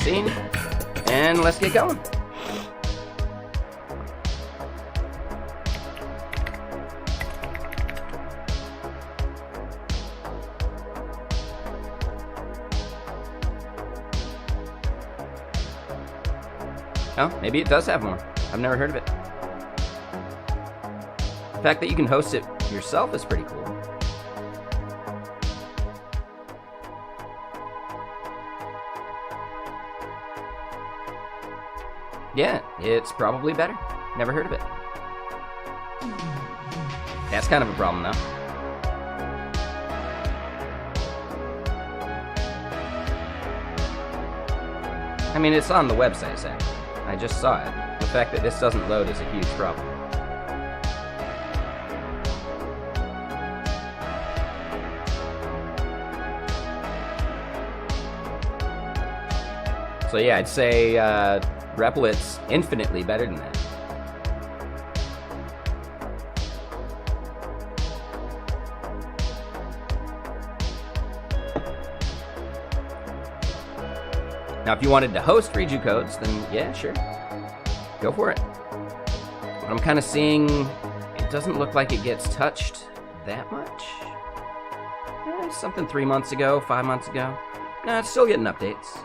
scene, and let's get going. Oh, maybe it does have more. I've never heard of it. The fact that you can host it yourself is pretty cool. Yeah, it's probably better. Never heard of it. That's kind of a problem, though. I mean, it's on the website, Sam. I just saw it. The fact that this doesn't load is a huge problem. So yeah, I'd say Replic's infinitely better than that. Now, if you wanted to host redo codes, then yeah, sure. Go for it. But I'm kind of seeing it doesn't look like it gets touched that much. Yeah, something 3 months ago, 5 months ago. No, it's still getting updates.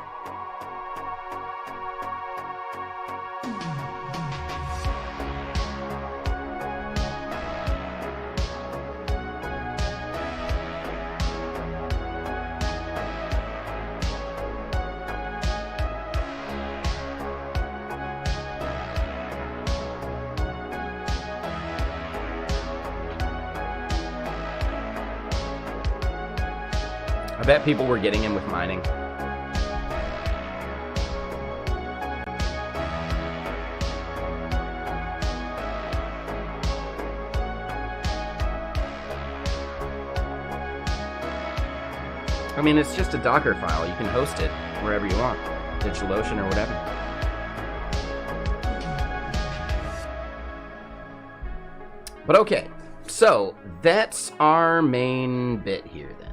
I bet people were getting in with mining. I mean, it's just a Docker file. You can host it wherever you want. DigitalOcean or whatever. But okay, so that's our main bit here then.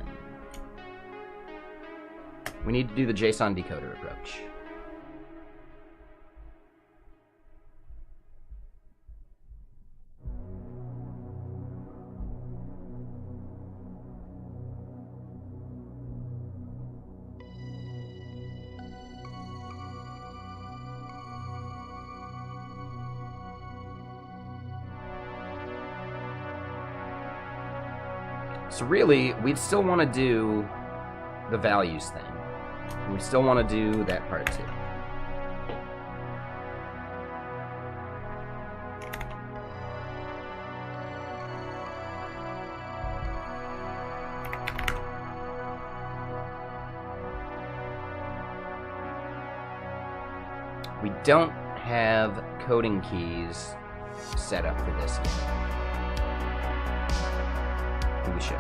We need to do the JSON decoder approach. So really, we'd still want to do the values thing. We still want to do that part too. We don't have coding keys set up for this yet. We should.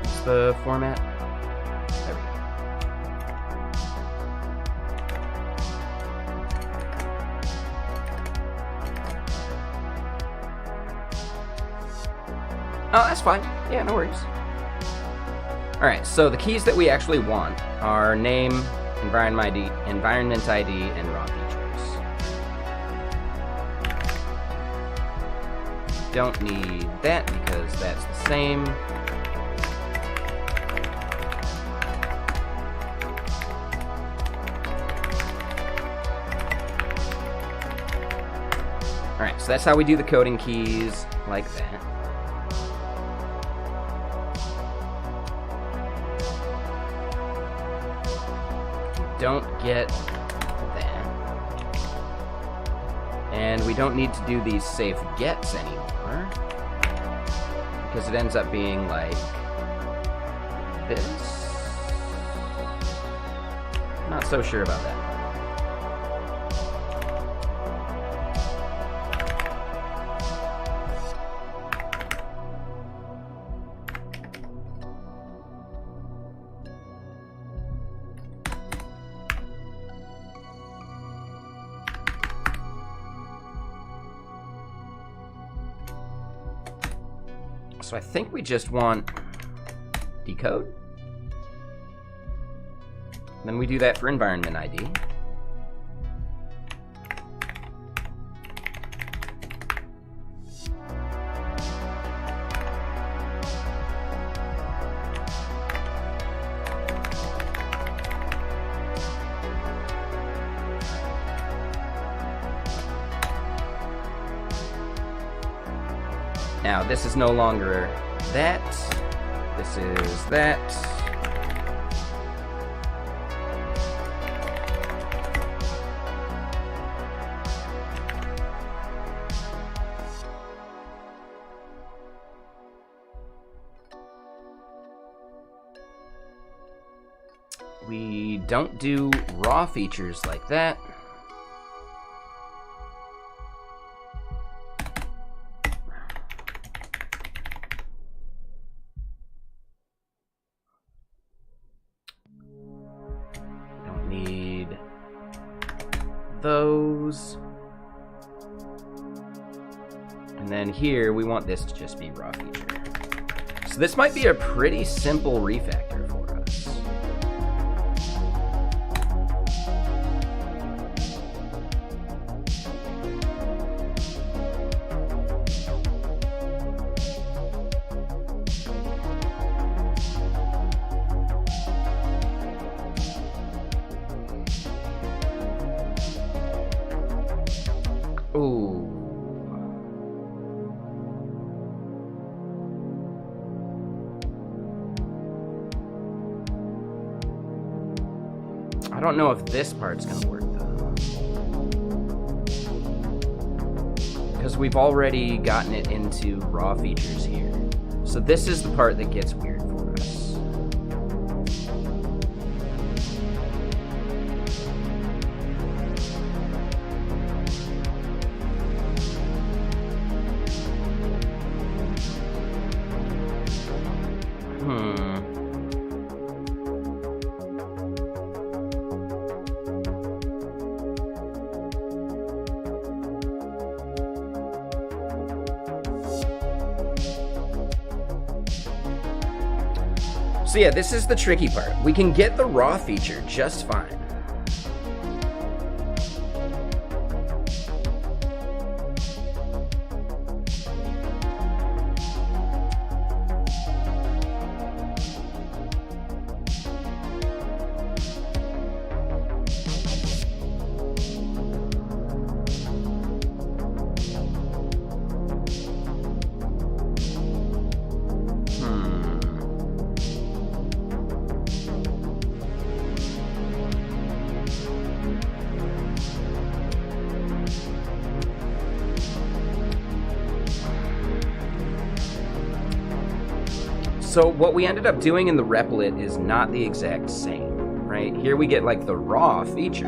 What's the format? There we go. Oh, that's fine. Yeah, no worries. Alright, so the keys that we actually want are name, environment ID, and raw features. Don't need that because that's the same. Alright, so that's how we do the coding keys, like that. Don't get that. And we don't need to do these safe gets anymore, because it ends up being like this. Not so sure about that. So I think we just want decode. Then we do that for environment ID. Now, this is no longer that. This is that. We don't do raw features like that. Those. And then here we want this to just be raw feature. So this might be a pretty simple refactor for us. Ooh. I don't know if this part's gonna work though. Because we've already gotten it into raw features here. So this is the part that gets weird for us. So yeah, this is the tricky part. We can get the raw feature just fine. So what we ended up doing in the replit is not the exact same, right? Here we get like the raw feature.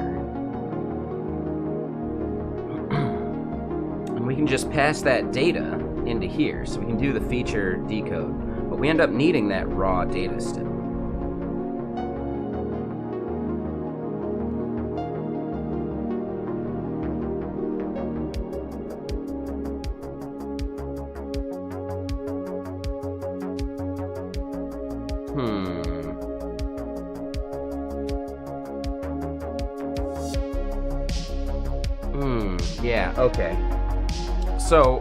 And we can just pass that data into here, so we can do the feature decode, but we end up needing that raw data still. Yeah, okay. So,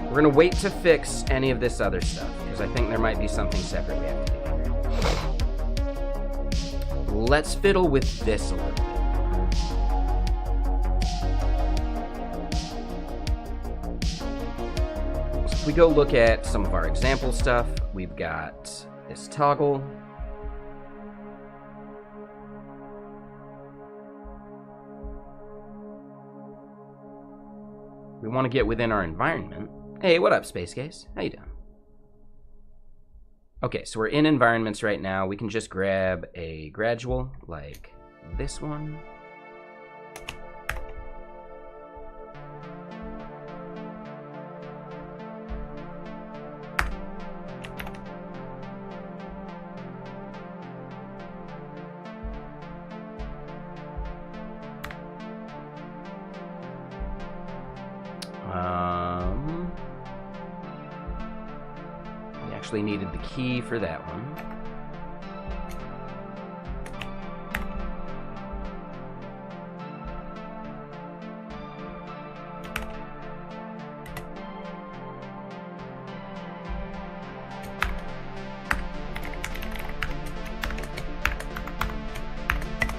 we're gonna wait to fix any of this other stuff, because I think there might be something separate we have to do here. Let's fiddle with this a little bit. So if we go look at some of our example stuff, we've got this toggle. We want to get within our environment. Hey, what up, Space Case? How you doing? Okay, so we're in environments right now. We can just grab a gradual like this one. actually needed the key for that one.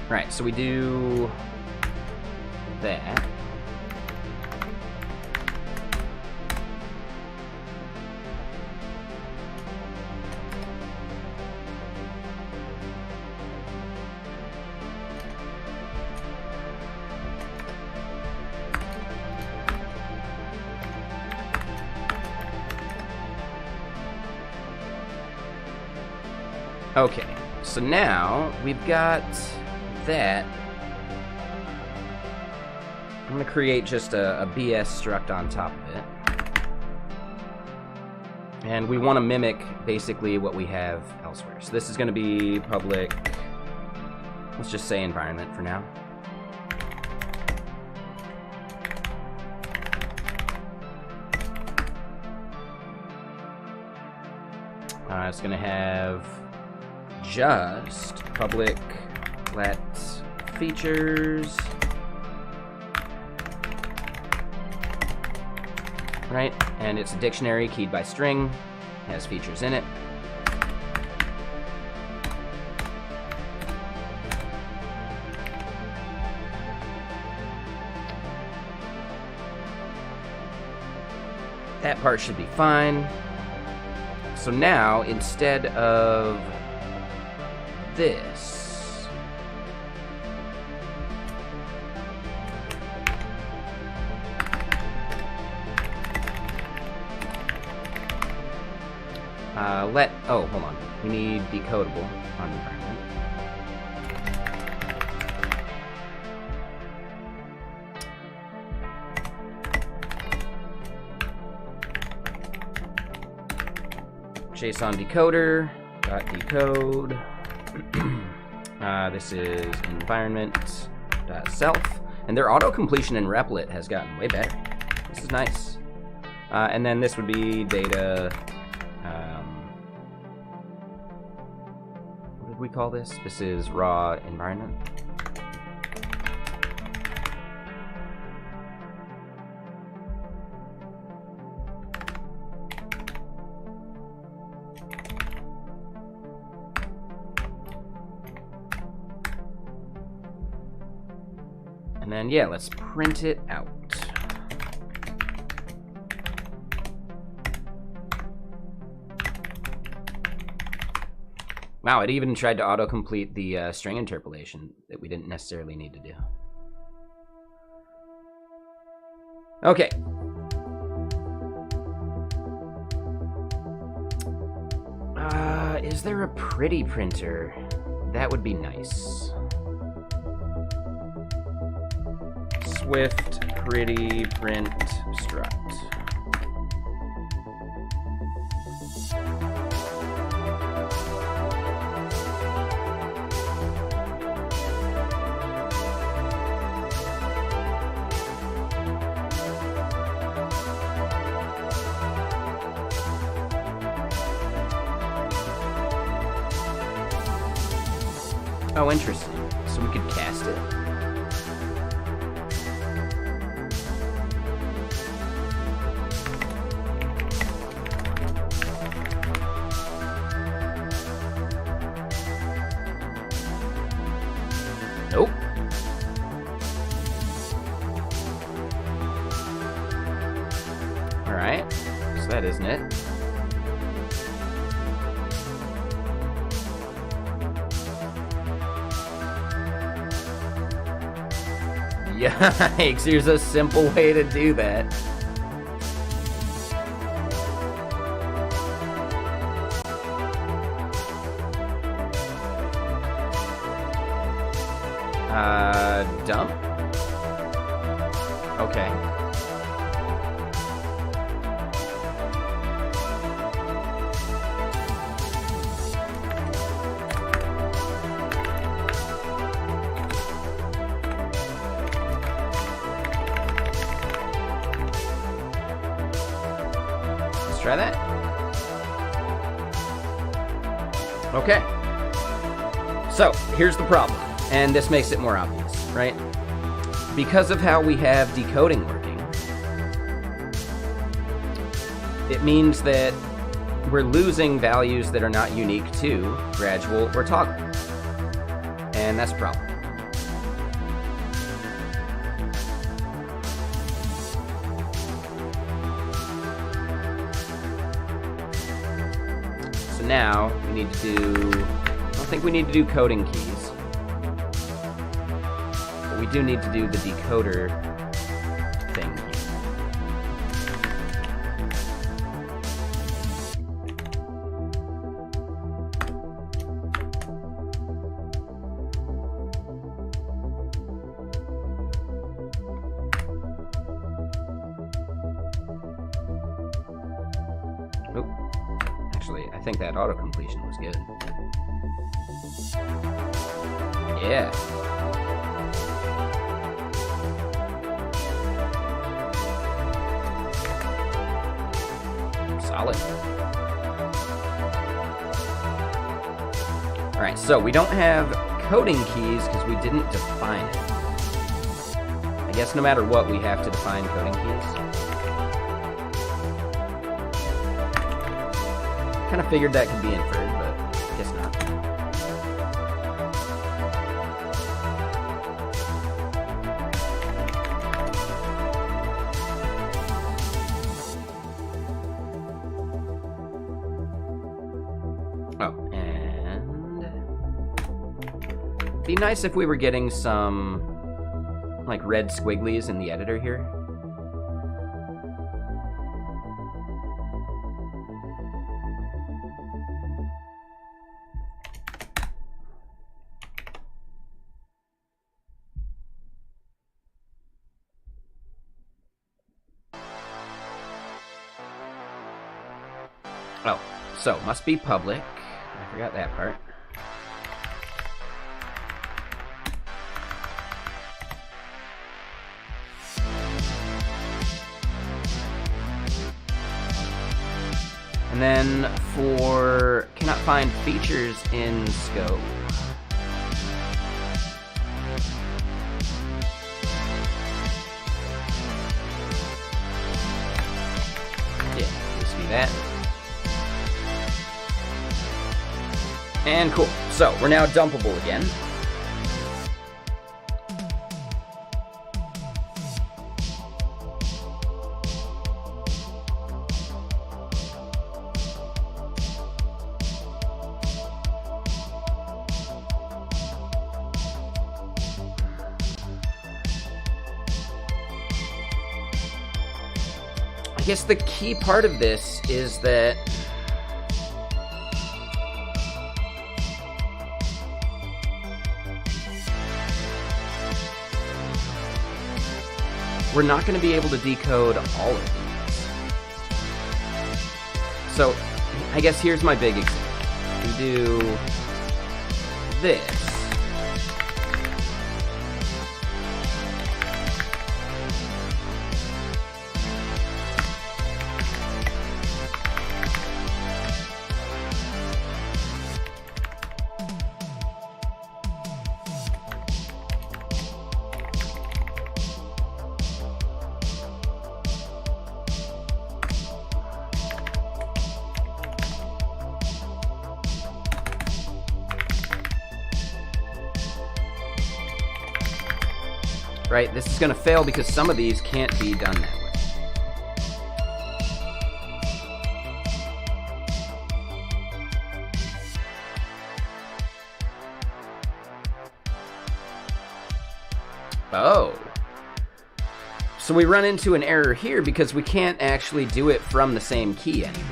Right, so we do that. Okay, so now we've got that. I'm going to create just a BS struct on top of it. And we want to mimic basically what we have elsewhere. So this is going to be public, let's just say environment for now. It's going to have just public let features, right? And it's a dictionary keyed by string, has features in it. That part should be fine. So now, instead of this, oh, hold on. We need decodable on environment. JSON decoder, .decode. This is environment.self. And their auto-completion in Replit has gotten way better. This is nice. And then this would be data. What did we call this? This is raw environment. And then, yeah, let's print it out. Wow, it even tried to autocomplete the string interpolation that we didn't necessarily need to do. Okay. Is there a pretty printer? That would be nice. Swift pretty print struct. Oh, interesting. So we could cast it. Nope. Alright, so that isn't it. Yikes, here's a simple way to do that. Dump? Okay. Let's try that. Okay. So, here's the problem, and this makes it more obvious, right? Because of how we have decoding working, it means that we're losing values that are not unique to gradual or toggle. And that's a problem. So now we need to do, I don't think we need to do coding keys, but we do need to do the decoder thing. Actually, I think that auto-completion was good. Yeah. Solid. Alright, so we don't have coding keys because we didn't define it. I guess no matter what, we have to define coding keys. Kind of figured that could be inferred, but I guess not. Oh, and it'd be nice if we were getting some like red squigglies in the editor here. Oh, so must be public. I forgot that part. And then for cannot find features in scope. Yeah, just be that. And cool. So, we're now dumpable again. I guess the key part of this is that we're not going to be able to decode all of these. So, I guess here's my big example. We do this. Right? This is going to fail because some of these can't be done that way. Oh. So we run into an error here because we can't actually do it from the same key anymore.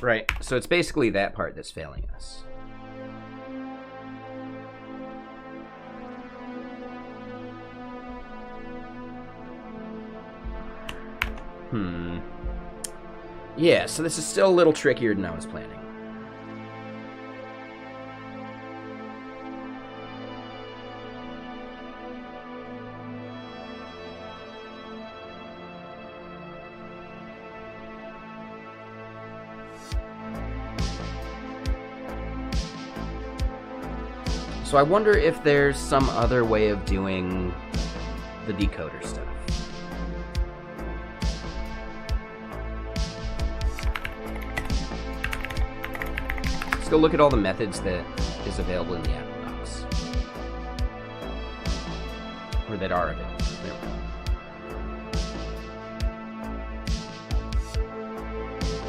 Right, so it's basically that part that's failing us. Yeah, so this is still a little trickier than I was planning. So I wonder if there's some other way of doing the decoder stuff. Let's go look at all the methods that is available in the Apple docs. Or that are available. There we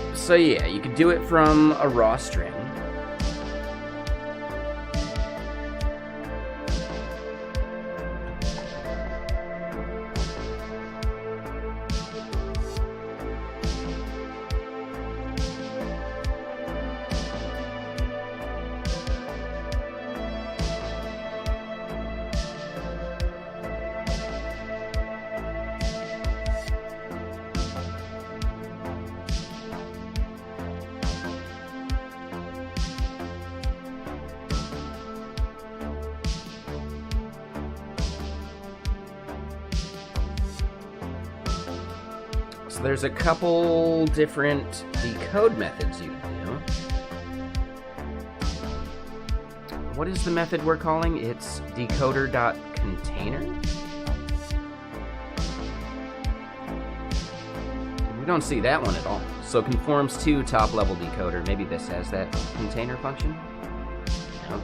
go. So yeah, you could do it from a raw string. So there's a couple different decode methods you can do. What is the method we're calling? It's decoder.container. We don't see that one at all. So conforms to top level decoder. Maybe this has that container function? No.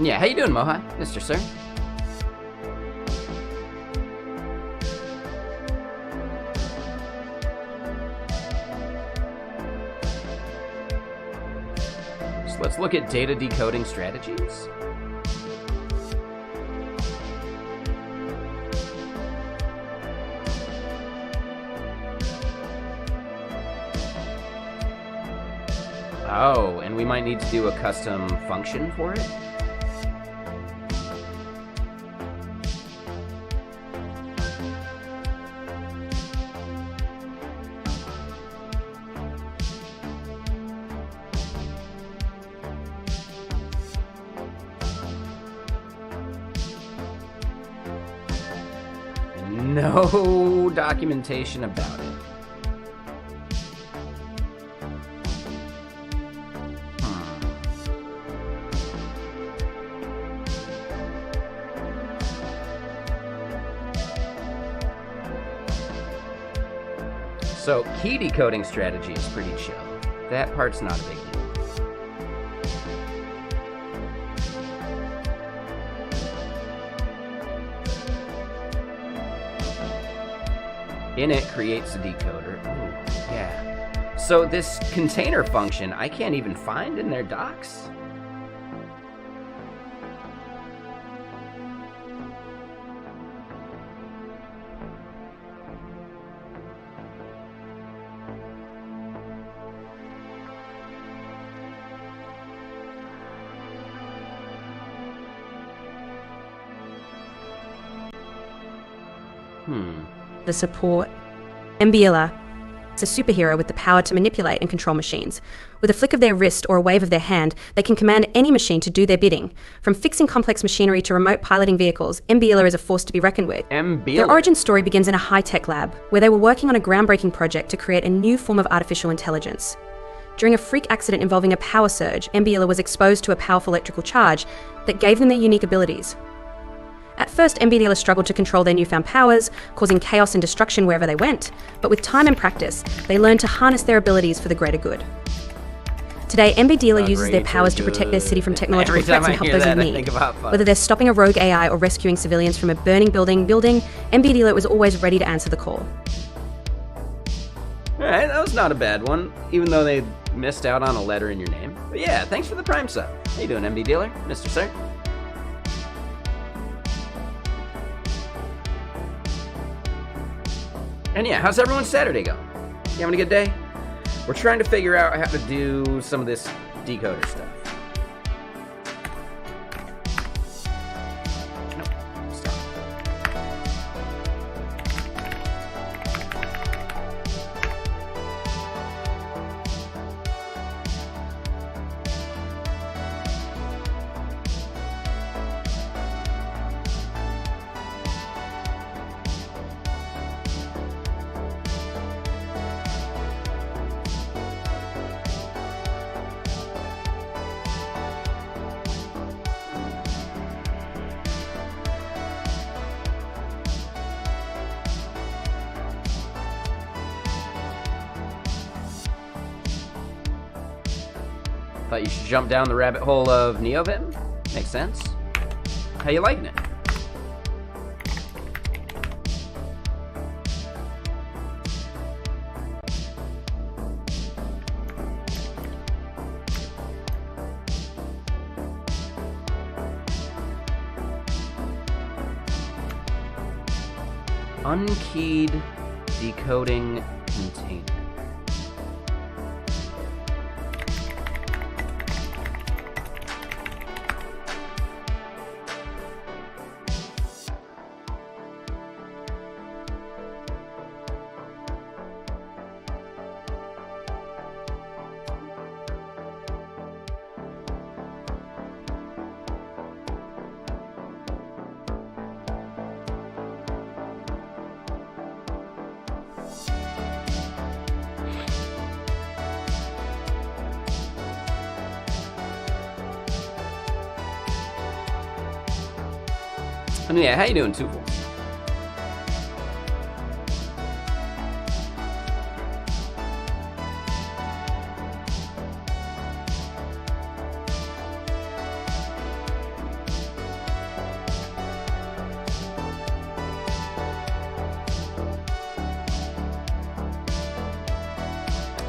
Yeah, how you doing, Mohai, Mr. Sir? So let's look at data decoding strategies. Oh, and we might need to do a custom function for it? No documentation about it. So key decoding strategy is pretty chill. That part's not a big deal. Init creates a decoder. Ooh, yeah. So this container function, I can't even find in their docs. The support. Vexilla is a superhero with the power to manipulate and control machines. With a flick of their wrist or a wave of their hand, they can command any machine to do their bidding. From fixing complex machinery to remote piloting vehicles, Vexilla is a force to be reckoned with. Their origin story begins in a high-tech lab, where they were working on a groundbreaking project to create a new form of artificial intelligence. During a freak accident involving a power surge, Vexilla was exposed to a powerful electrical charge that gave them their unique abilities. At first, Vexilla struggled to control their newfound powers, causing chaos and destruction wherever they went, but with time and practice, they learned to harness their abilities for the greater good. Today, Vexilla uses their powers to protect their city from technological threats and help those in need. Whether they're stopping a rogue AI or rescuing civilians from a burning building, Vexilla was always ready to answer the call. Alright, that was not a bad one, even though they missed out on a letter in your name. But yeah, thanks for the Prime sub. How you doing, MD Dealer? Mr. Sir? And yeah, how's everyone's Saturday going? You having a good day? We're trying to figure out how to do some of this decoder stuff. Thought you should jump down the rabbit hole of NeoVim. Makes sense. How you liking it? Unkeyed decoding container. Yeah, how you doing, Tufel?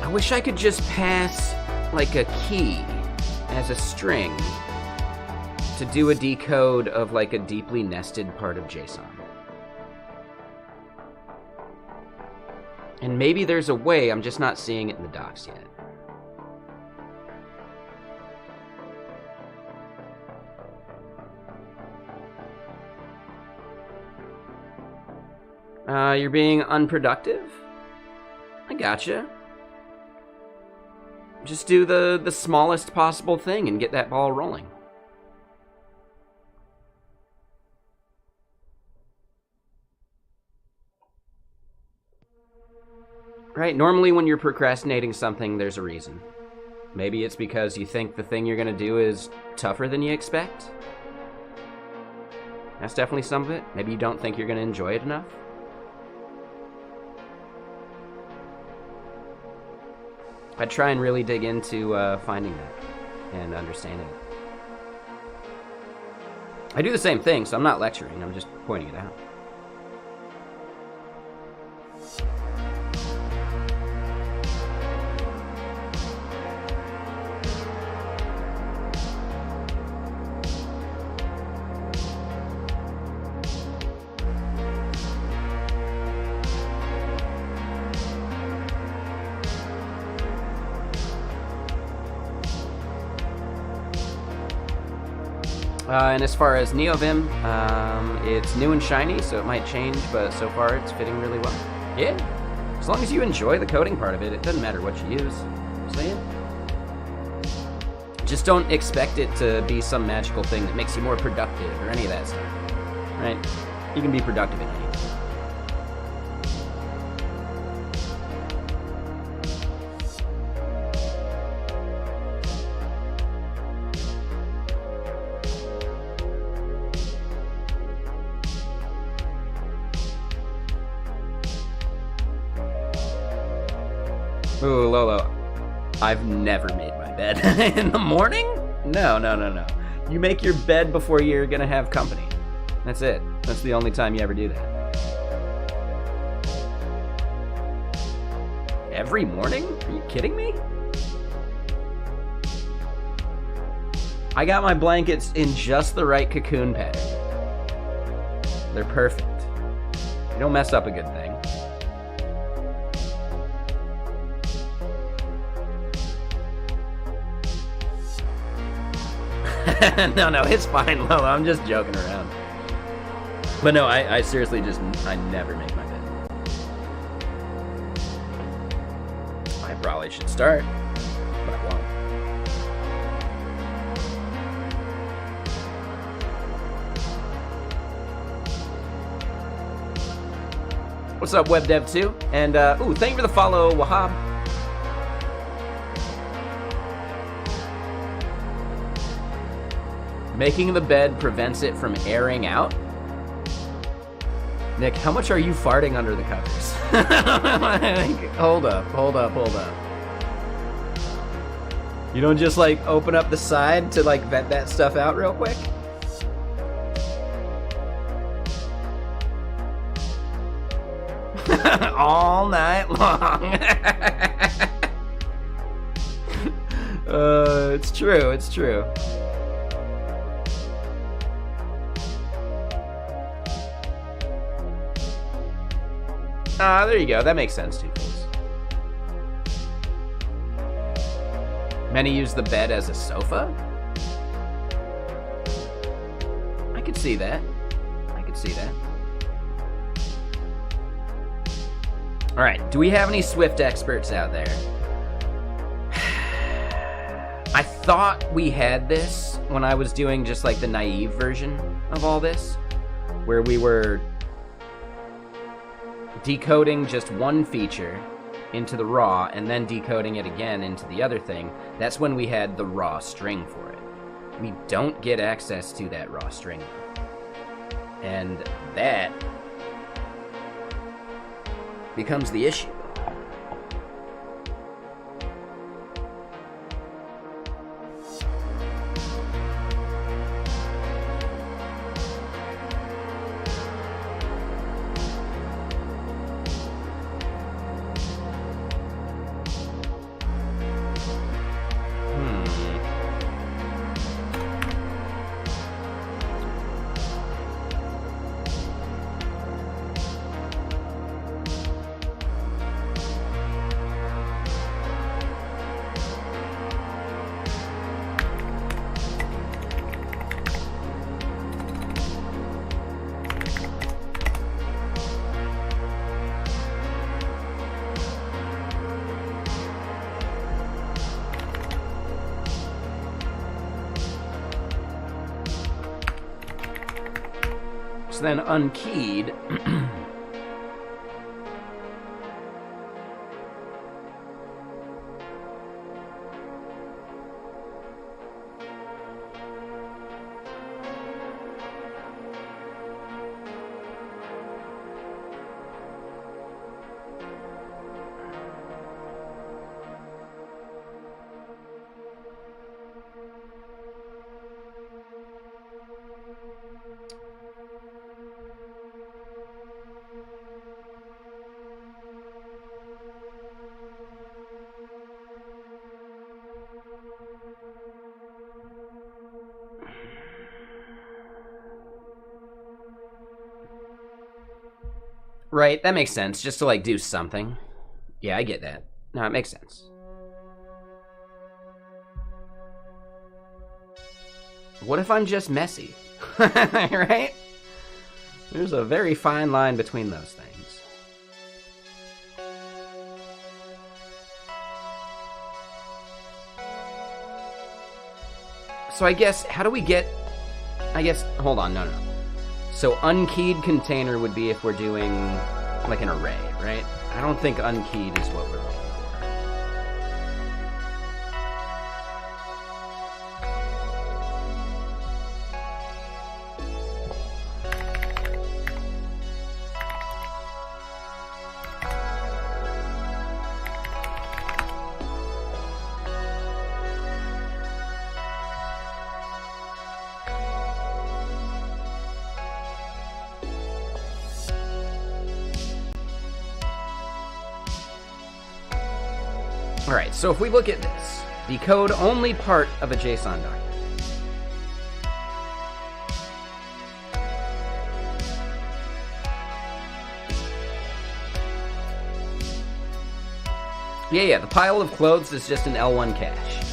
I wish I could just pass like a key as a string to do a decode of like a deeply nested part of JSON. And maybe there's a way, I'm just not seeing it in the docs yet. You're being unproductive? I gotcha. Just do the smallest possible thing and get that ball rolling. Right, normally when you're procrastinating something, there's a reason. Maybe it's because you think the thing you're gonna do is tougher than you expect. That's definitely some of it. Maybe you don't think you're gonna enjoy it enough. I'd try and really dig into finding that and understanding it. I do the same thing, so I'm not lecturing, I'm just pointing it out. And as far as NeoVim, it's new and shiny, so it might change, but so far it's fitting really well. Yeah, as long as you enjoy the coding part of it, it doesn't matter what you use. I'm saying. Just don't expect it to be some magical thing that makes you more productive or any of that stuff, right? You can be productive in anything. Ooh, Lolo, I've never made my bed in the morning? No. You make your bed before you're gonna have company. That's it. That's the only time you ever do that. Every morning? Are you kidding me? I got my blankets in just the right cocoon pattern. They're perfect. You don't mess up a good thing. No, it's fine, Lola. I'm just joking around. But no, I seriously I never make my bed. I probably should start, but I won't. What's up, WebDev2? And, ooh, thank you for the follow, Wahab. Making the bed prevents it from airing out. Nick, how much are you farting under the covers? Hold up. You don't just like open up the side to like vet that stuff out real quick? All night long. It's true. Ah, there you go. That makes sense, too, fools. Many use the bed as a sofa? I could see that. All right, do we have any Swift experts out there? I thought we had this when I was doing just like the naive version of all this, where we were decoding just one feature into the raw and then decoding it again into the other thing. That's when we had the raw string for it. We don't get access to that raw string, and that becomes the issue. So then unkeyed, right, that makes sense, just to like do something. Yeah, I get that. No, it makes sense. What if I'm just messy? Right? There's a very fine line between those things. So I guess, how do we get... hold on, no. So unkeyed container would be if we're doing like an array, right? I don't think unkeyed is what we're looking Alright, so if we look at this, decode only part of a JSON document. Yeah, the pile of clothes is just an L1 cache,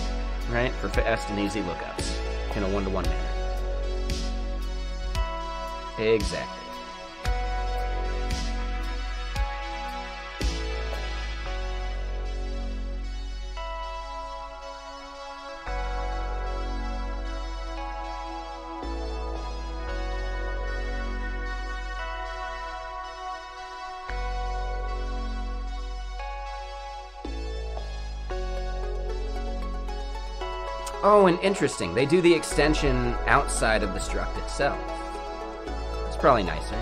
right? For fast and easy lookups in a one-to-one manner. Exactly. Oh, and interesting. They do the extension outside of the struct itself. It's probably nicer.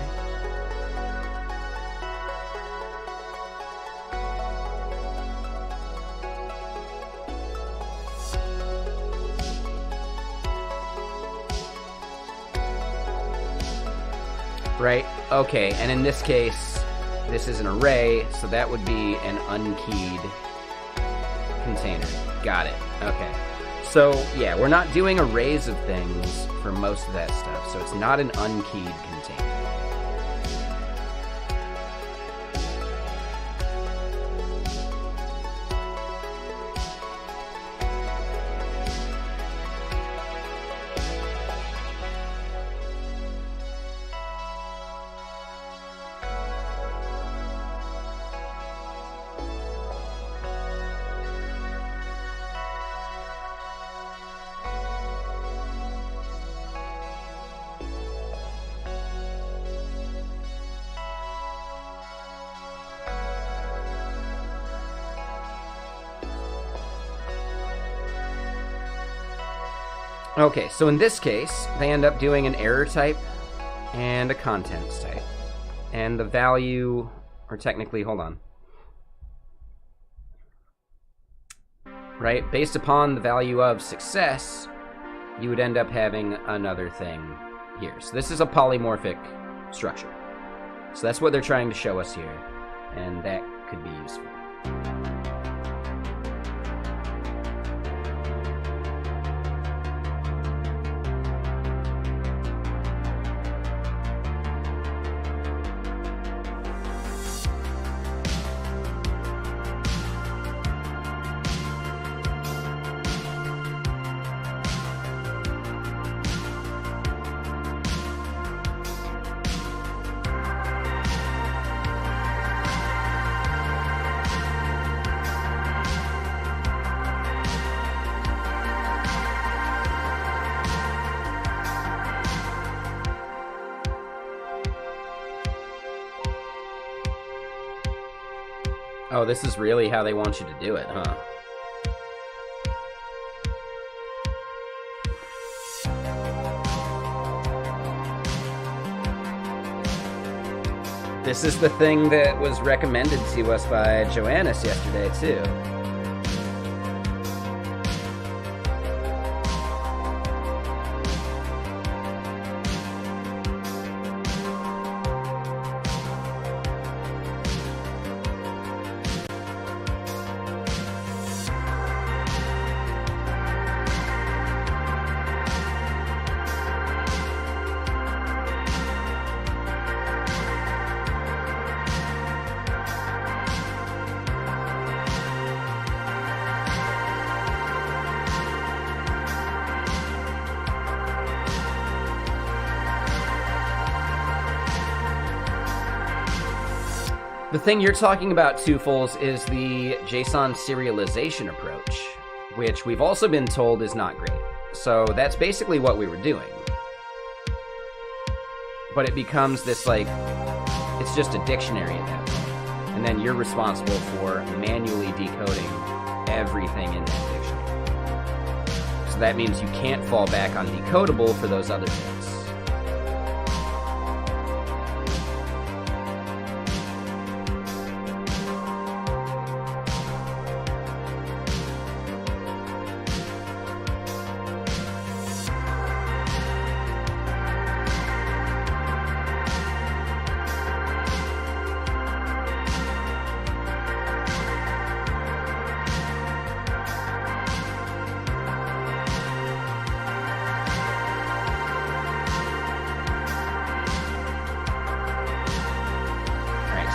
Right? Okay, and in this case, this is an array, so that would be an unkeyed container. Got it. Okay. So, yeah, we're not doing arrays of things for most of that stuff, so it's not an unkeyed container. Okay, so in this case, they end up doing an error type and a contents type. And the value, or technically, hold on. Right, based upon the value of success, you would end up having another thing here. So this is a polymorphic structure. So that's what they're trying to show us here, and that could be useful. Oh, this is really how they want you to do it, huh? This is the thing that was recommended to us by Joannis yesterday, too. The thing you're talking about, Twofuls, is the JSON serialization approach, which we've also been told is not great. So that's basically what we were doing. But it becomes this, like, it's just a dictionary at that point. And then you're responsible for manually decoding everything in that dictionary. So that means you can't fall back on decodable for those other things.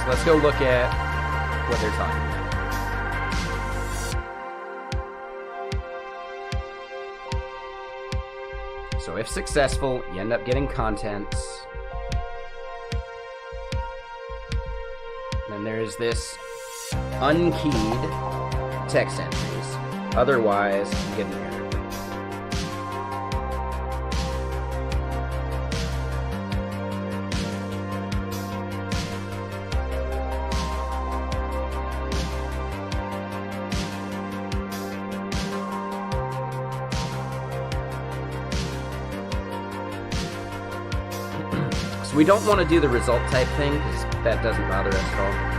Let's go look at what they're talking about. So if successful, you end up getting contents. Then there's this unkeyed text entries. Otherwise, you get an error. We don't want to do the result type thing, because that doesn't bother us at all.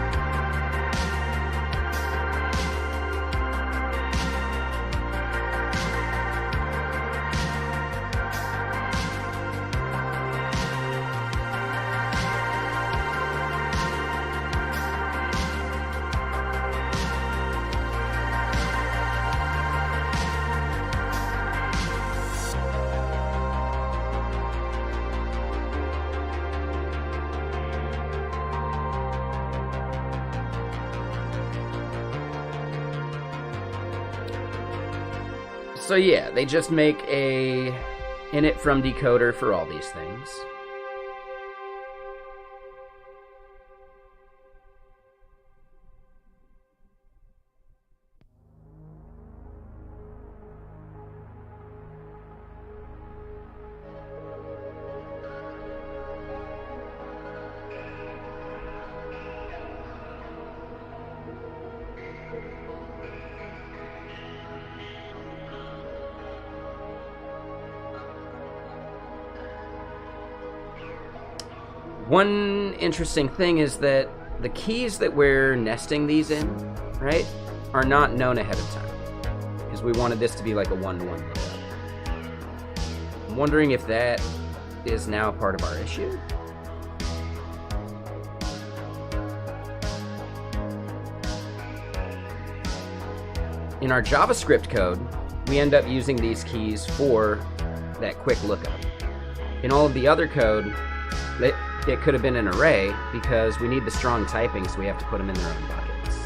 So yeah, they just make a init from decoder for all these things. One interesting thing is that the keys that we're nesting these in, right, are not known ahead of time, because we wanted this to be like a one-to-one lookup. I'm wondering if that is now part of our issue. In our JavaScript code, we end up using these keys for that quick lookup. In all of the other code, it could have been an array, because we need the strong typing, so we have to put them in their own buckets.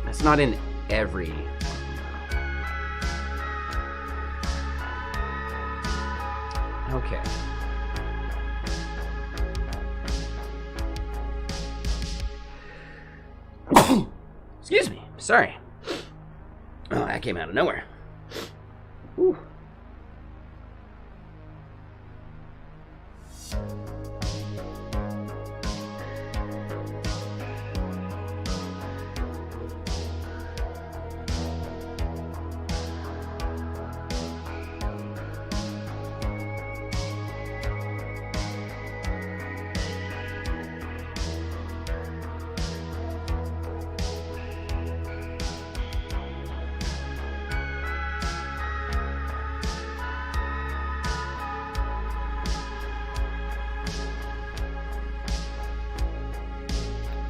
That's not in every. Okay. Excuse me. Sorry. Oh, that came out of nowhere. Whew.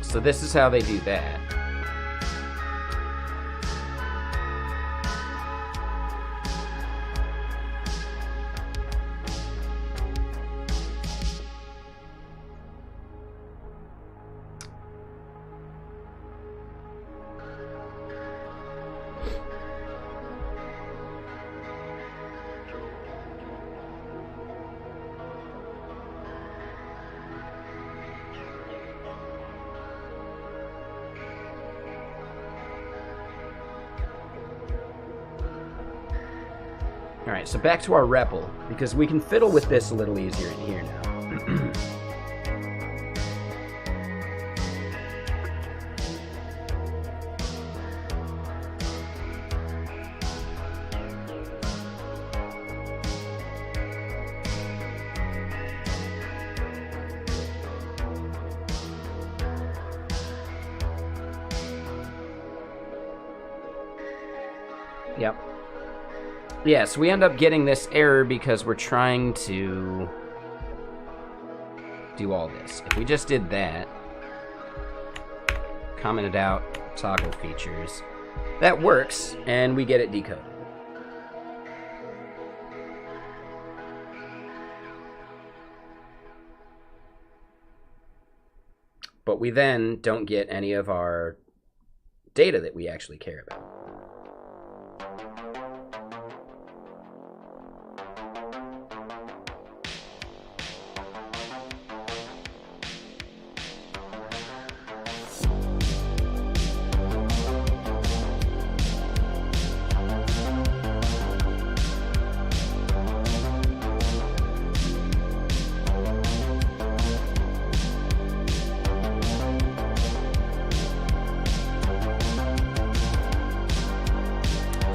So this is how they do that. All right, so back to our REPL, because we can fiddle with this a little easier in here now. Yep. Yeah, so we end up getting this error because we're trying to do all this. If we just did that, commented out toggle features, that works, and we get it decoded. But we then don't get any of our data that we actually care about.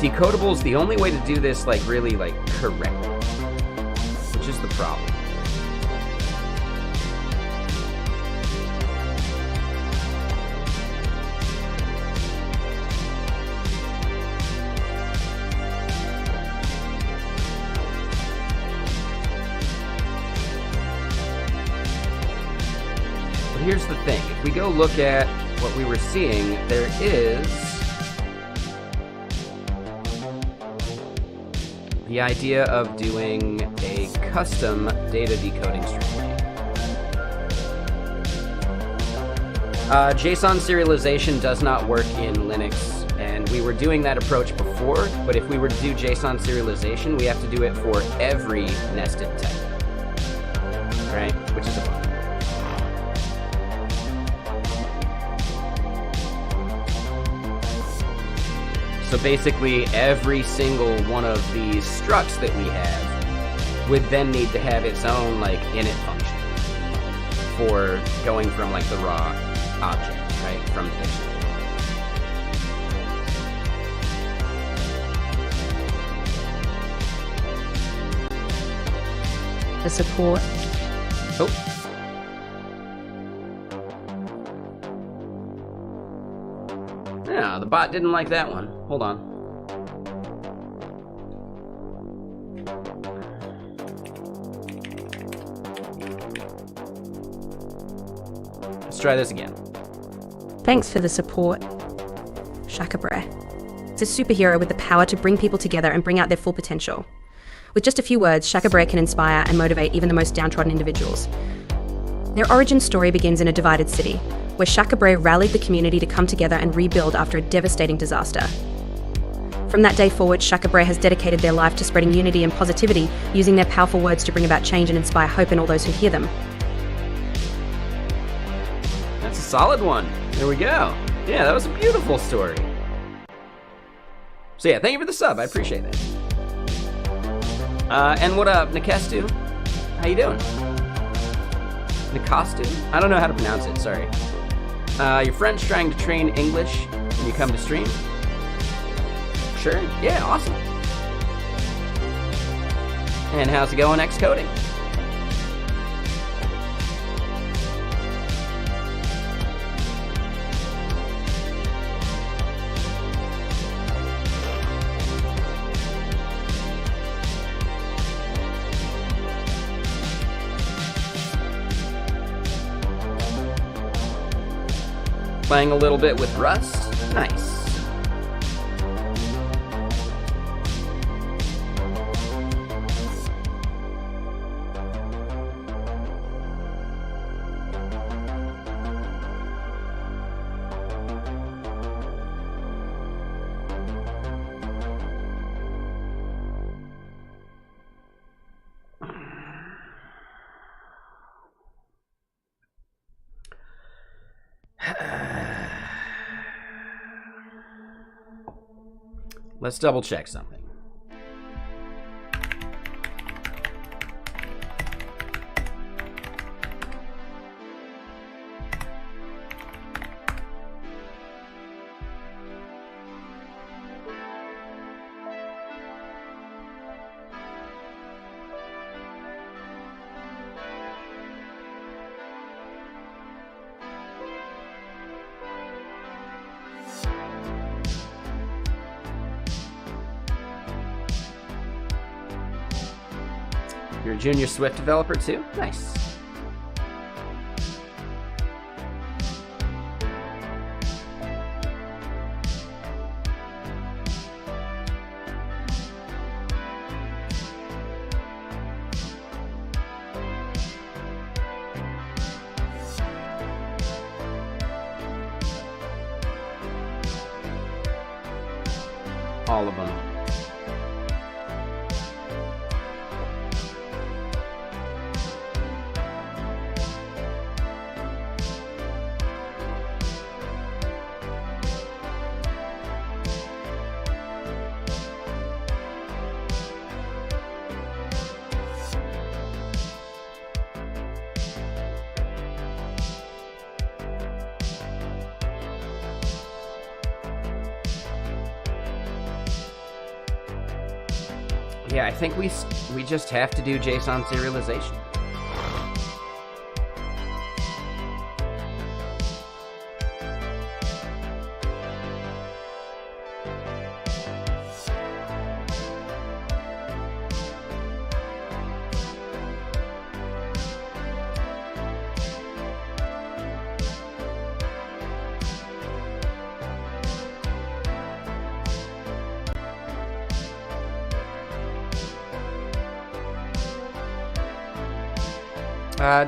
Decodable is the only way to do this, like, really, like, correctly. Which is the problem. But here's the thing. If we go look at what we were seeing, there is the idea of doing a custom data decoding strategy. JSON serialization does not work in Linux, and we were doing that approach before, but if we were to do JSON serialization, we have to do it for every nested type, right? Which is a bummer. So basically, every single one of these structs that we have would then need to have its own, like, init function for going from, like, the raw object, right, from the dictionary. The support. Oh. Yeah, the bot didn't like that one. Hold on. Let's try this again. Thanks for the support, Shakabre. It's a superhero with the power to bring people together and bring out their full potential. With just a few words, Shakabre can inspire and motivate even the most downtrodden individuals. Their origin story begins in a divided city, where Shakabre rallied the community to come together and rebuild after a devastating disaster. From that day forward, Shakabre has dedicated their life to spreading unity and positivity, using their powerful words to bring about change and inspire hope in all those who hear them. That's a solid one. There we go. Yeah, that was a beautiful story. So yeah, thank you for the sub. I appreciate that. And what up, Nikestu? How you doing? Nikostu? I don't know how to pronounce it, sorry. Your friend's trying to train English when you come to stream? Sure, yeah, awesome. And how's it going, Xcoding? Playing a little bit with Rust. Nice. Let's double check something. You're a junior Swift developer too? Nice. All of them. Yeah, I think we just have to do JSON serialization.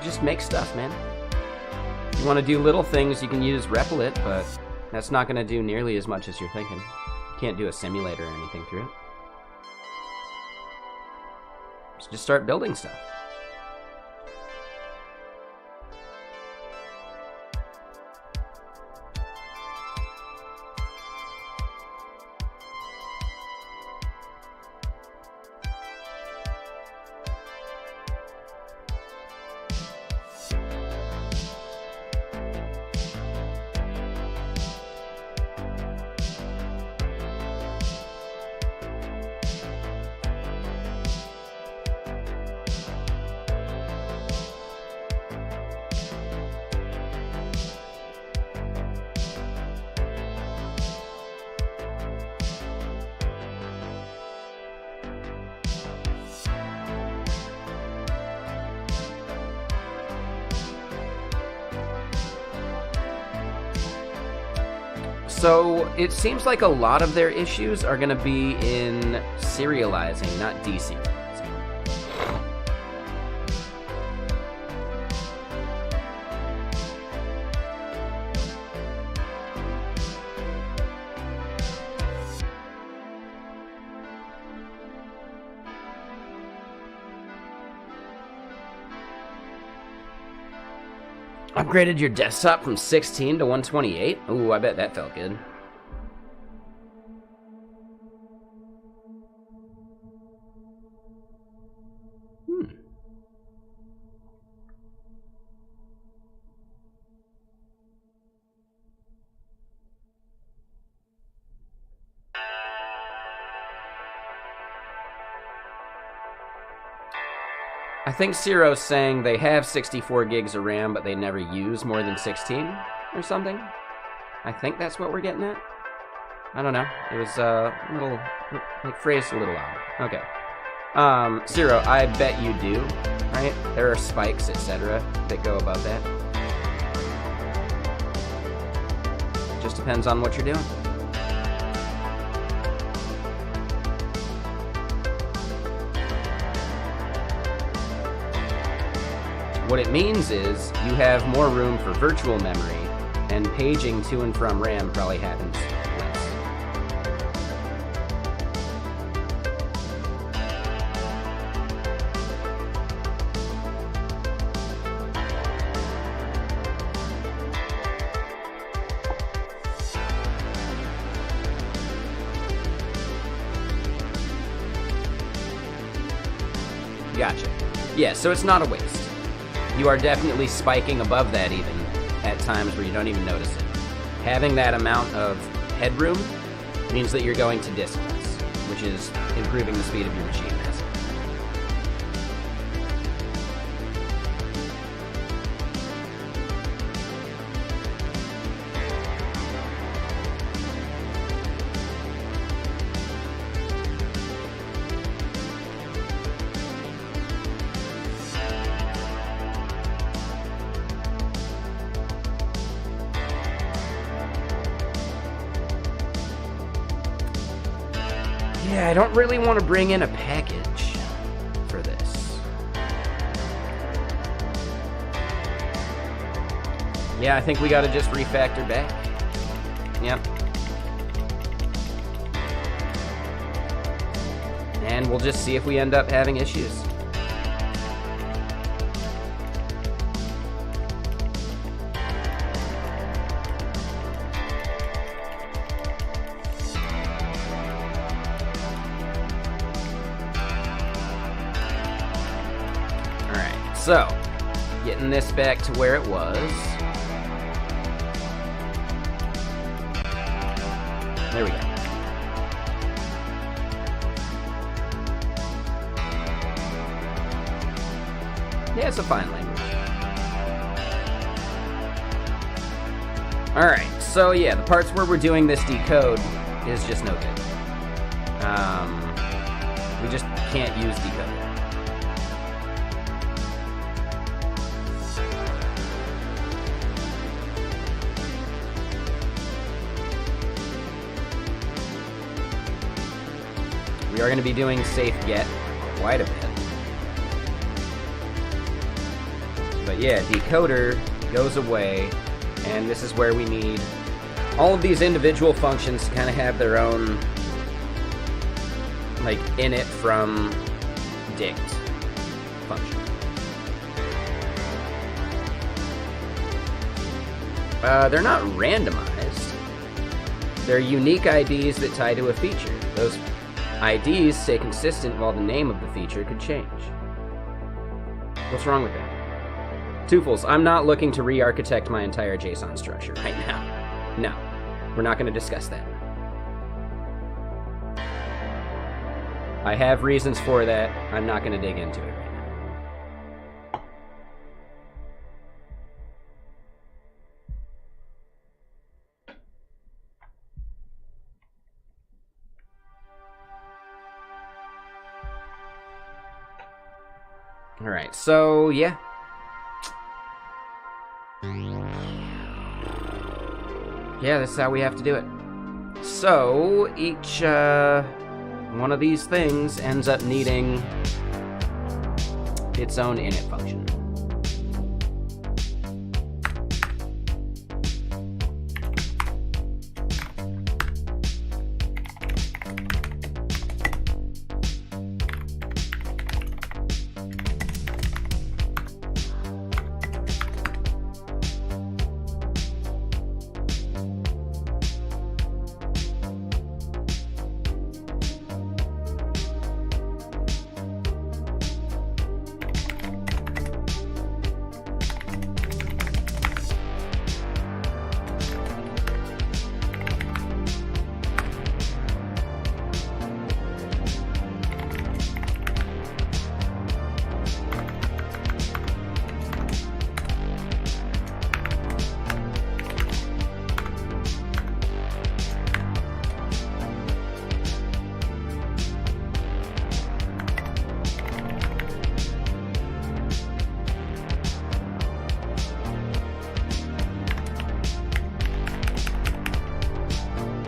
Just make stuff, man. If you want to do little things, you can use Replit, but that's not going to do nearly as much as you're thinking. You can't do a simulator or anything through it. So just start building stuff. So it seems like a lot of their issues are going to be in serializing, not deserializing. Upgraded your desktop from 16 to 128? Ooh, I bet that felt good. I think Ciro's saying they have 64 gigs of RAM, but they never use more than 16 or something. I think that's what we're getting at. I don't know. It was a little, like, phrased a little odd. Okay. Ciro, I bet you do, right? There are spikes, etc., that go above that. Just depends on what you're doing. What it means is you have more room for virtual memory, and paging to and from RAM probably happens less. Gotcha. Yeah, so it's not a waste. You are definitely spiking above that even at times where you don't even notice it. Having that amount of headroom means that you're going to disk less, which is improving the speed of your machine massively. Yeah, I don't really want to bring in a package for this. Yeah, I think we got to just refactor back. Yep. And we'll just see if we end up having issues. So, getting this back to where it was. There we go. Yeah, it's a fine language. Alright, so yeah, the parts where we're doing this decode is just no good. We just can't use decode. We are going to be doing safe get quite a bit. But yeah, decoder goes away, and this is where we need all of these individual functions to kind of have their own, like, init from dict function. They're not randomized. They're unique IDs that tie to a feature. Those IDs stay consistent while the name of the feature could change. What's wrong with that? Twofuls, I'm not looking to re-architect my entire JSON structure right now. No, we're not going to discuss that. I have reasons for that. I'm not going to dig into it right now. Alright, so yeah. Yeah, this is how we have to do it. So, each one of these things ends up needing its own init function.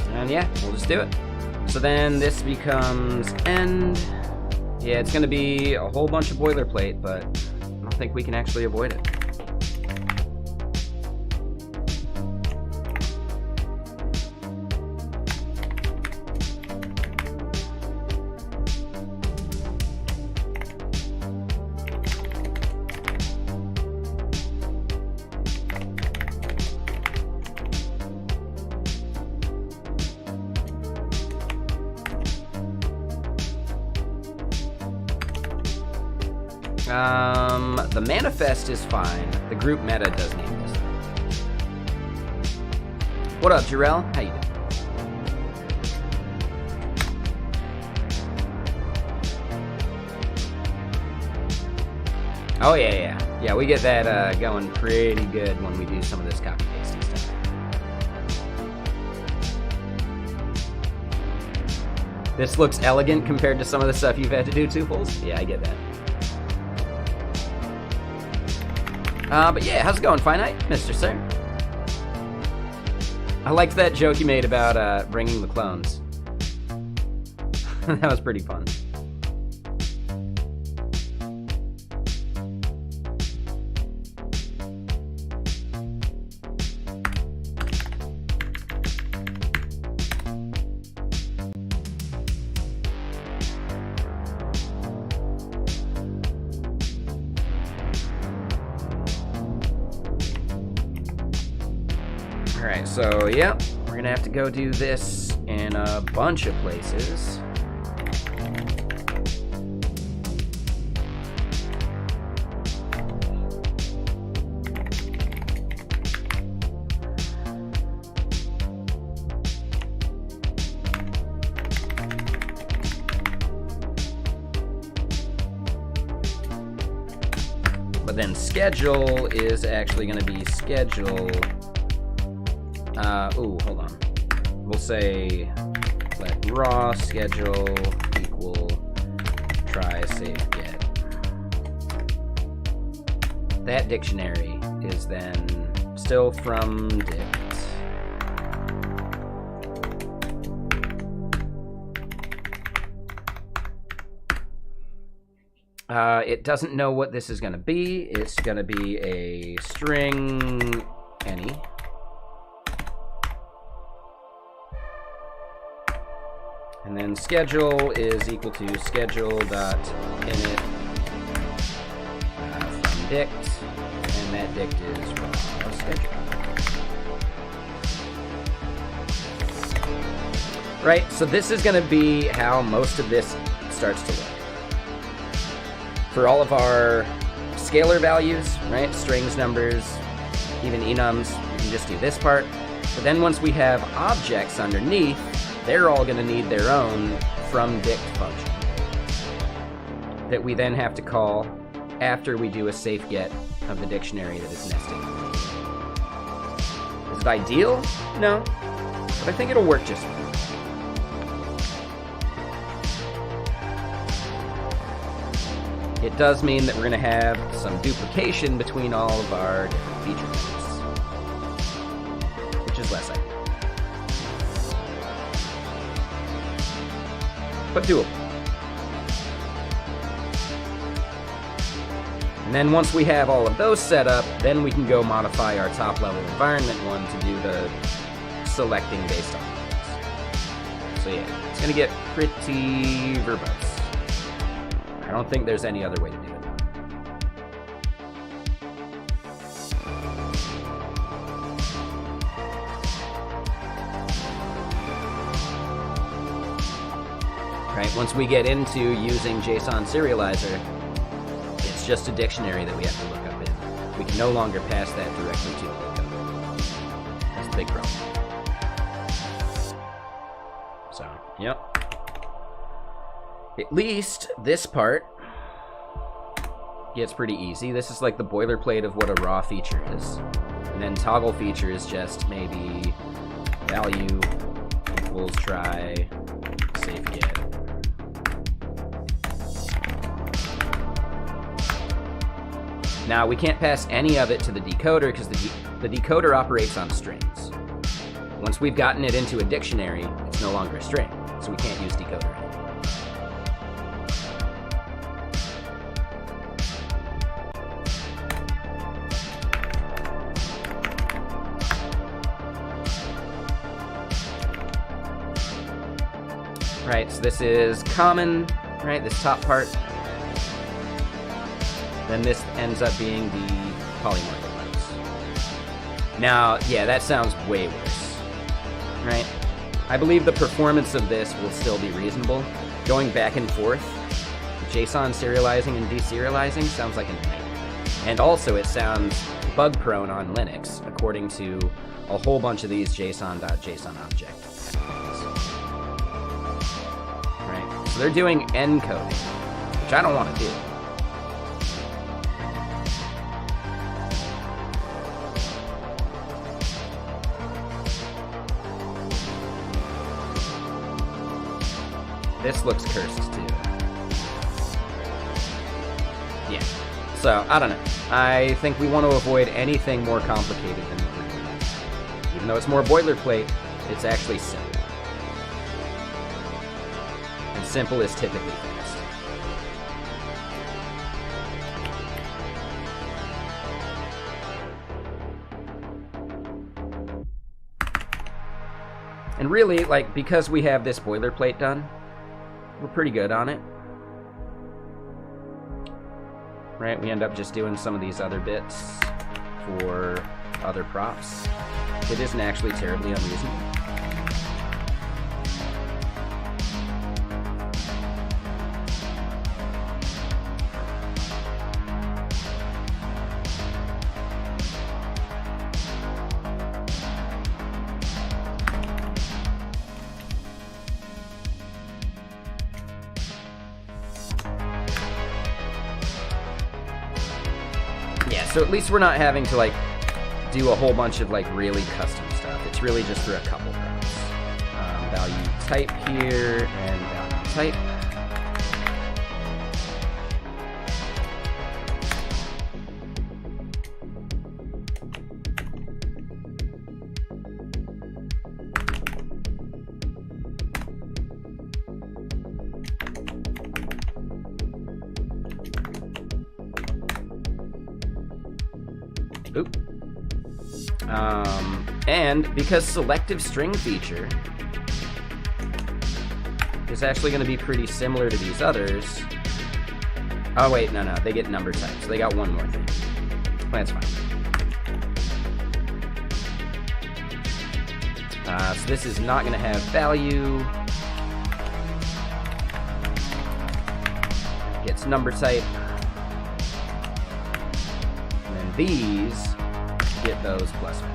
And yeah, we'll just do it. So then this becomes end. Yeah, it's gonna be a whole bunch of boilerplate, but I don't think we can actually avoid it. The manifest is fine. The group meta does need this. What up, Jarrell? How you doing? Oh yeah. Yeah, we get that going pretty good when we do some of this copy pasting stuff. This looks elegant compared to some of the stuff you've had to do, Twofuls. Yeah, I get that. But yeah, how's it going, Finite, Mr. Sir? I liked that joke you made about bringing the clones. That was pretty fun. Alright, so yeah, we're gonna have to go do this in a bunch of places. then schedule is actually going to be schedule. Ooh, hold on. We'll say let raw schedule equal try save get. That dictionary is then still from dict. It doesn't know what this is going to be. It's going to be a string any. And then schedule is equal to schedule.init from dict, and that dict is raw schedule. Right, so this is going to be how most of this starts to look. For all of our scalar values, right, strings, numbers, even enums, we can just do this part. But then once we have objects underneath, they're all going to need their own from dict function that we then have to call after we do a safe get of the dictionary that is nested. Is it ideal? No, but I think it'll work just fine. It does mean that we're going to have some duplication between all of our different feature types, which is less ideal, but doable. And then once we have all of those set up, then we can go modify our top level environment one to do the selecting based on those. So yeah, it's going to get pretty verbose. I don't think there's any other way to do it. Right, once we get into using JSON serializer, it's just a dictionary that we have to look up in. We can no longer pass that directly to the decoder. That's the big problem. So, yep. At least this part gets pretty easy. This is like the boilerplate of what a raw feature is. And then toggle feature is just maybe value equals try safe get. Now we can't pass any of it to the decoder because the decoder operates on strings. Once we've gotten it into a dictionary, it's no longer a string, so we can't use decoder. Right, so this is common, right, this top part. Then this ends up being the polymorphic parts. Now, yeah, that sounds way worse, right? I believe the performance of this will still be reasonable. Going back and forth, JSON serializing and deserializing sounds like a nightmare. And also it sounds bug-prone on Linux, according to a whole bunch of these JSON.json object things. Right? So they're doing encoding, which I don't want to do. This looks cursed too. Yeah. So, I don't know. I think we want to avoid anything more complicated than what we're doing. Even though it's more boilerplate, it's actually simple. And simple is typically fast. And really, like, because we have this boilerplate done, we're pretty good on it. Right, we end up just doing some of these other bits for other props. It isn't actually terribly unreasonable. so at least we're not having to like do a whole bunch of like really custom stuff. It's really just for a couple props. Value type here and value type. Oop. And because selective string feature is actually going to be pretty similar to these others. Oh wait, no, they get number type, so they got one more thing. That's fine. So this is not going to have value. Gets number type. And then these get those plus value.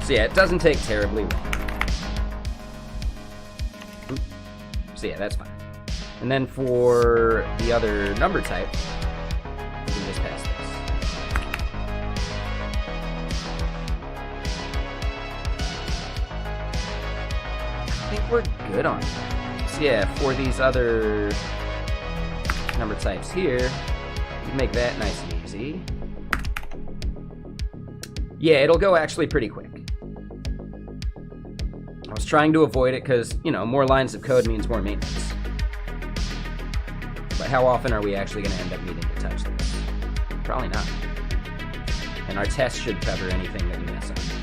So yeah, it doesn't take terribly long. Oop. So yeah, that's fine. And then for the other number type, we can just pass this. I think we're good on that. So yeah, for these other number types here, you can make that nice and easy. Yeah, it'll go actually pretty quick. I was trying to avoid it because, you know, more lines of code means more maintenance. But how often are we actually going to end up needing to touch this? Probably not. And our test should cover anything that we mess up, right?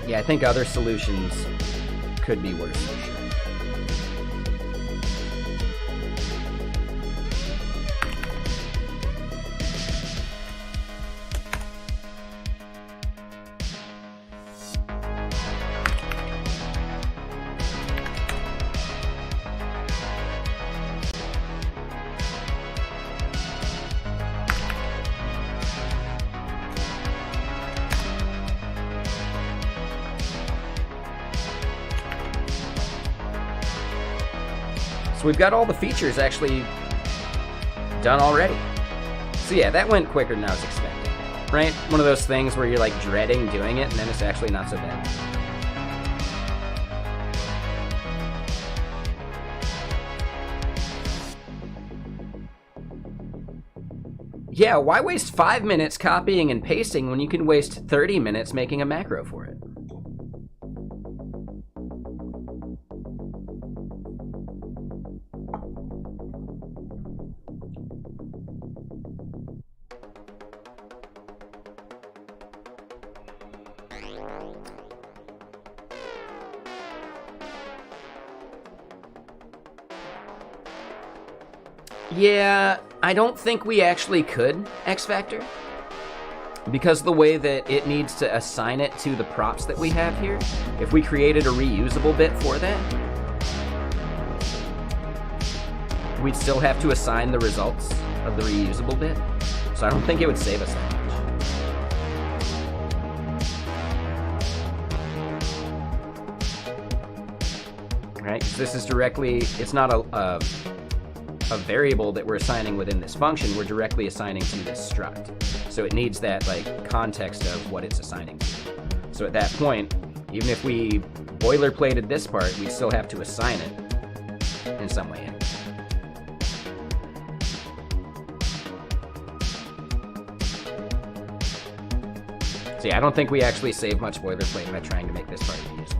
Yeah, I think other solutions could be worse for sure. So we've got all the features actually done already. So yeah, that went quicker than I was expecting, right? One of those things where you're like dreading doing it and then it's actually not so bad. Yeah, why waste 5 minutes copying and pasting when you can waste 30 minutes making a macro for it? Yeah, I don't think we actually could X Factor, because the way that it needs to assign it to the props that we have here, if we created a reusable bit for that, we'd still have to assign the results of the reusable bit. So I don't think it would save us that much. Right? 'Cause this is directly, it's not a variable that we're assigning within this function, we're directly assigning to this struct. So it needs that like context of what it's assigning to. So at that point, even if we boilerplated this part, we still have to assign it in some way. So yeah, I don't think we actually save much boilerplate by trying to make this part useful.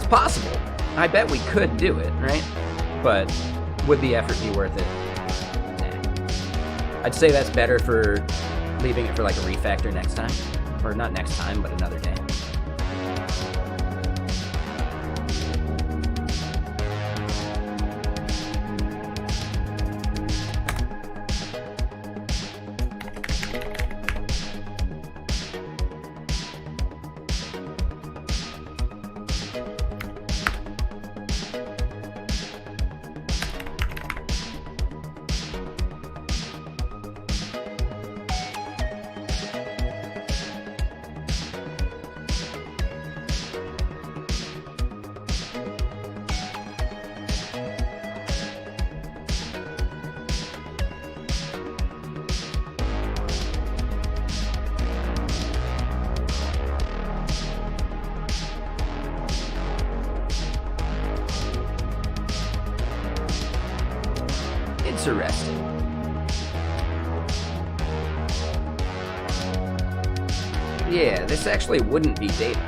Possible. I bet we could do it, right? But would the effort be worth it? Nah. I'd say that's better for leaving it for like a refactor next time. Or not next time, but another day. Interesting. Yeah, this actually wouldn't be data.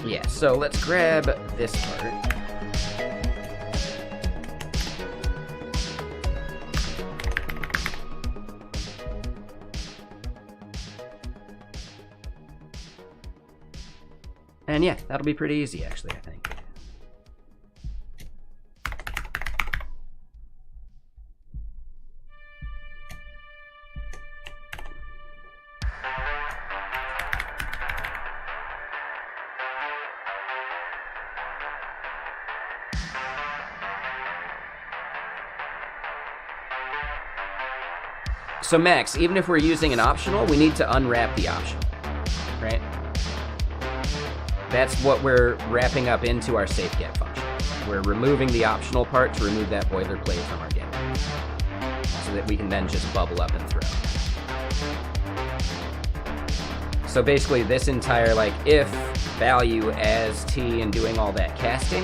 Yeah, so let's grab this part. And yeah, that'll be pretty easy, actually, I think. So Max, even if we're using an optional, we need to unwrap the option, right? That's what we're wrapping up into our safeget function. We're removing the optional part to remove that boilerplate from our get, so that we can then just bubble up and throw. So basically this entire like if value as t and doing all that casting,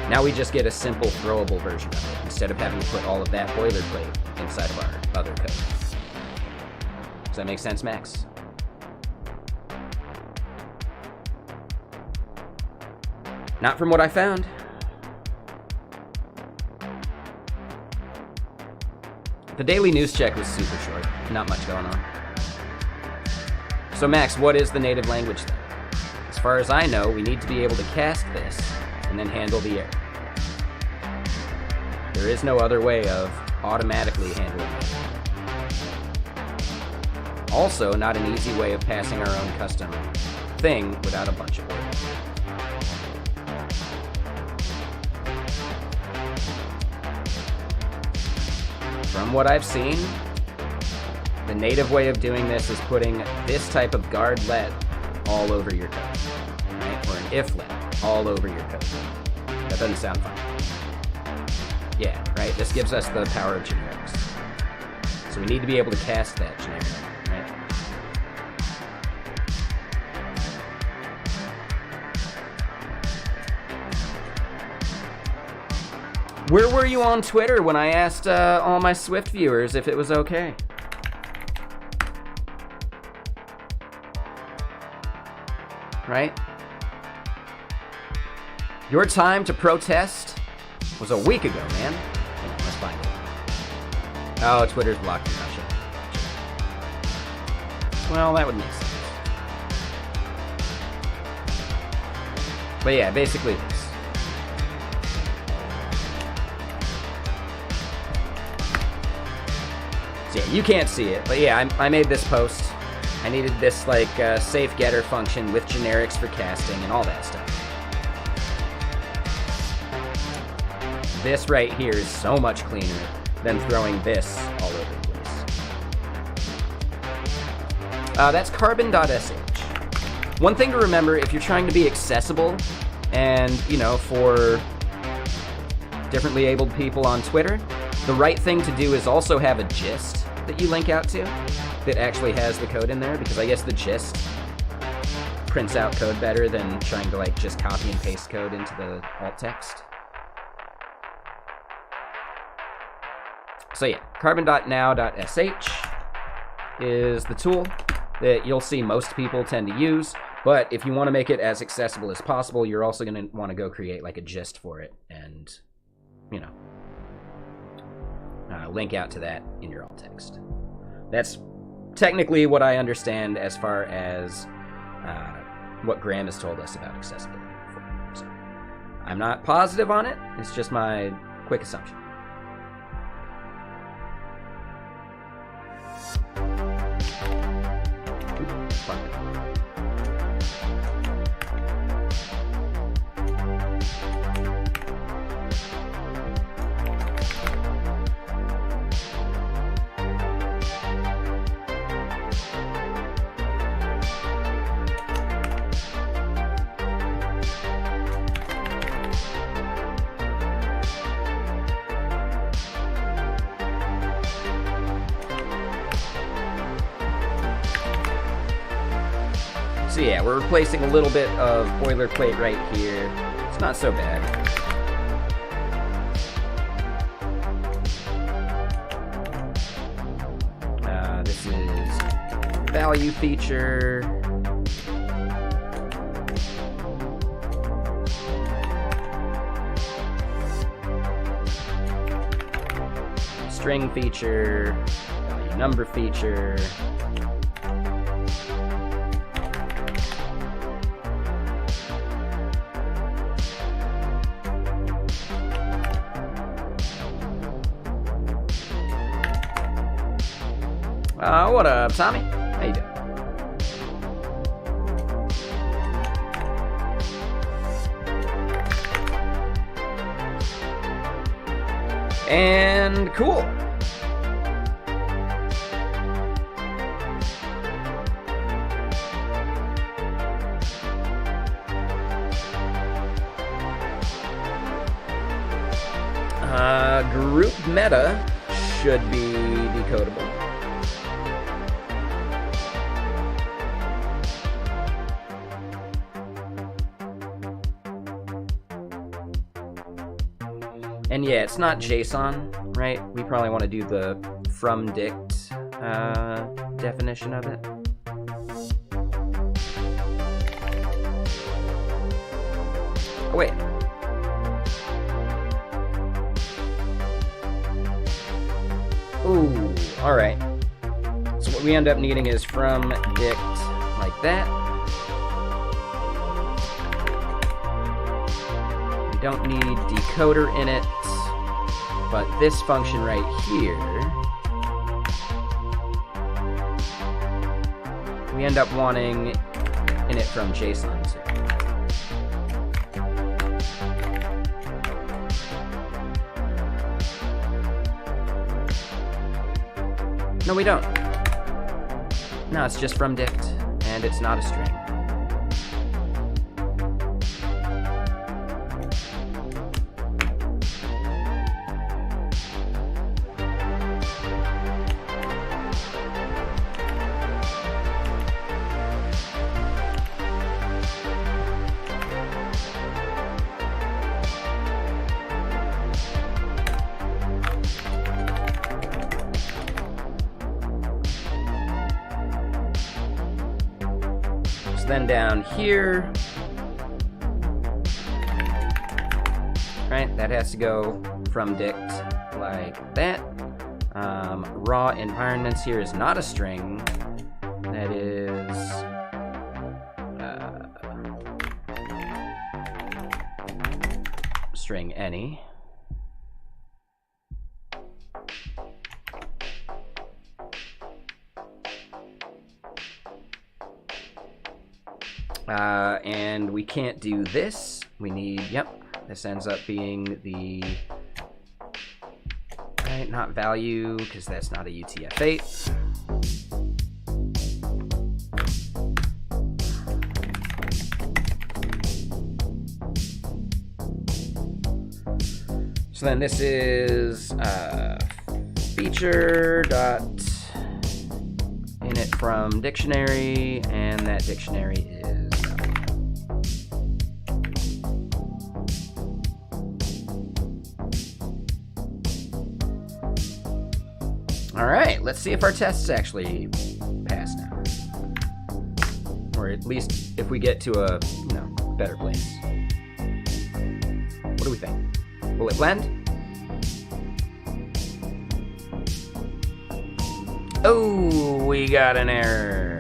now we just get a simple throwable version of it instead of having to put all of that boilerplate inside of our other code. Does that make sense, Max? Not from what I found. The daily news check was super short. Not much going on. So Max, what is the native language then? As far as I know, we need to be able to cast this and then handle the error. There is no other way of automatically handling it. Also, not an easy way of passing our own custom thing without a bunch of work. From what I've seen, the native way of doing this is putting this type of guard let all over your code, right? Or an if let all over your code. That doesn't sound fun. Yeah, right? This gives us the power of generics. So we need to be able to cast that generic. Where were you on Twitter when I asked all my Swift viewers if it was okay? Right? Your time to protest was a week ago, man. Hold on, let's find it. Oh, Twitter's blocked me. Oh, shit. Well, that would make sense. But yeah, basically this. So yeah, you can't see it, but yeah, I made this post. I needed this like safe getter function with generics for casting and all that stuff. This right here is so much cleaner than throwing this all over the place. That's carbon.sh. One thing to remember if you're trying to be accessible and, you know, for differently abled people on Twitter, the right thing to do is also have a gist that you link out to that actually has the code in there, because I guess the gist prints out code better than trying to like just copy and paste code into the alt text. So yeah, carbon.now.sh is the tool that you'll see most people tend to use, but if you want to make it as accessible as possible, you're also going to want to go create like a gist for it and, you know, link out to that in your alt text. That's technically what I understand as far as what Graham has told us about accessibility before. I'm not positive on it. It's just my quick assumption. So yeah, we're replacing a little bit of boilerplate right here. It's not so bad. This is value feature. String feature, value number feature. What up, Tommy? How you doing? And cool. Group meta should be decodable. And yeah, it's not JSON, right? We probably want to do the from dict definition of it. Oh, wait. Ooh, all right. So what we end up needing is from dict like that. We don't need decoder in it, but this function right here, we end up wanting in it from JSON too. No, we don't. No, it's just from dict, and it's not a string. Then down here, right, that has to go from dict like that. Raw environments here is not a string. That is string any. And we can't do this. We need, yep, this ends up being the, right, not value, because that's not a UTF-8. So then this is feature dot init from dictionary, and that dictionary is all right, let's see if our tests actually pass now. Or at least if we get to a, you know, better place. What do we think? Will it blend? Oh, we got an error.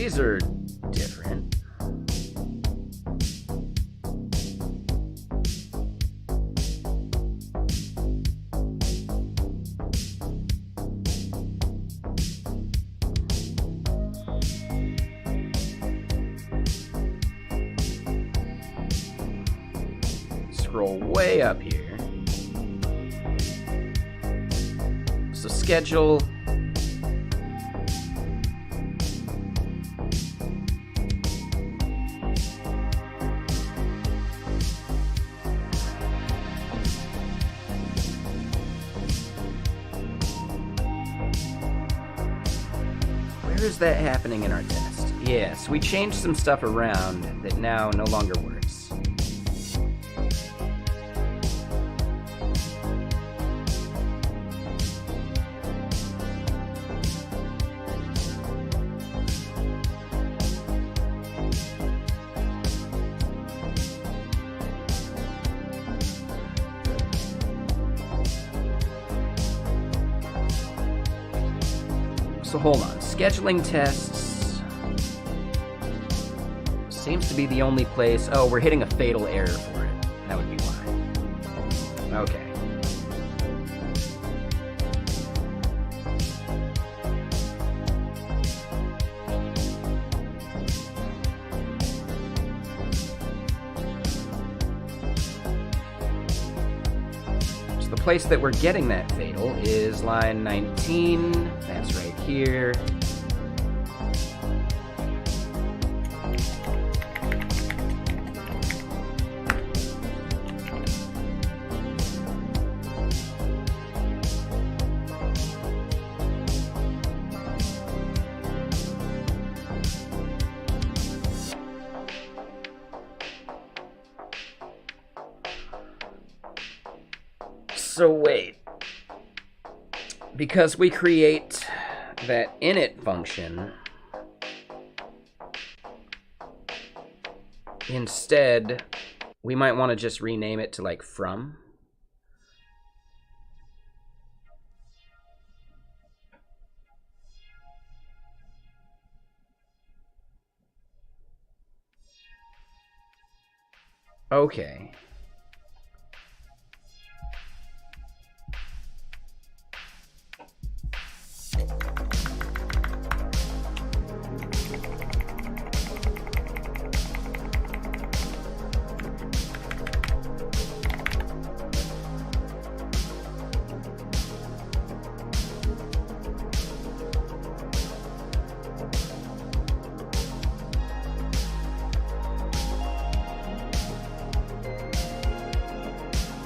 these are different. Scroll way up here. So schedule. Where is that happening in our test? Yes, we changed some stuff around that now no longer works. So hold on, scheduling tests seems to be the only place. Oh, we're hitting a fatal error for it. That would be why. Okay. So the place that we're getting that fatal is line 19. That's right here. So wait, because we create that init function, instead, we might want to just rename it to like from. Okay.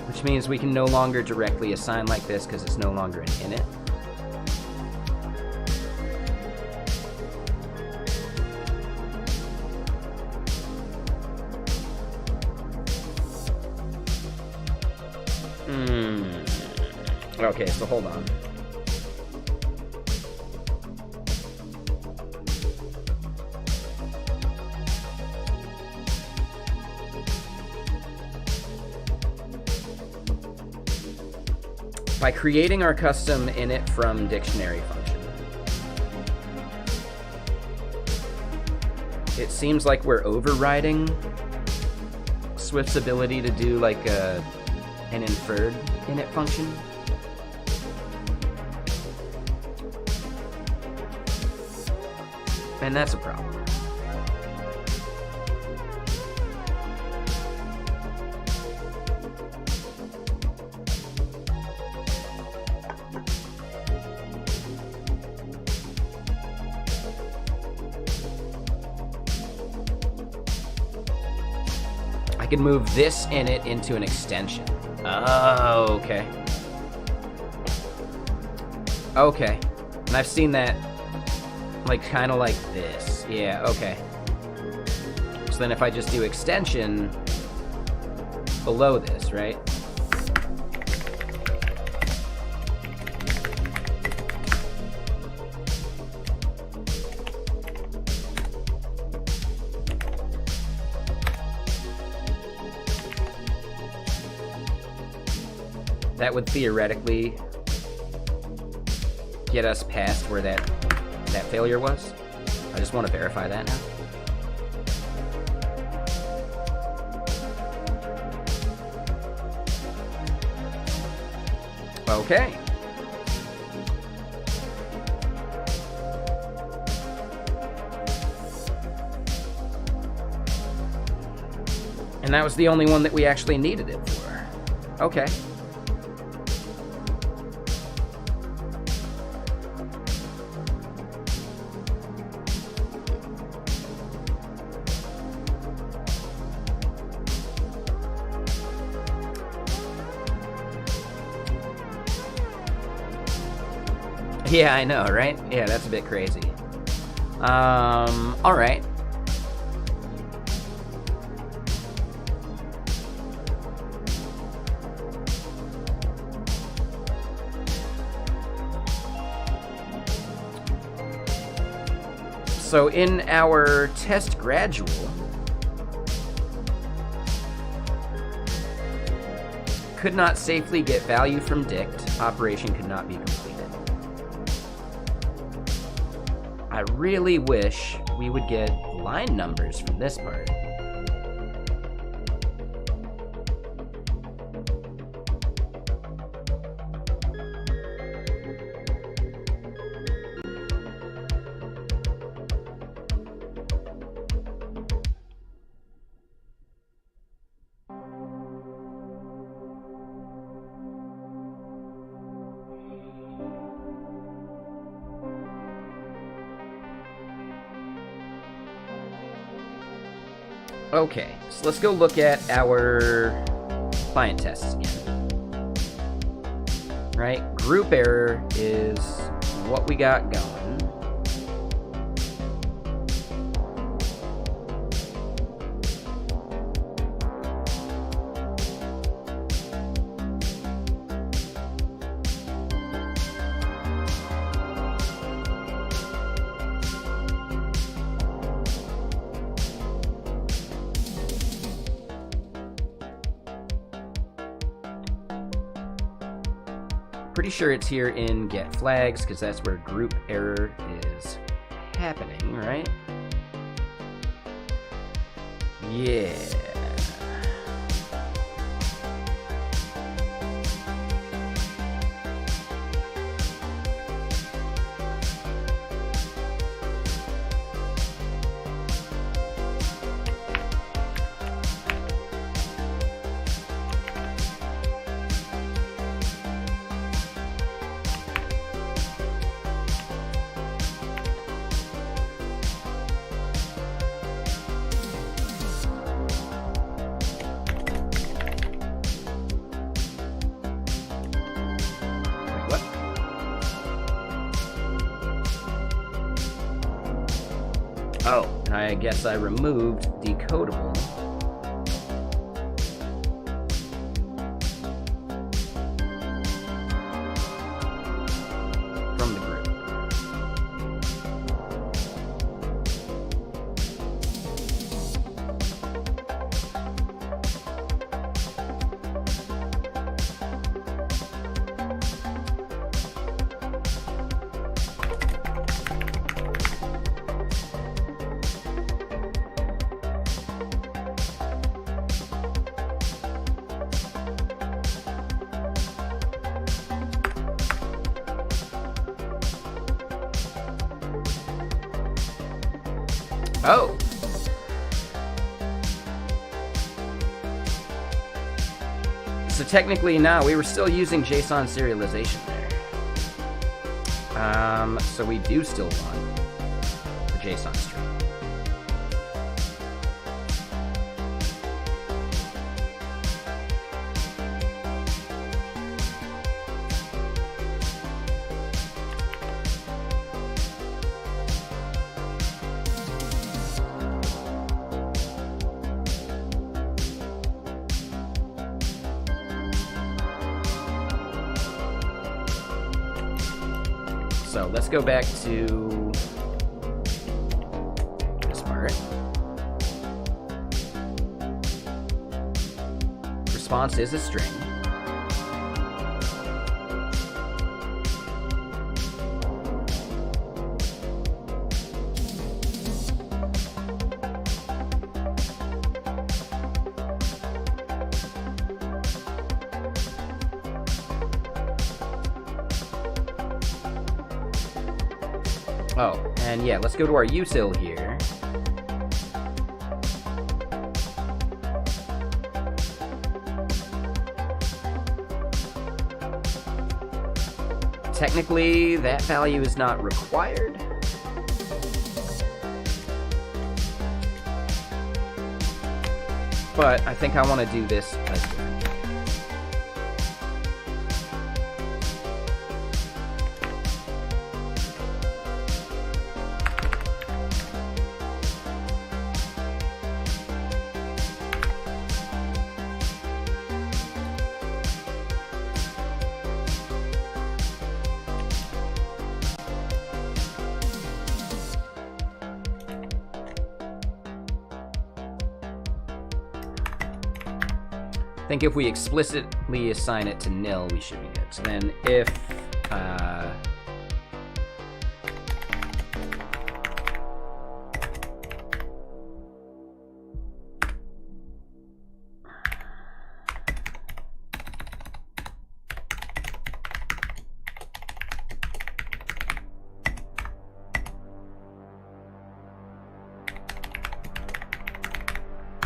Which means we can no longer directly assign like this because it's no longer an init. Okay, so hold on. By creating our custom init from dictionary function, it seems like we're overriding Swift's ability to do like an inferred init function. And that's a problem. I can move this init into an extension. Oh, okay. Okay. And I've seen that like kind of like this. Yeah, okay. So then if I just do extension below this, right? That would theoretically get us past where that failure was. I just want to verify that now. Okay. And that was the only one that we actually needed it for. Okay. Yeah, I know, right? Yeah, that's a bit crazy. All right. So in our test gradual, could not safely get value from dict, operation could not be completed. I really wish we would get line numbers from this part. Okay, so let's go look at our client tests again. Right, group error is what we got going. Pretty sure it's here in get flags because that's where group error is happening, right? Yeah. Oh, and I guess I removed decodable. From the group. Oh. So technically, no, we were still using JSON serialization there. So we do still want the JSON string. So let's go back to this part. Response is a string. Oh, and yeah, let's go to our util here. Technically, that value is not required. But I think I want to do this as well. I think if we explicitly assign it to nil, we should be good. So then if all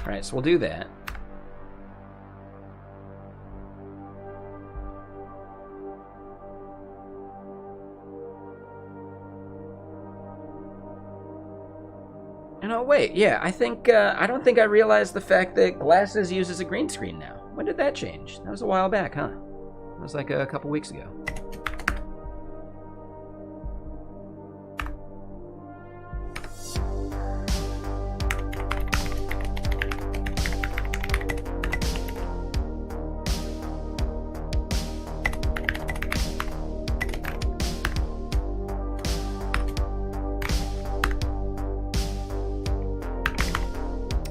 right, so we'll do that. And oh wait, yeah, I don't think I realized the fact that Glasses uses a green screen now. When did that change? That was a while back, huh? That was like a couple weeks ago.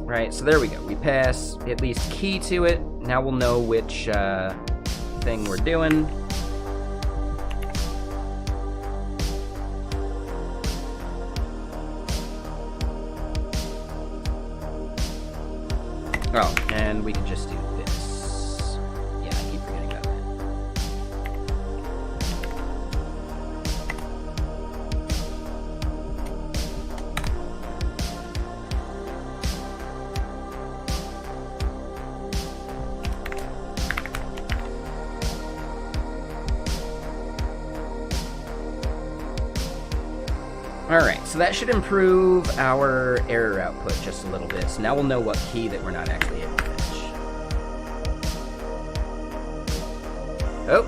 Right, so there we go. We pass at least key to it. Now we'll know which thing we're doing. Oh, and we can just do this. Yeah, I keep forgetting about that. Alright, so that should improve our error output just a little bit. So now we'll know what key that we're not actually able to finish. Oh!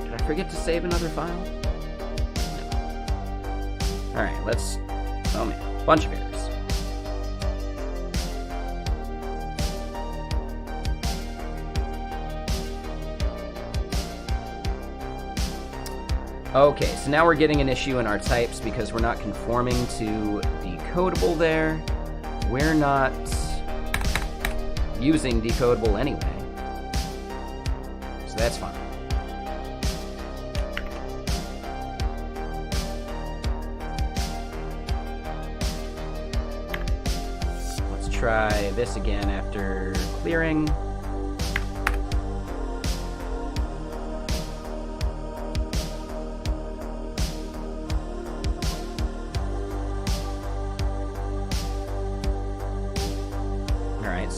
Did I forget to save another file? No. Alright, let's... Oh man, bunch of errors. Okay, so now we're getting an issue in our types because we're not conforming to decodable there. We're not using decodable anyway. So that's fine. Let's try this again after clearing.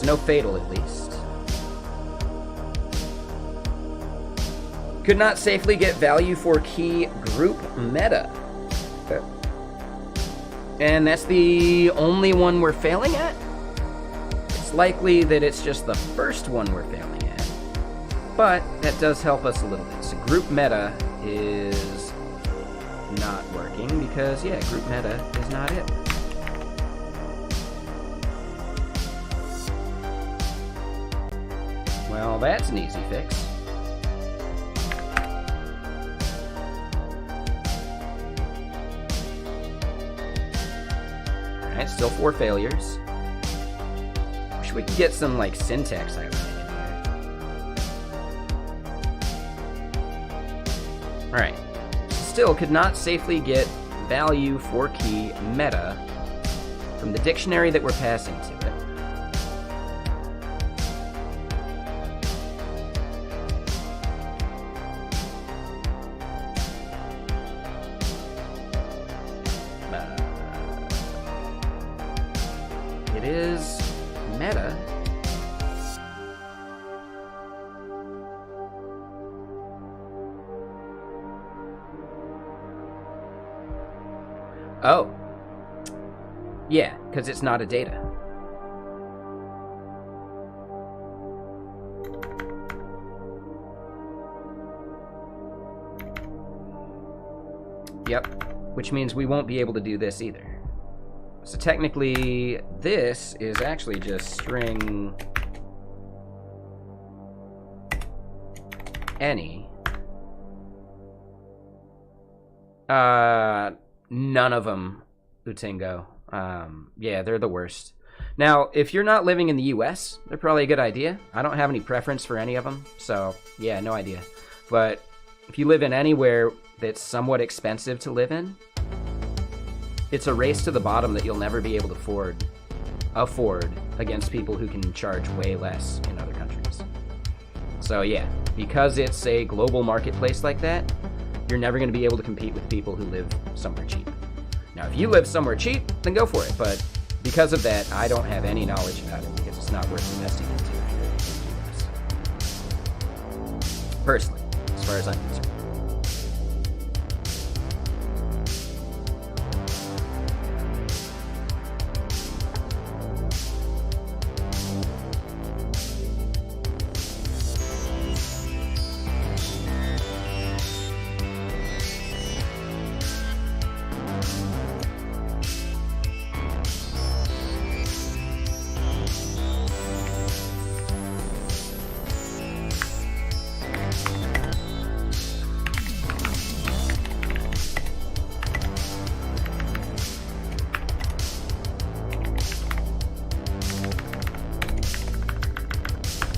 No fatal, at least. Could not safely get value for key group meta. Okay. And that's the only one we're failing at? It's likely that it's just the first one we're failing at. But that does help us a little bit. So group meta is not working because, yeah, group meta is not it. Well, that's an easy fix. Alright, still 4 failures. Wish we could get some, like, syntax highlighting in here. Alright. Still could not safely get value for key meta from the dictionary that we're passing to it. Oh. Yeah, because it's not a data. Yep, which means we won't be able to do this either. So technically, this is actually just string any. None of them, Utingo. Yeah, they're the worst. Now, if you're not living in the US, they're probably a good idea. I don't have any preference for any of them, so yeah, no idea. But if you live in anywhere that's somewhat expensive to live in, it's a race to the bottom that you'll never be able to afford against people who can charge way less in other countries. So yeah, because it's a global marketplace like that, you're never going to be able to compete with people who live somewhere cheap. Now, if you live somewhere cheap, then go for it. But because of that, I don't have any knowledge about it because it's not worth investing into here in the US. Personally, as far as I'm concerned.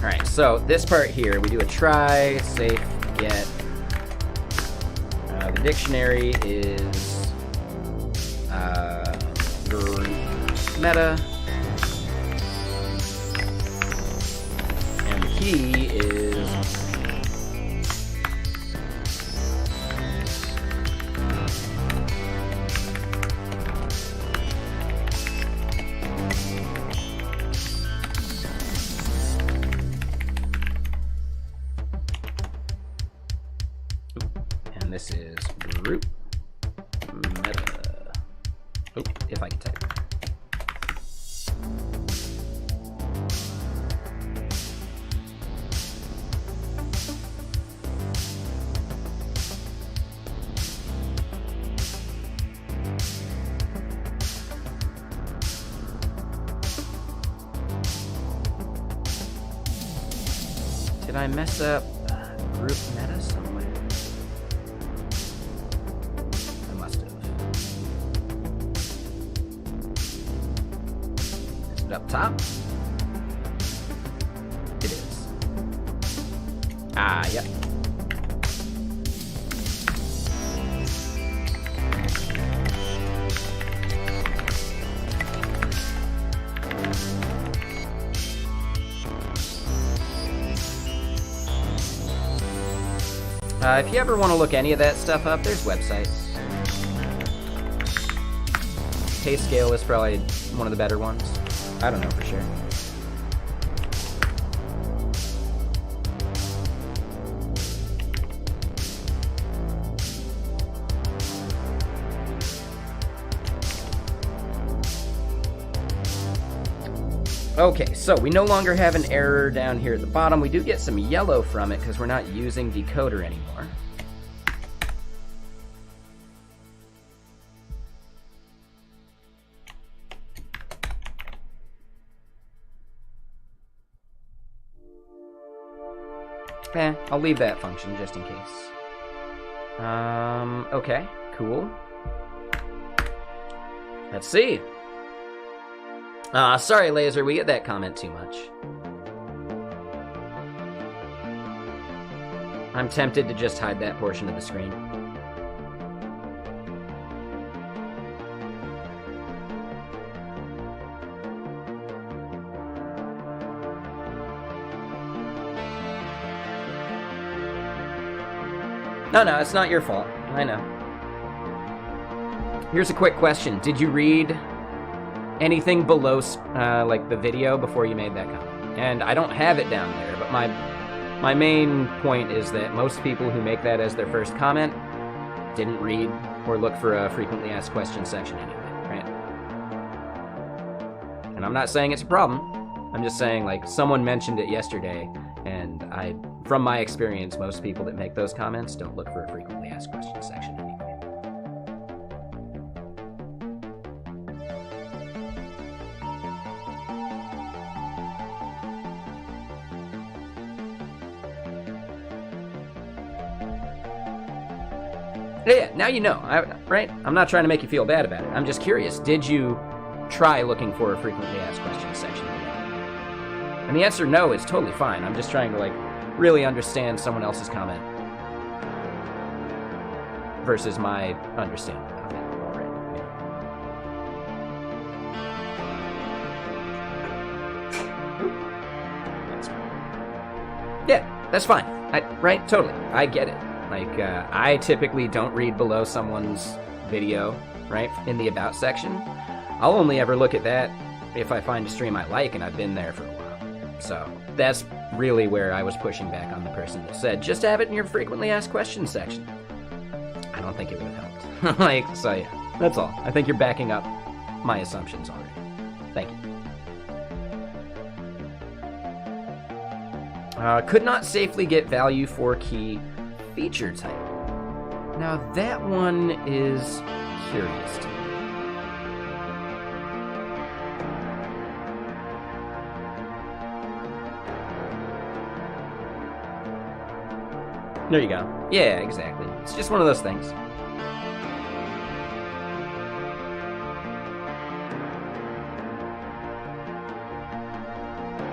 Alright, so this part here, we do a try, safe, get. The dictionary is meta. And the key is this is group meta. Oh, if I can type. Did I mess up group meta somewhere? I must have. Is it up top? It is. Ah, yep. If you ever want to look any of that stuff up, there's websites. Payscale is probably one of the better ones. I don't know for sure. Okay, so we no longer have an error down here at the bottom. We do get some yellow from it because we're not using decoder anymore. I'll leave that function just in case. Okay, cool. Let's see. Sorry, Laser, we get that comment too much. I'm tempted to just hide that portion of the screen. No, it's not your fault. I know. Here's a quick question. Did you read anything below like the video before you made that comment? And I don't have it down there, but my main point is that most people who make that as their first comment didn't read or look for a frequently asked questions section anyway, right? And I'm not saying it's a problem. I'm just saying, like, someone mentioned it yesterday, and from my experience, most people that make those comments don't look for a frequently asked questions section anyway. Yeah, now you know, right? I'm not trying to make you feel bad about it. I'm just curious. Did you try looking for a frequently asked questions section? And the answer no is totally fine. I'm just trying to, like, really understand someone else's comment versus my understanding of it already. Yeah, that's fine. Right? Totally. I get it. Like, I typically don't read below someone's video, right, in the About section. I'll only ever look at that if I find a stream I like and I've been there for a while. So that's really where I was pushing back on the person that said, just have it in your frequently asked questions section. I don't think it would have helped. Like, so yeah, that's all. I think you're backing up my assumptions already. Thank you. Could not safely get value for key feature type. Now that one is curious to me. There you go. Yeah, exactly. It's just one of those things.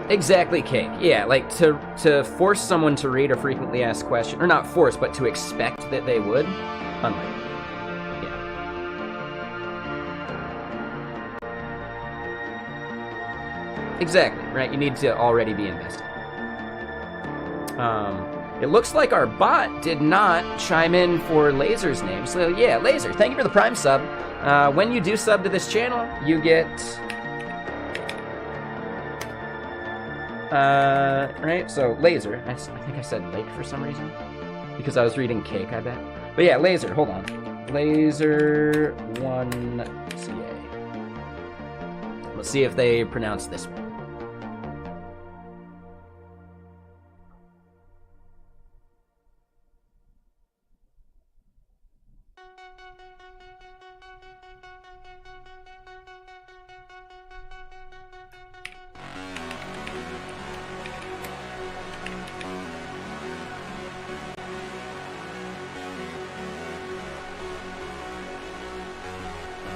Exactly, Cake. Yeah, like to force someone to read a frequently asked question, or not force, but to expect that they would, unlikely. Yeah. Exactly, right? You need to already be invested. It looks like our bot did not chime in for Laser's name. So yeah, Laser, thank you for the Prime sub. When you do sub to this channel, you get... right, so Laser, I think I said Lake for some reason, because I was reading Cake, I bet. But yeah, Laser, hold on. Laser1CA. Let's see if they pronounce this one.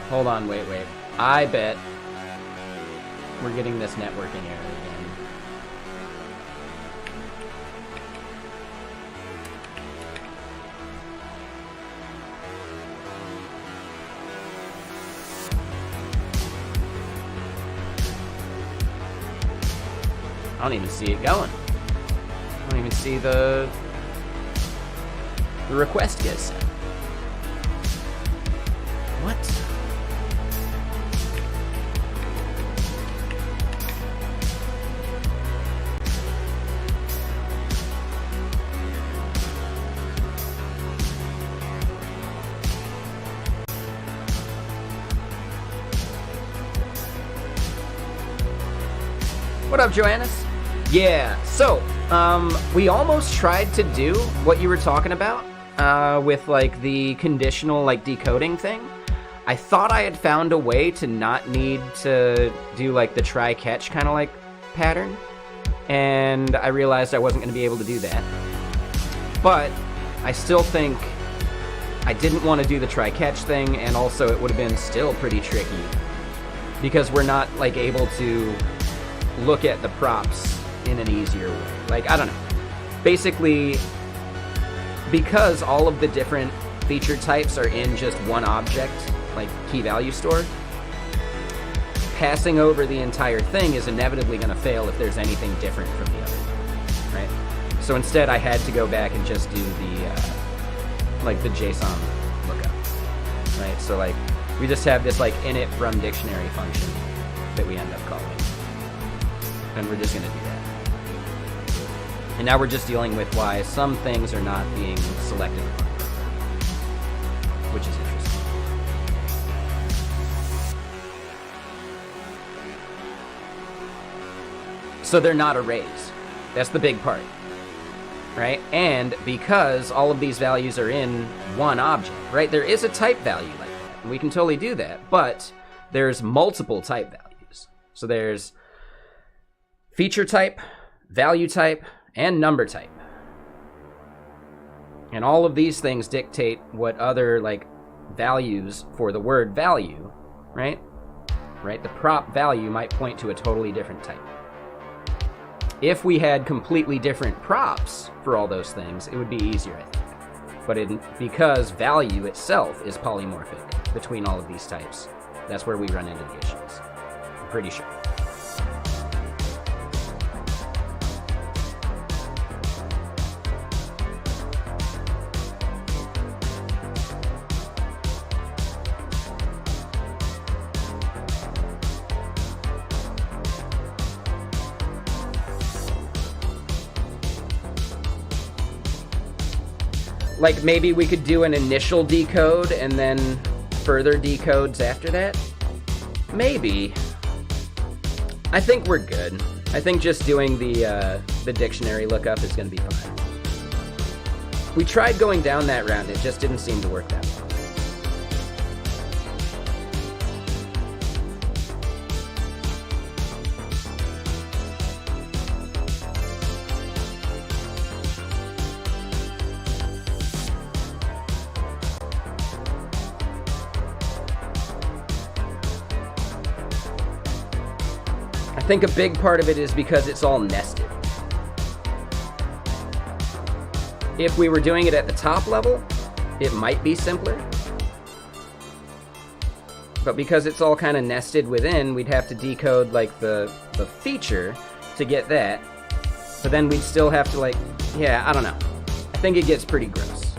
Hold on, wait. I bet we're getting this networking error again. I don't even see it going. I don't even see the request get sent. What? What up, Joannis? Yeah, so, we almost tried to do what you were talking about, with, like, the conditional, like, decoding thing. I thought I had found a way to not need to do, like, the try-catch kind of, like, pattern, and I realized I wasn't going to be able to do that. But I still think I didn't want to do the try-catch thing, and also it would have been still pretty tricky, because we're not, like, able to look at the props in an easier way. Like, I don't know. Basically, because all of the different feature types are in just one object, like key value store, passing over the entire thing is inevitably going to fail if there's anything different from the other, right? So instead, I had to go back and just do the, like, the JSON lookup, right? So, like, we just have this, like, init from dictionary function that we end up calling. And we're just going to do that. And now we're just dealing with why some things are not being selected. which is interesting. So they're not arrays. That's the big part, right? And because all of these values are in one object, right? There is a type value like that, and we can totally do that, but there's multiple type values. So there's feature type, value type, and number type. And all of these things dictate what other, like, values for the word value, right? Right? The prop value might point to a totally different type. If we had completely different props for all those things, it would be easier, I think. But because value itself is polymorphic between all of these types, that's where we run into the issues. I'm pretty sure. Like, maybe we could do an initial decode and then further decodes after that? Maybe. I think we're good. I think just doing the dictionary lookup is going to be fine. We tried going down that route, it just didn't seem to work that well. I think a big part of it is because it's all nested. If we were doing it at the top level, it might be simpler. But because it's all kind of nested within, we'd have to decode like the feature to get that. But then we'd still have to like, yeah, I don't know. I think it gets pretty gross.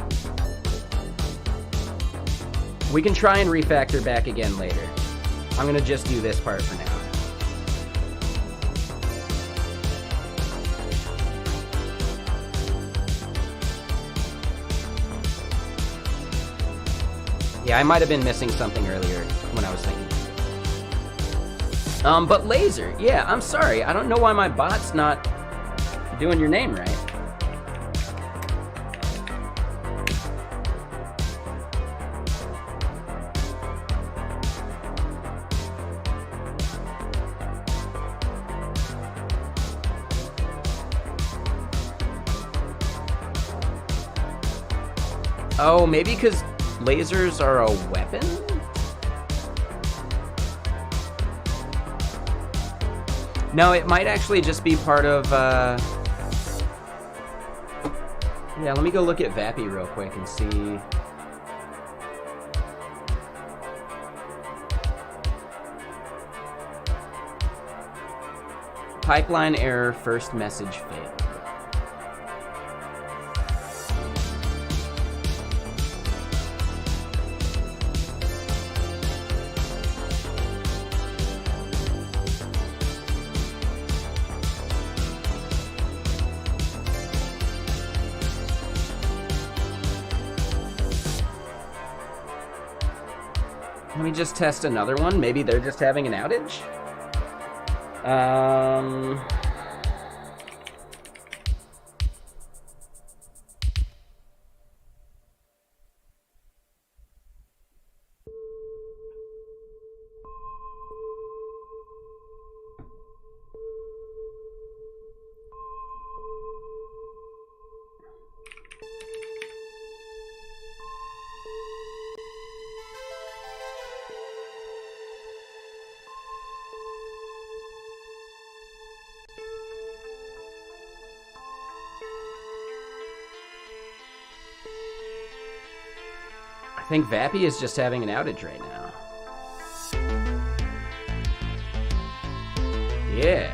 We can try and refactor back again later. I'm gonna just do this part for now. Yeah, I might have been missing something earlier when I was thinking. But laser, yeah, I'm sorry. I don't know why my bot's not doing your name right. Oh, maybe because lasers are a weapon? No, it might actually just be part of, yeah, let me go look at Vappy real quick and see. Pipeline error, first message failed. Let me just test another one. Maybe they're just having an outage. I think Vappy is just having an outage right now. Yeah.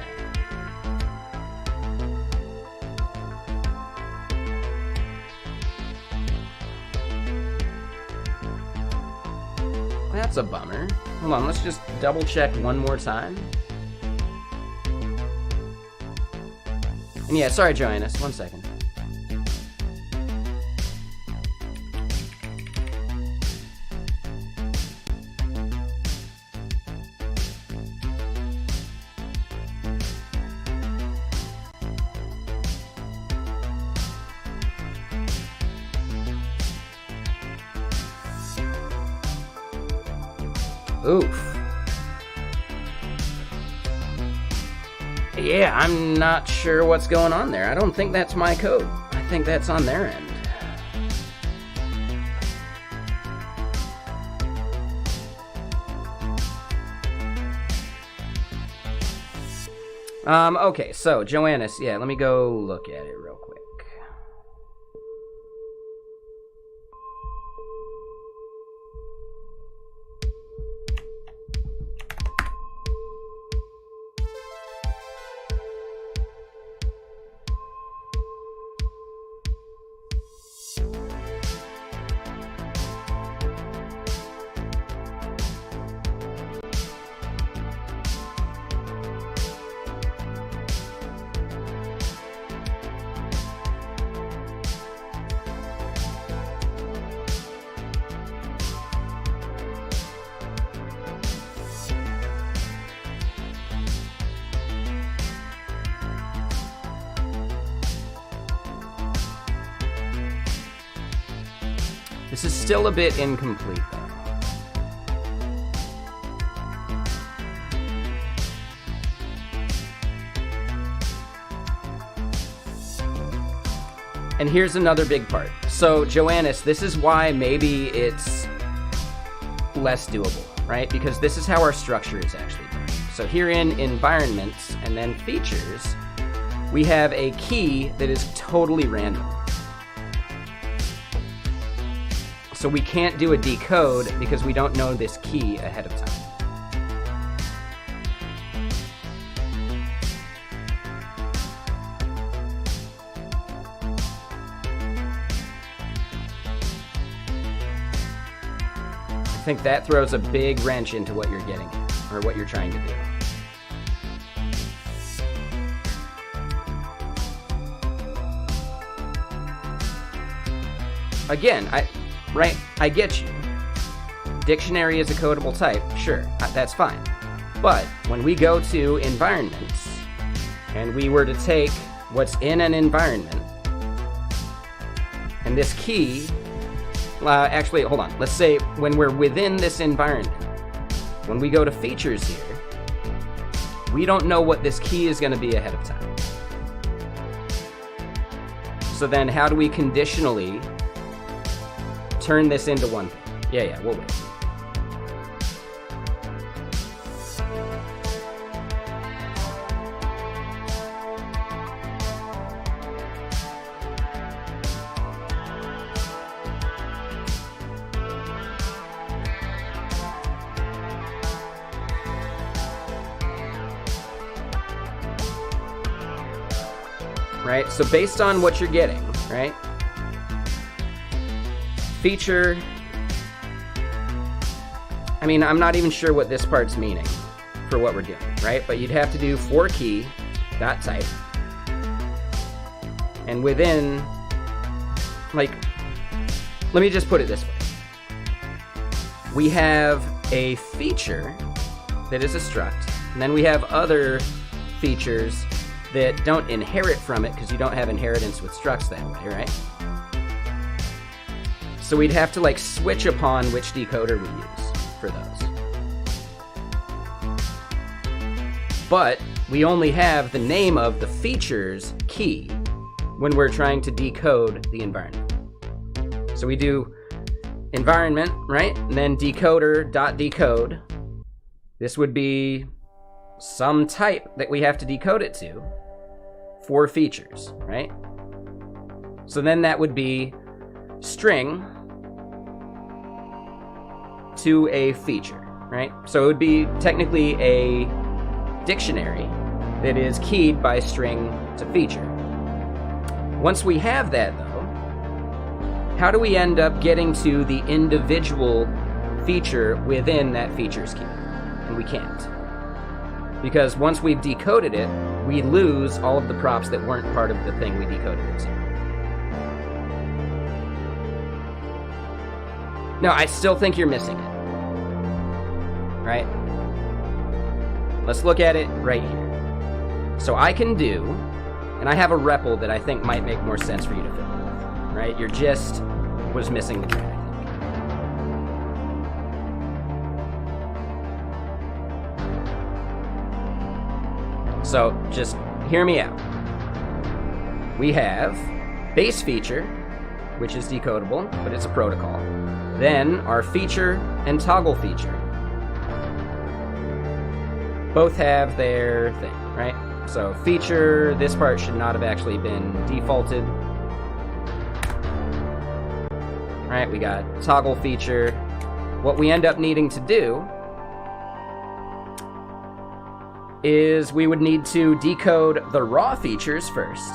That's a bummer. Hold on, let's just double check one more time. And yeah, sorry, Joannis, 1 second. Oof. Yeah, I'm not sure what's going on there. I don't think that's my code. I think that's on their end. Okay, so, Joannis, yeah, let me go look at it real quick. This is still a bit incomplete, though. And here's another big part. So, Joannis, this is why maybe it's less doable, right? Because this is how our structure is actually done. So here in environments and then features, we have a key that is totally random. So we can't do a decode because we don't know this key ahead of time. I think that throws a big wrench into what you're getting at, or what you're trying to do. Again, I get you. Dictionary is a codable type, sure, that's fine. But when we go to environments, and we were to take what's in an environment, and this key, actually, hold on, let's say when we're within this environment, when we go to features here, we don't know what this key is going to be ahead of time. So then how do we conditionally turn this into one thing? Yeah, we'll wait. Right? So based on what you're getting, right? Feature, I mean, I'm not even sure what this part's meaning for what we're doing, right? But you'd have to do for key dot type, and within, like, let me just put it this way. We have a feature that is a struct, and then we have other features that don't inherit from it because you don't have inheritance with structs that way, right? So we'd have to like switch upon which decoder we use for those. But we only have the name of the features key when we're trying to decode the environment. So we do environment, right? And then decoder.decode. This would be some type that we have to decode it to for features, right? So then that would be string to a feature, right? So it would be technically a dictionary that is keyed by string to feature. Once we have that, though, how do we end up getting to the individual feature within that features key? And we can't. Because once we've decoded it, we lose all of the props that weren't part of the thing we decoded it to. No, I still think you're missing it. Right? Let's look at it right here. So I can do, and I have a REPL that I think might make more sense for you to fill in with, right? Your gist was missing the track. So just hear me out. We have base feature, which is decodable, but it's a protocol. Then our feature and toggle feature both have their thing, right? So feature, this part should not have actually been defaulted. Right, we got toggle feature. What we end up needing to do is we would need to decode the raw features first,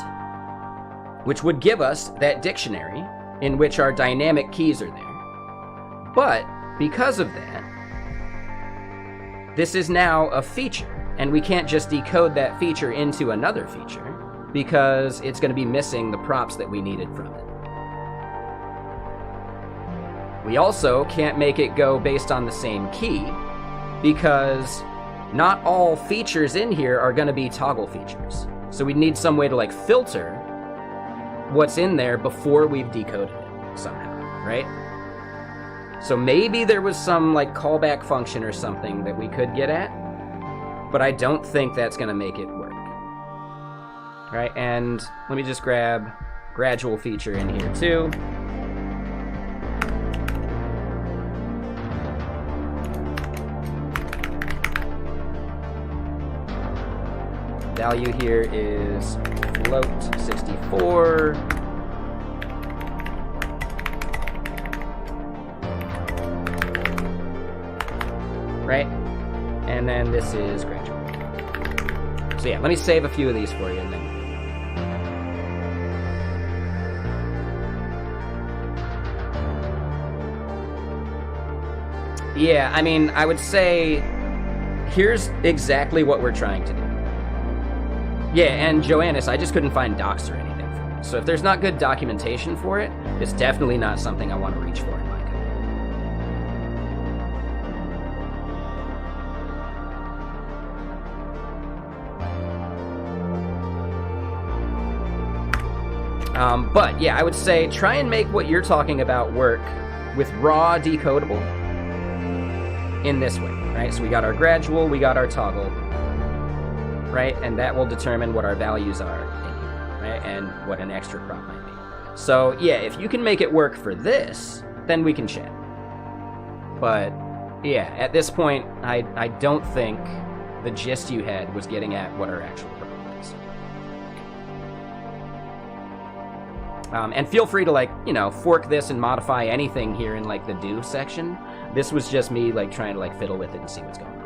which would give us that dictionary in which our dynamic keys are there. But because of that, this is now a feature, and we can't just decode that feature into another feature because it's going to be missing the props that we needed from it. We also can't make it go based on the same key because not all features in here are going to be toggle features. So we need some way to like filter what's in there before we've decoded it somehow, right? So maybe there was some like callback function or something that we could get at, but I don't think that's going to make it work. Right, and let me just grab gradual feature in here too. Value here is float 64. Right? And then this is gradual. So yeah, let me save a few of these for you and then. Yeah, I mean, I would say here's exactly what we're trying to do. Yeah, and Joannis, I just couldn't find docs or anything for it. So if there's not good documentation for it, it's definitely not something I want to reach for in my code. But yeah, I would say try and make what you're talking about work with raw decodable in this way, right? So we got our gradual, we got our toggle. Right, and that will determine what our values are in here, right, and what an extra prop might be. So yeah, if you can make it work for this, then we can chat. But yeah, at this point, I don't think the gist you had was getting at what our actual problem is. And feel free to like, you know, fork this and modify anything here in like the do section. This was just me like trying to like fiddle with it and see what's going on.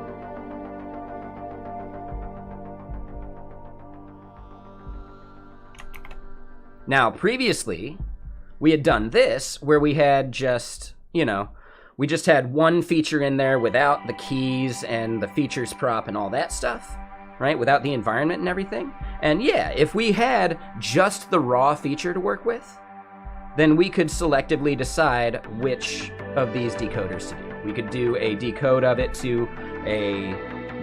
Now, previously, we had done this where we had just, you know, we just had one feature in there without the keys and the features prop and all that stuff, right? Without the environment and everything. And yeah, if we had just the raw feature to work with, then we could selectively decide which of these decoders to do. We could do a decode of it to a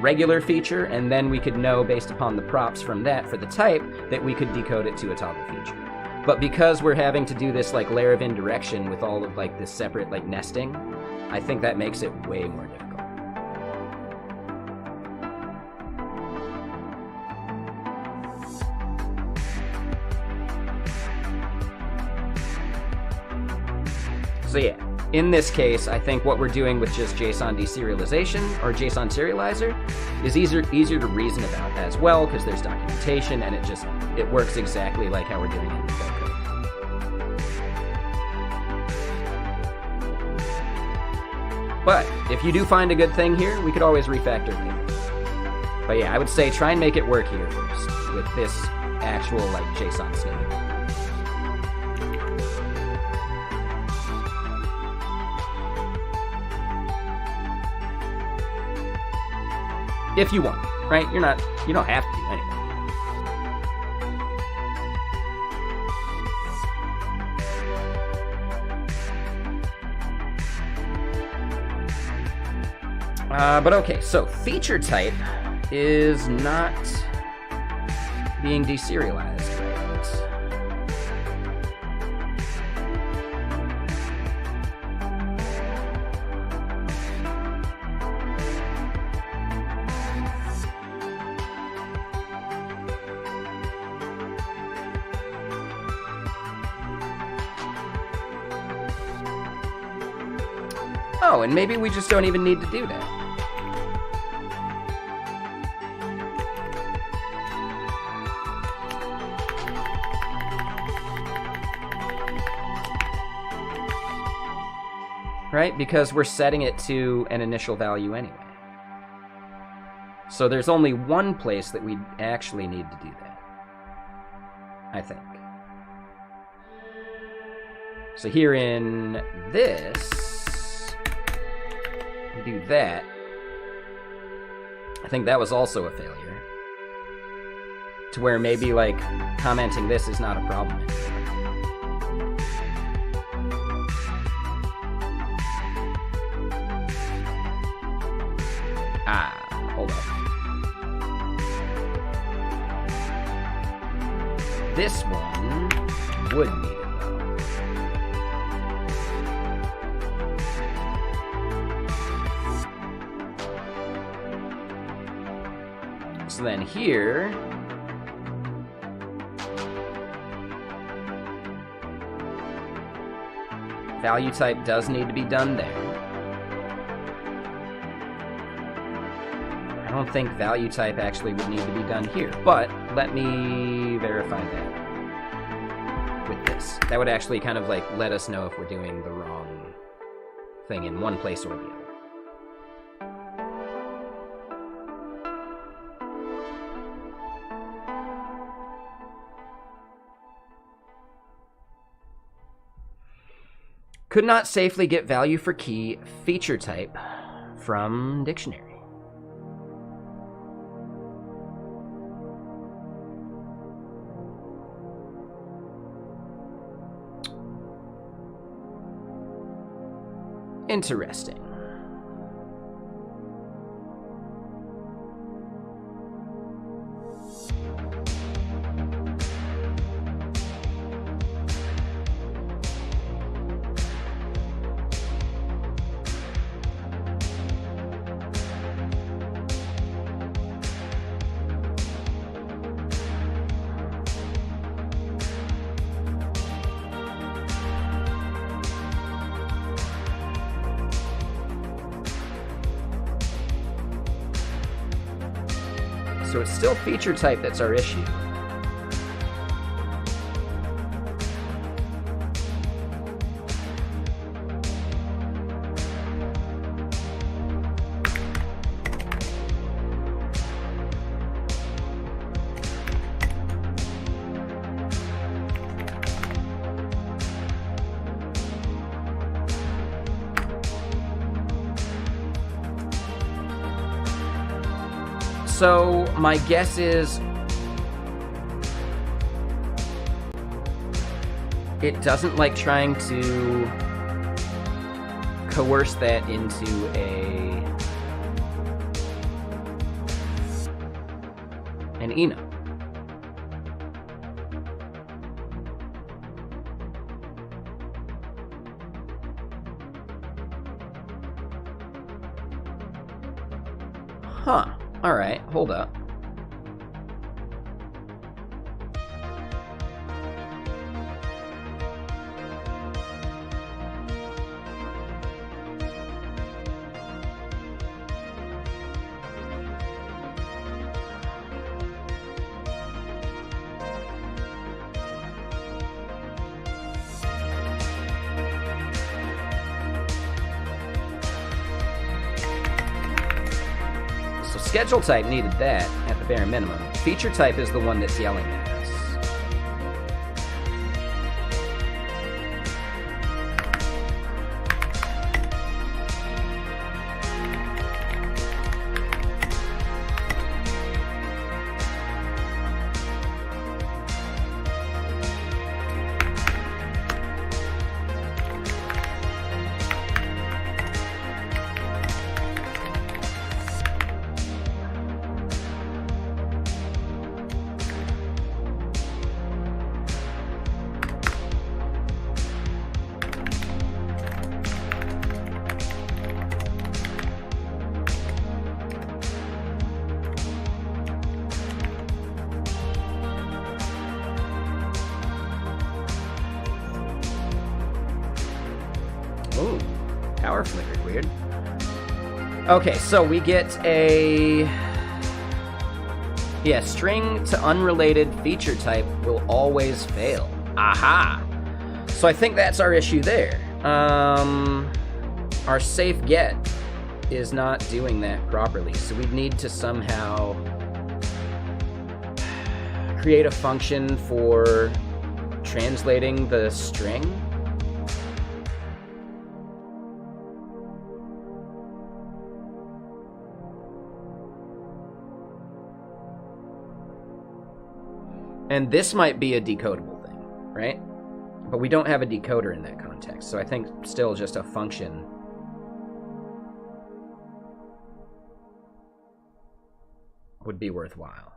regular feature, and then we could know based upon the props from that for the type that we could decode it to a toggle feature. But because we're having to do this like layer of indirection with all of like this separate like nesting, I think that makes it way more difficult. So yeah, in this case, I think what we're doing with just JSON deserialization or JSON serializer is easier to reason about as well because there's documentation and it works exactly like how we're doing it in the code. But if you do find a good thing here, we could always refactor later. But yeah, I would say try and make it work here first with this actual like JSON snippet. If you want, right? You don't have to do anything. But okay, so feature type is not being deserialized, right? Oh, and maybe we just don't even need to do that. Right? Because we're setting it to an initial value anyway. So there's only one place that we actually need to do that, I think. So here in this, we do that. I think that was also a failure. To where maybe, like, commenting this is not a problem anymore. Hold up. This one would need it, though. So then here, value type does need to be done there. I don't think value type actually would need to be done here, but let me verify that with this. That would actually kind of like let us know if we're doing the wrong thing in one place or the other. Could not safely get value for key feature type from dictionary. Interesting. So it's still feature type that's our issue. So my guess is it doesn't like trying to coerce that into an enum. Huh. All right, hold up. Schedule type needed that at the bare minimum. Feature type is the one that's yelling at us. Power flickered, weird. Okay, so we get a... Yeah, string to unrelated feature type will always fail. Aha! So I think that's our issue there. Our safe get is not doing that properly, so we need to somehow create a function for translating the string. And this might be a decodable thing, right? But we don't have a decoder in that context, so I think still just a function would be worthwhile.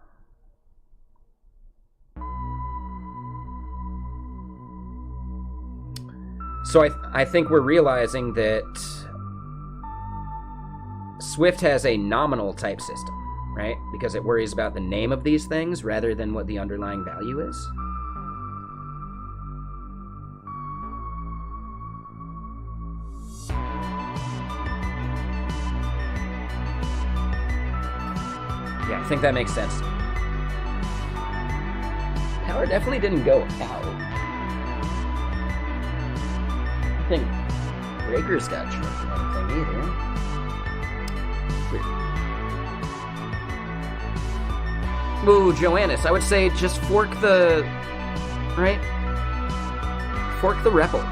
So I think we're realizing that Swift has a nominal type system, right? Because it worries about the name of these things rather than what the underlying value is. Yeah, I think that makes sense. Power definitely didn't go out. I think breakers got tripped or anything either. Weird. Ooh, Joannis, I would say just fork the... right? Fork the REPL.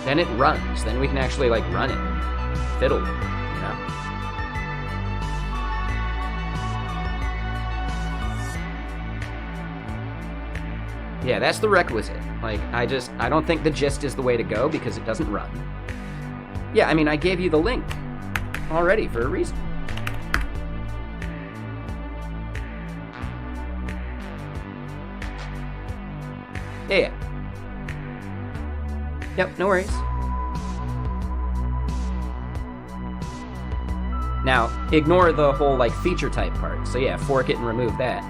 Then it runs. Then we can actually, like, run it. Fiddle with it, you know? Yeah, that's the requisite. Like, I don't think the gist is the way to go because it doesn't run. Yeah, I mean, I gave you the link already for a reason. Yeah. Yep, no worries. Now, ignore the whole, like, feature type part. So yeah, fork it and remove that.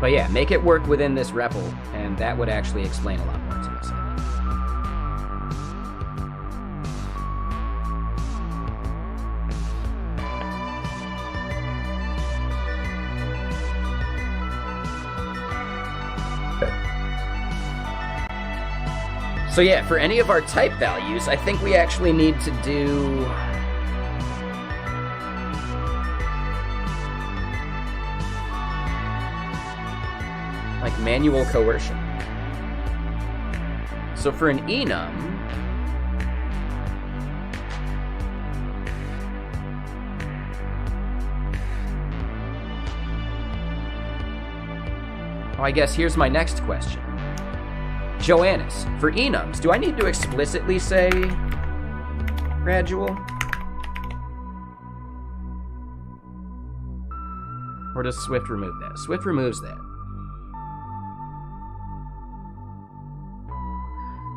But yeah, make it work within this REPL, and that would actually explain a lot more to us. So yeah, for any of our type values, I think we actually need to do... like manual coercion. So for an enum, oh, I guess here's my next question. Joannis, for enums, do I need to explicitly say gradual? Or does Swift remove that? Swift removes that.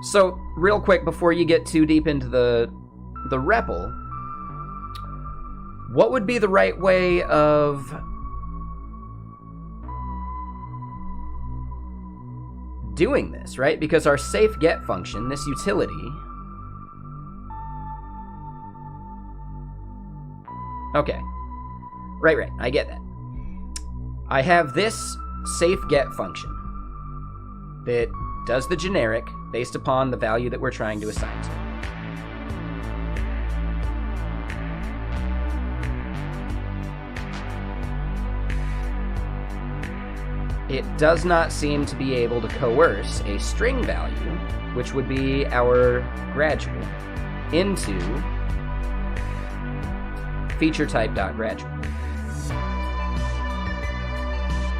So, real quick, before you get too deep into the REPL, what would be the right way of doing this, right? Because our safe get function, this utility... Okay. Right, I get that. I have this safe get function that does the generic based upon the value that we're trying to assign to. It does not seem to be able to coerce a string value, which would be our gradual, into feature type.gradual.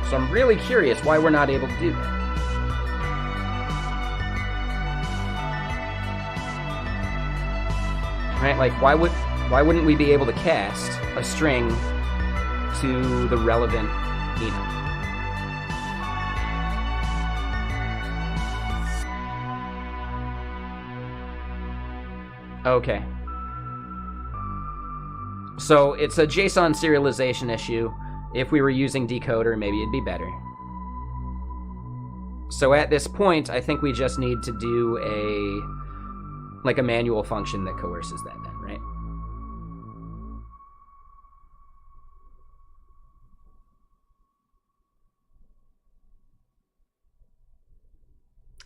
So I'm really curious why we're not able to do that. Right, like why wouldn't we be able to cast a string to the relevant enum? Okay. So it's a JSON serialization issue. If we were using decoder, maybe it'd be better. So at this point, I think we just need to do a manual function that coerces that then, right?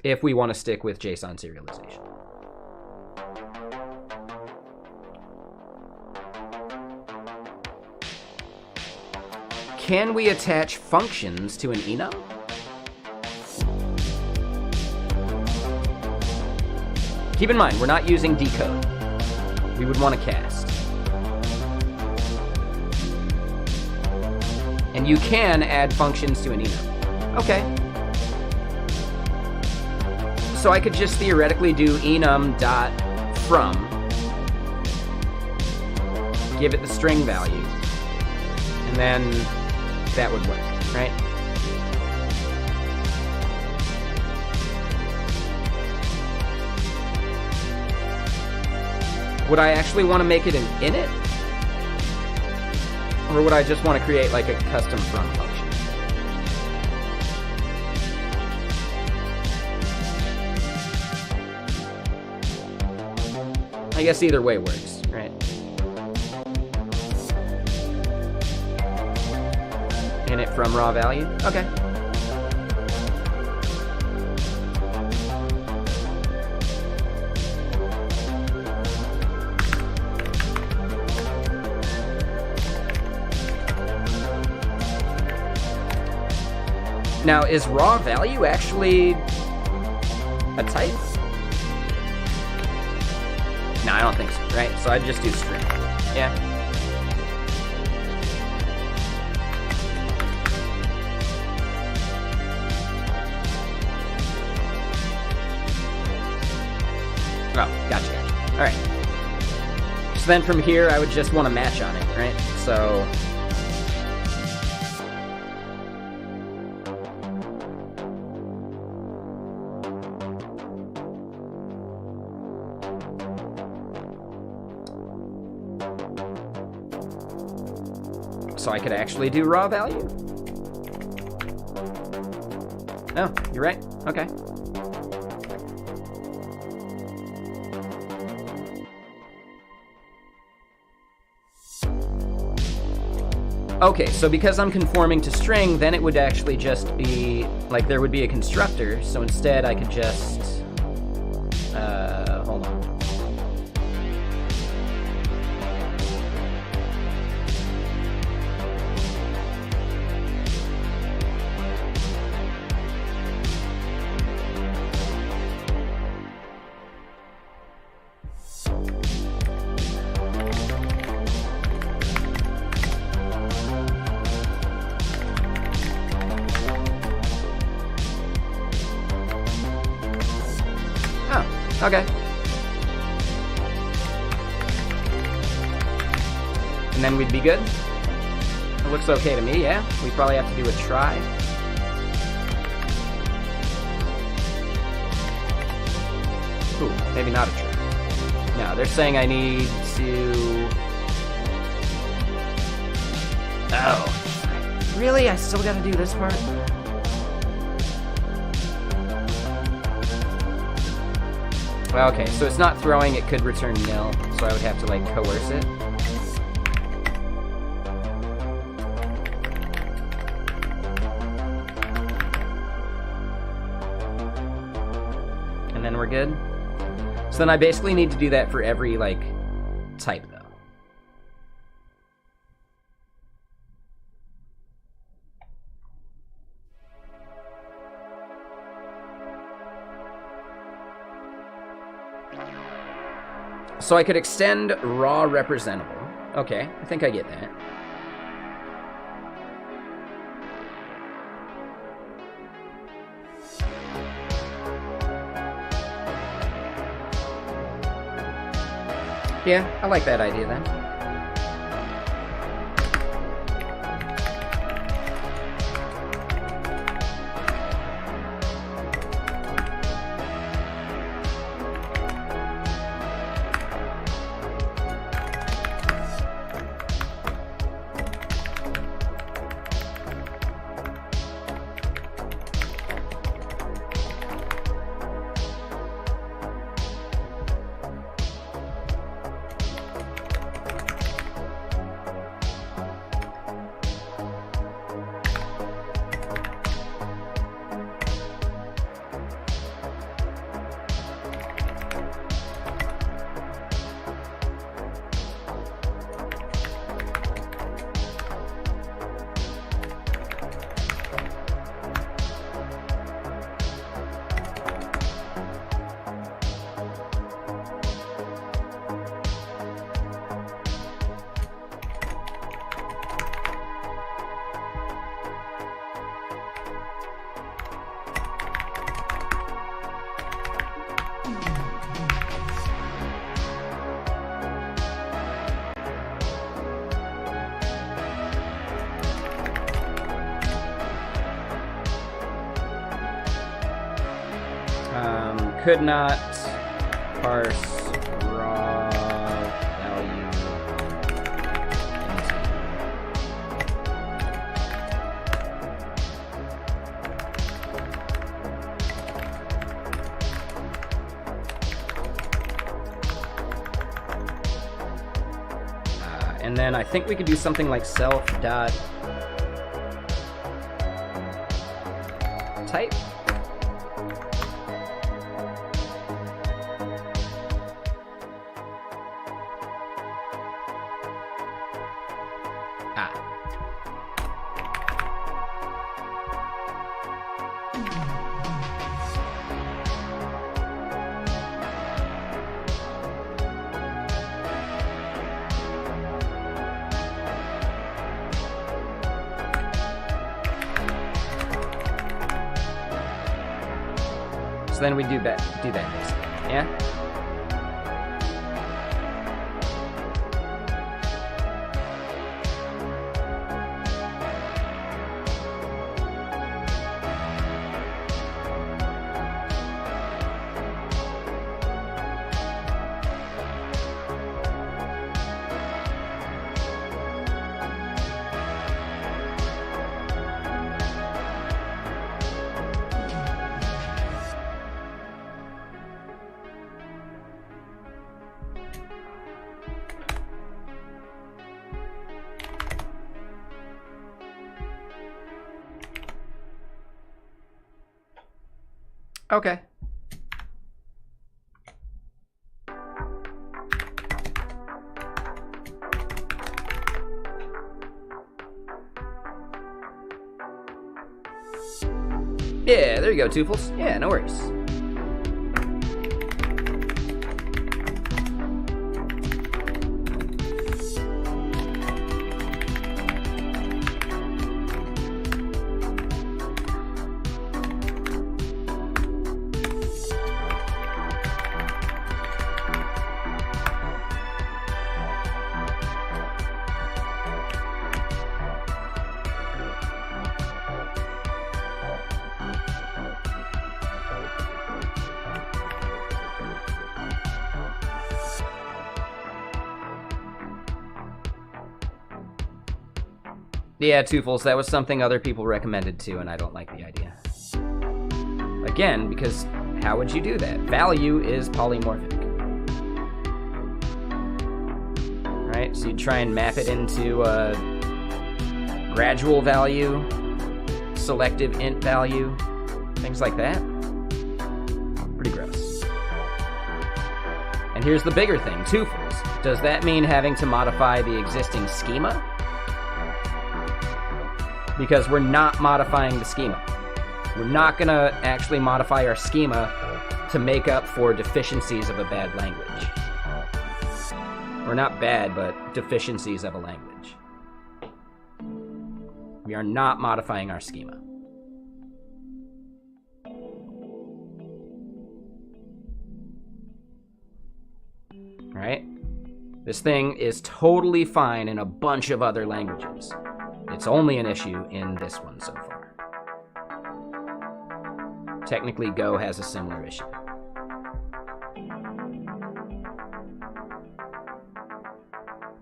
If we want to stick with JSON serialization. Can we attach functions to an enum? Keep in mind, we're not using decode. We would want to cast. And you can add functions to an enum. Okay. So I could just theoretically do enum.from, give it the string value, and then that would work, right? Would I actually want to make it an init? Or would I just want to create like a custom from function? I guess either way works, right? Init from raw value? Okay. Now, is raw value actually a type? No, I don't think so, right? So I'd just do string. Yeah. Oh, gotcha. All right. So then from here, I would just want to match on it, right? So I could actually do raw value? Oh, you're right. Okay. Okay, so because I'm conforming to string, then it would actually just be, like, there would be a constructor, so instead I could just, hold on. Okay. And then we'd be good? It looks okay to me, yeah? We probably have to do a try. Ooh, maybe not a try. No, they're saying I need to... Oh. Really? I still gotta do this part? Well, okay, so it's not throwing, it could return nil, so I would have to, like, coerce it. And then we're good. So then I basically need to do that for every, like, type, though. So I could extend raw representable. Okay, I think I get that. Yeah, I like that idea then. could not parse raw value into. And then I think we could do something like self dot type. So then we do that basically, yeah? Okay. Yeah, there you go, Tufels. Yeah, no worries. Yeah, Tufels, that was something other people recommended too, and I don't like the idea. Again, because how would you do that? Value is polymorphic. Right? So you try and map it into a gradual value, selective int value, things like that. Pretty gross. And here's the bigger thing, Tufels. Does that mean having to modify the existing schema? Because we're not modifying the schema. We're not gonna actually modify our schema to make up for deficiencies of a bad language. Or not bad, but deficiencies of a language. We are not modifying our schema. Right? This thing is totally fine in a bunch of other languages. It's only an issue in this one so far. Technically, Go has a similar issue.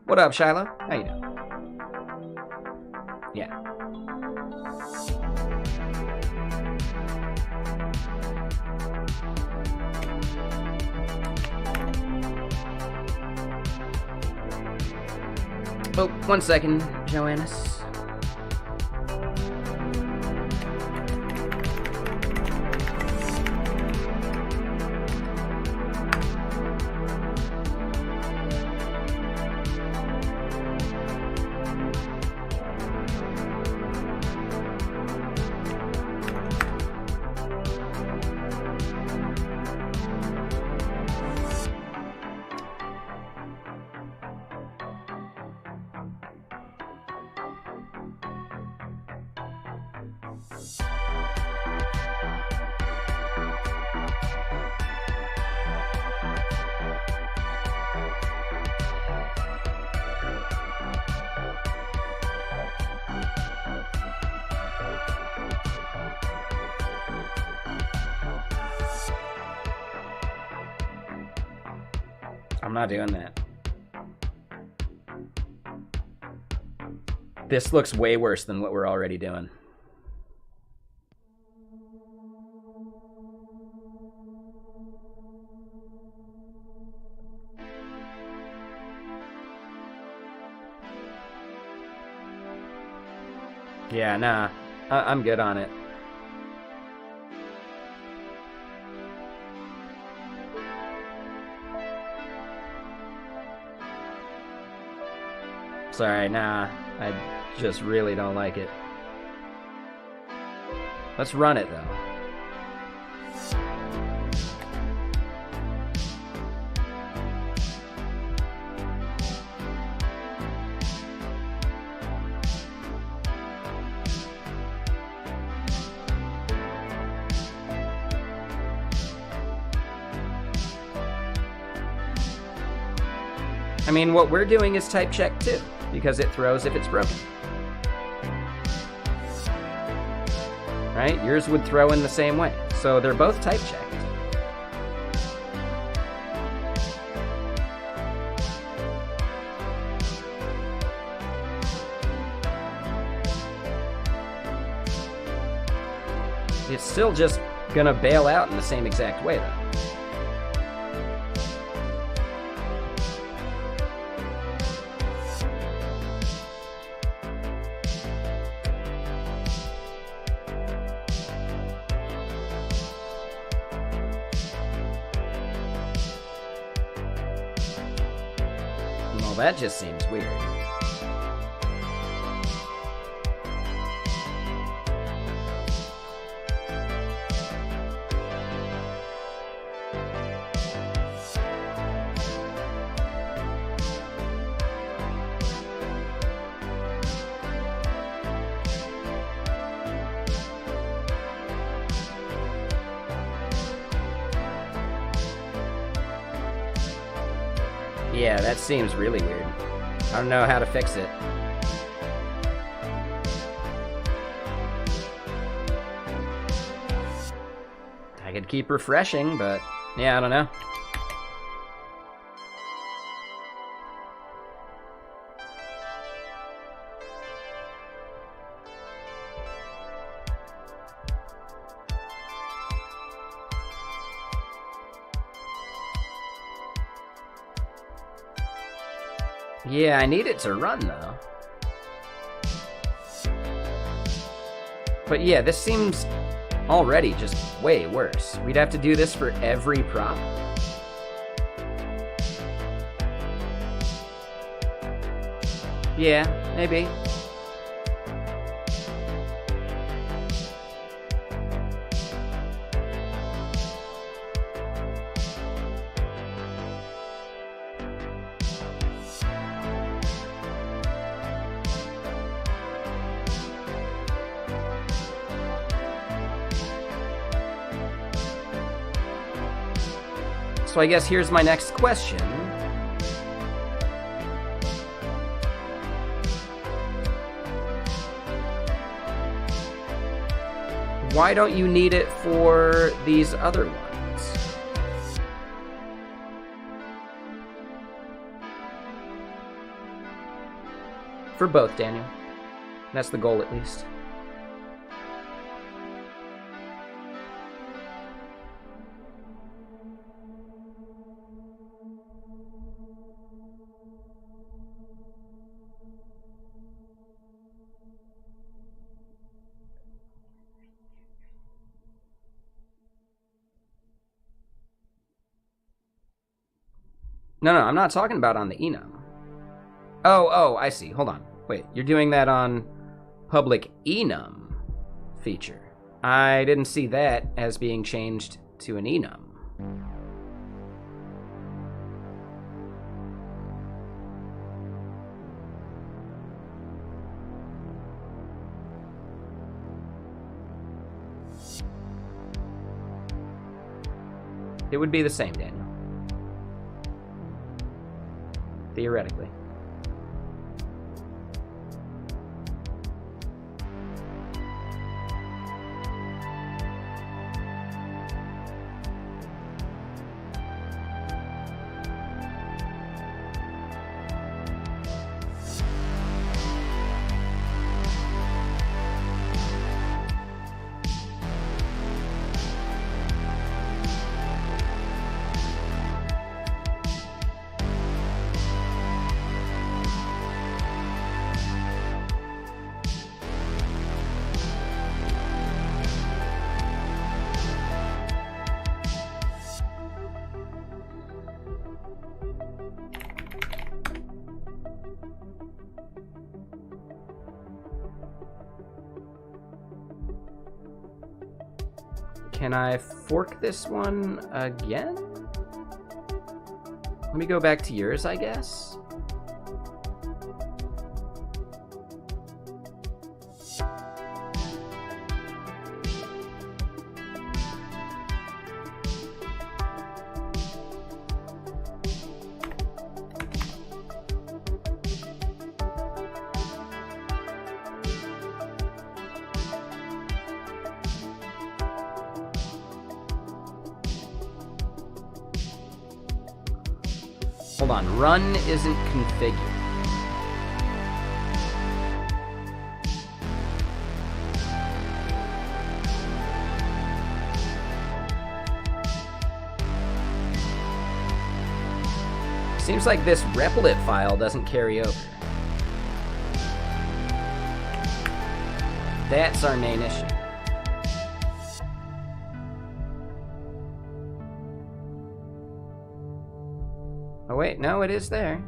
What up, Shiloh? How you doing? Yeah. Oh, 1 second, Joannis. I'm not doing that. This looks way worse than what we're already doing. Yeah, nah. I'm good on it. Sorry, nah. I just really don't like it. Let's run it, though. I mean, what we're doing is type check too, because it throws if it's broken. Right? Yours would throw in the same way. So they're both type checked. It's still just gonna bail out in the same exact way, though. Well, that just seems weird. Yeah, that seems really weird. I don't know how to fix it. I could keep refreshing, but yeah, I don't know. Yeah, I need it to run, though. But yeah, this seems already just way worse. We'd have to do this for every prop. Yeah, maybe. So I guess here's my next question. Why don't you need it for these other ones? For both, Daniel. That's the goal, at least. No, I'm not talking about on the enum. Oh, I see. Hold on. Wait, you're doing that on public enum feature. I didn't see that as being changed to an enum. It would be the same, Daniel. Theoretically. Can I fork this one again? Let me go back to yours, I guess. Hold on, run isn't configured. Seems like this replit file doesn't carry over. That's our main issue. Oh wait, no, it is there.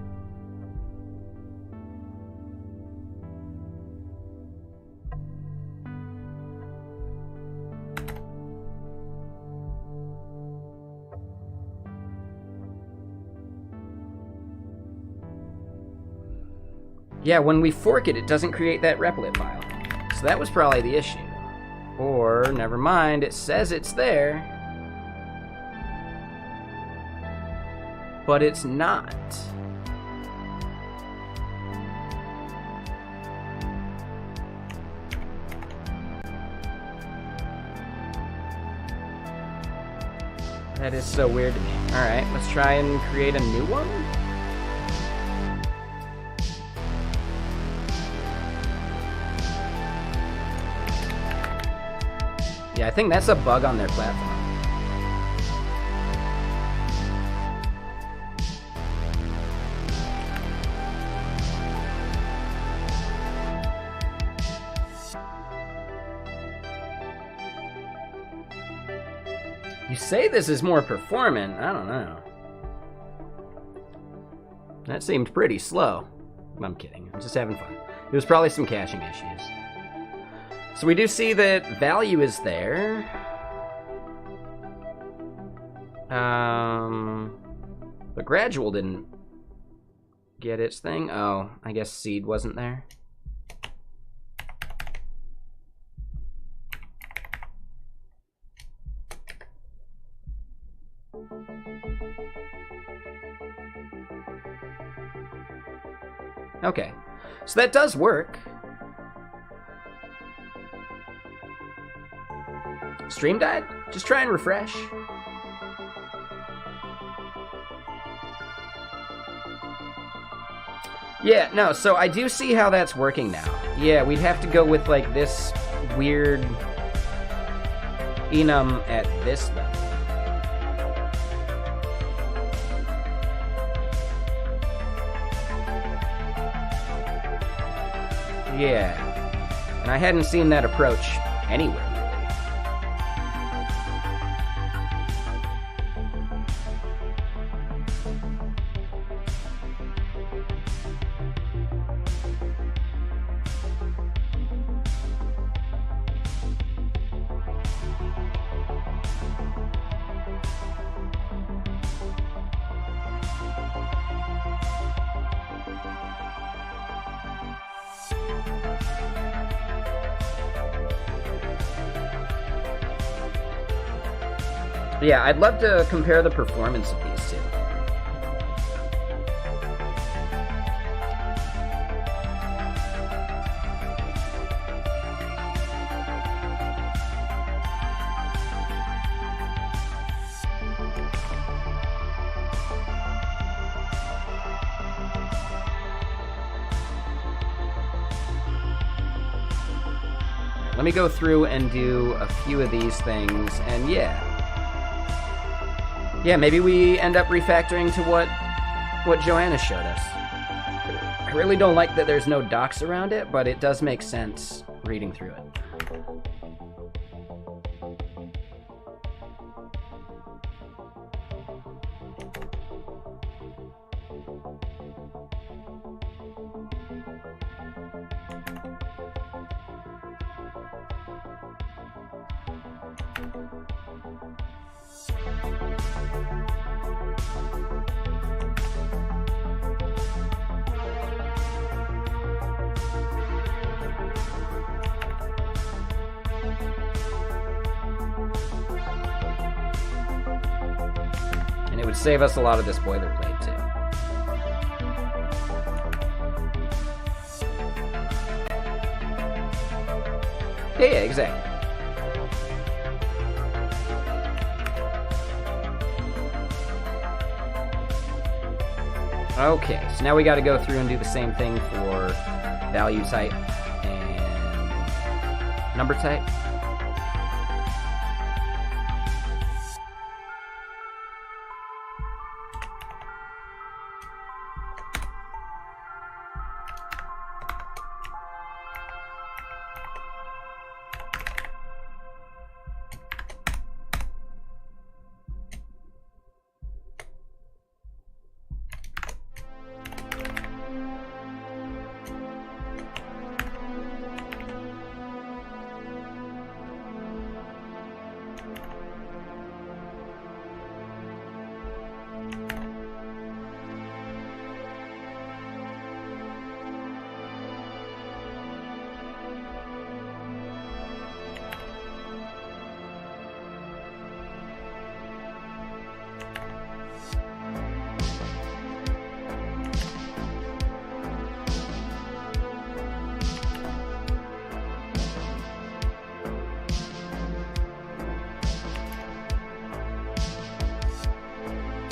Yeah, when we fork it, it doesn't create that replit file. So that was probably the issue. Or, never mind, it says it's there, but it's not. That is so weird to me. Alright, let's try and create a new one. Yeah, I think that's a bug on their platform. You say this is more performant. I don't know. That seemed pretty slow. I'm kidding. I'm just having fun. It was probably some caching issues. So we do see that value is there. But gradual didn't get its thing. Oh, I guess seed wasn't there. Okay, so that does work. Stream died? Just try and refresh. Yeah, no, so I do see how that's working now. Yeah, we'd have to go with like this weird enum at this level. Yeah, and I hadn't seen that approach anywhere. Yeah, I'd love to compare the performance of these two. Let me go through and do a few of these things, and yeah. Yeah, maybe we end up refactoring to what Joanna showed us. I really don't like that there's no docs around it, but it does make sense reading through it. And it would save us a lot of this boilerplate too. Yeah, exactly. Okay, so now we got to go through and do the same thing for value type and number type.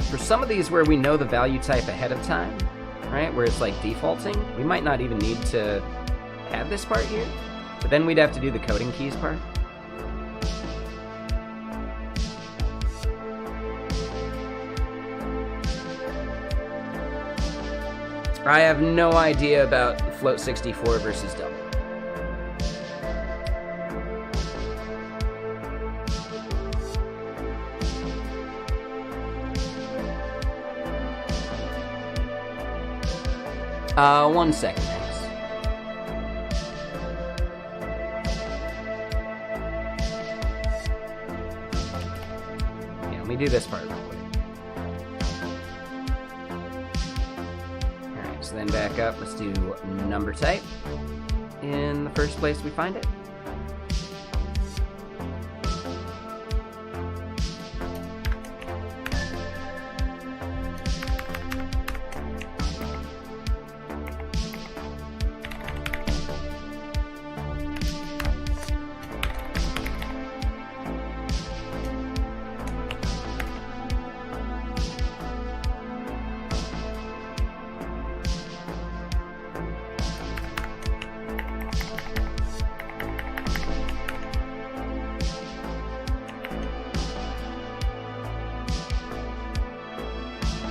For some of these where we know the value type ahead of time, right, where it's like defaulting, we might not even need to have this part here, but then we'd have to do the coding keys part. I have no idea about float 64 versus double. One second, thanks. Yeah, let me do this part real quick. Alright, so then back up, let's do number type in the first place we find it.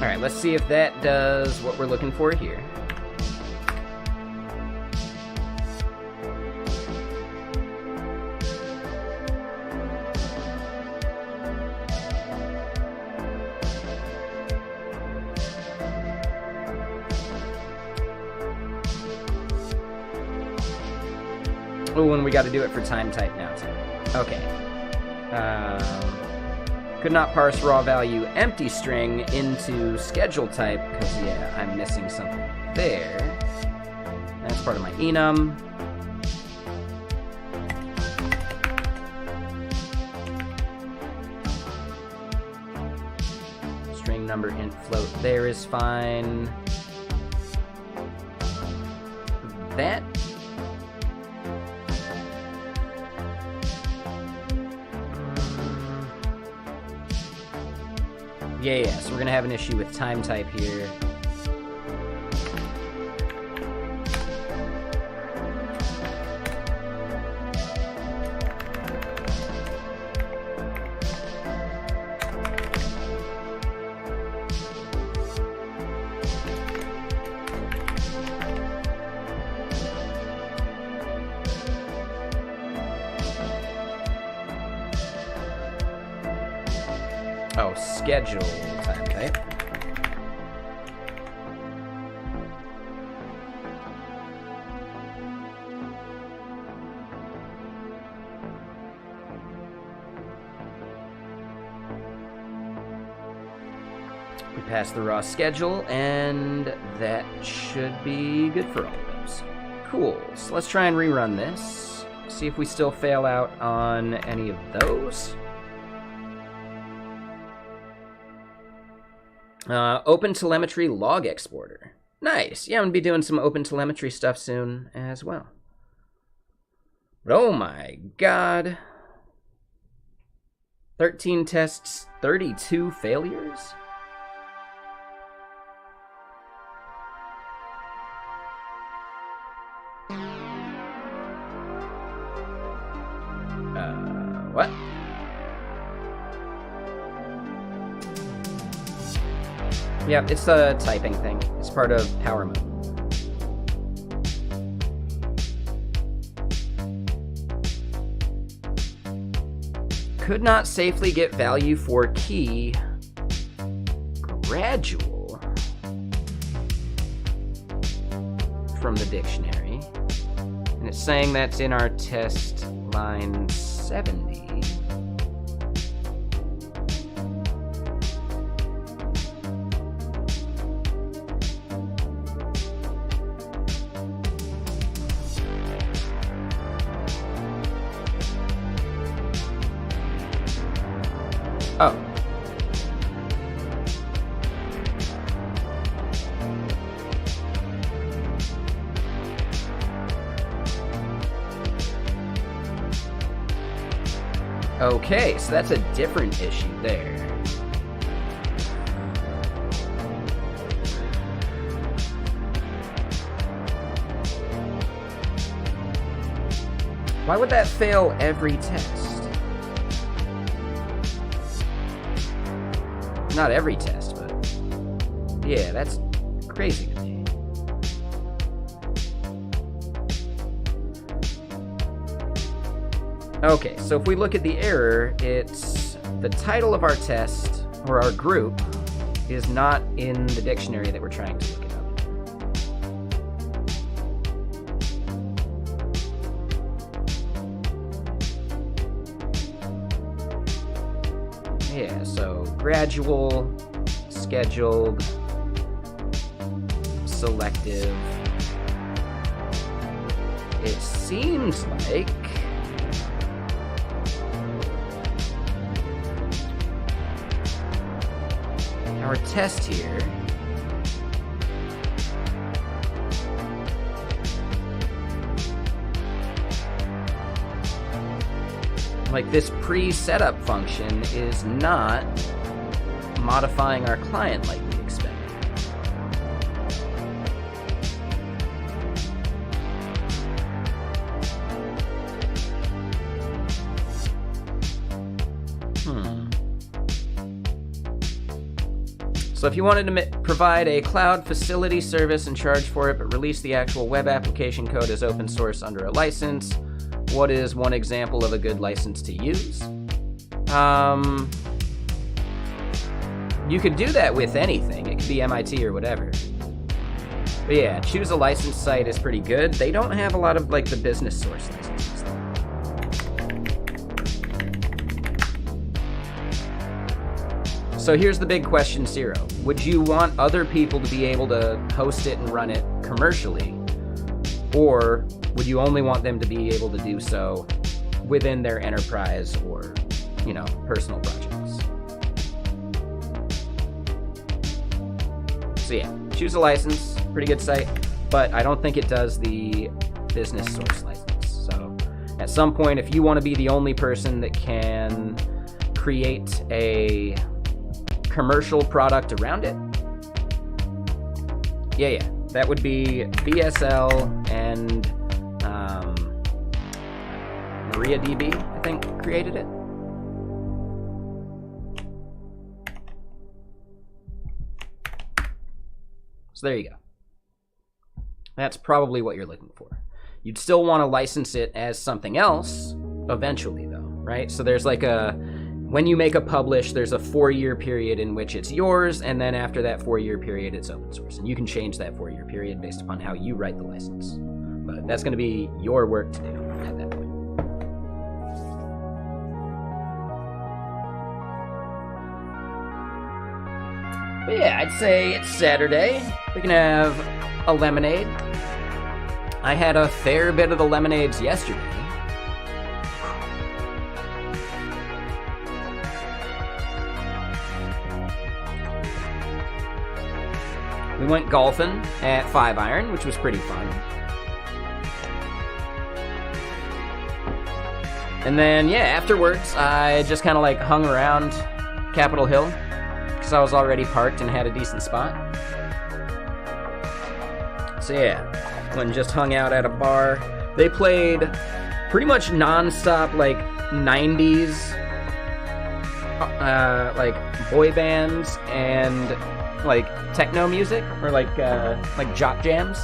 Alright, let's see if that does what we're looking for here. Oh, and we got to do it for time type now too. Okay. Could not parse raw value empty string into schedule type because, yeah, I'm missing something there. That's part of my enum. String number int float there is fine. That Yeah, so we're gonna have an issue with time type here. Oh, schedule time type. We pass the raw schedule, and that should be good for all of those. Cool. So let's try and rerun this. See if we still fail out on any of those. Open telemetry log exporter. Nice. Yeah, I'm going to be doing some open telemetry stuff soon as well. But oh my god. 13 tests, 32 failures? What? Yeah, it's a typing thing. It's part of power mode. Could not safely get value for key. Gradual. From the dictionary. And it's saying that's in our test line 70. Oh. Okay, so that's a different issue there. Why would that fail every test? Not every test, but yeah, that's crazy to me. Okay, so if we look at the error, it's the title of our test, or our group, is not in the dictionary that we're trying to look it up. Yeah, so gradual, scheduled, selective. It seems like our test here like this pre-setup function is not modifying our client like we expected. So if you wanted to provide a cloud facility service and charge for it, but release the actual web application code as open source under a license, what is one example of a good license to use? You could do that with anything. It could be MIT or whatever. But yeah, choose a license site is pretty good. They don't have a lot of like the business source licenses though. So here's the big question, Zero. Would you want other people to be able to host it and run it commercially? Or would you only want them to be able to do so within their enterprise or, you know, personal projects? So yeah, choose a license, pretty good site, but I don't think it does the business source license. So at some point, if you want to be the only person that can create a commercial product around it, yeah, that would be BSL and MariaDB, I think, created it. So there you go. That's probably what you're looking for. You'd still want to license it as something else eventually, though, right? So there's like when you make a publish, there's a 4-year period in which it's yours, and then after that 4-year period, it's open source. And you can change that 4-year period based upon how you write the license. But that's going to be your work to do at that point. But yeah, I'd say it's Saturday. We can have a lemonade. I had a fair bit of the lemonades yesterday. We went golfing at 5 Iron, which was pretty fun. And then, yeah, afterwards, I just kind of like hung around Capitol Hill because I was already parked and had a decent spot. So yeah, went and just hung out at a bar. They played pretty much non-stop like 90s like boy bands and like techno music or like jock jams.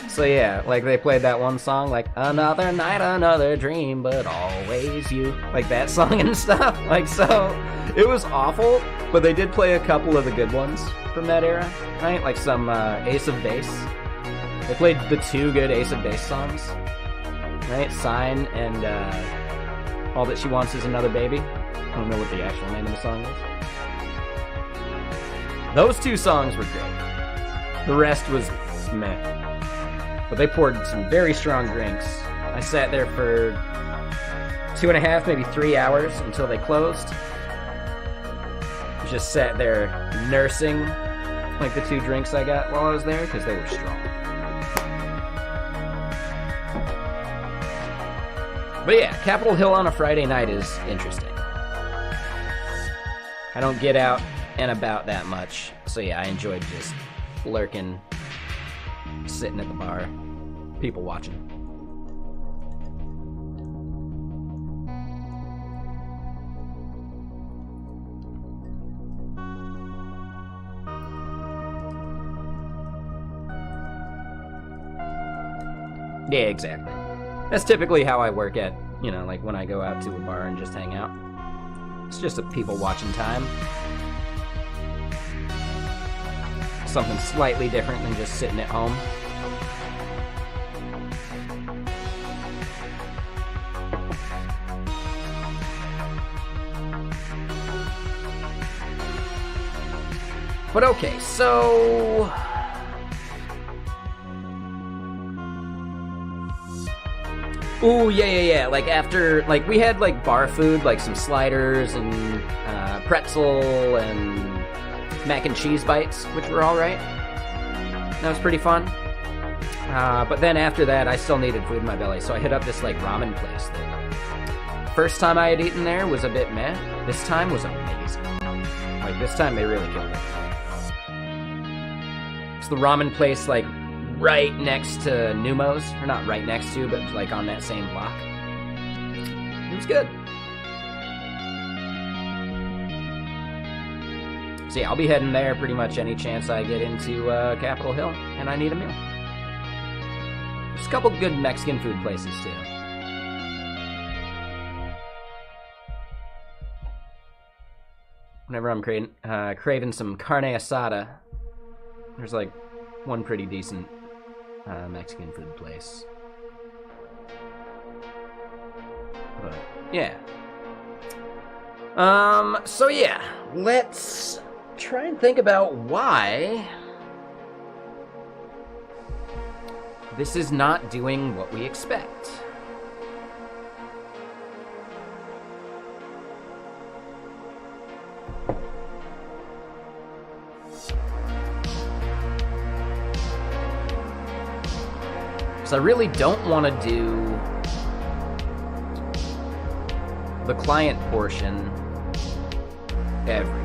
So yeah, like they played that one song like another night, another dream, but always you, like that song and stuff. Like, so it was awful, but they did play a couple of the good ones from that era, right? Like some Ace of Base. They played the 2 good Ace of Base songs, right? Sign and All That She Wants Is Another Baby. I don't know what the actual name of the song is. Those 2 songs were great. The rest was meh. But they poured some very strong drinks. I sat there for 2.5, maybe 3 hours until they closed. Just sat there nursing like the 2 drinks I got while I was there because they were strong. But yeah, Capitol Hill on a Friday night is interesting. I don't get out and about that much, so yeah, I enjoyed just lurking, sitting at the bar, people watching. Yeah, exactly. That's typically how I work at, you know, like when I go out to a bar and just hang out. It's just a people watching time. Something slightly different than just sitting at home. But okay, so ooh, yeah. Like after, like we had like bar food, like some sliders and pretzel and mac and cheese bites, which were all right. That was pretty fun. But then after that, I still needed food in my belly, so I hit up this like ramen place. That first time I had eaten there was a bit meh. This time was amazing. Like this time they really killed it. It's the ramen place like right next to Numo's, or not right next to, but like on that same block. It was good. So yeah, I'll be heading there pretty much any chance I get into Capitol Hill and I need a meal. There's a couple good Mexican food places too. Whenever I'm craving some carne asada, there's like one pretty decent Mexican food place. But yeah. So yeah, let's try and think about why this is not doing what we expect. So I really don't want to do the client portion every.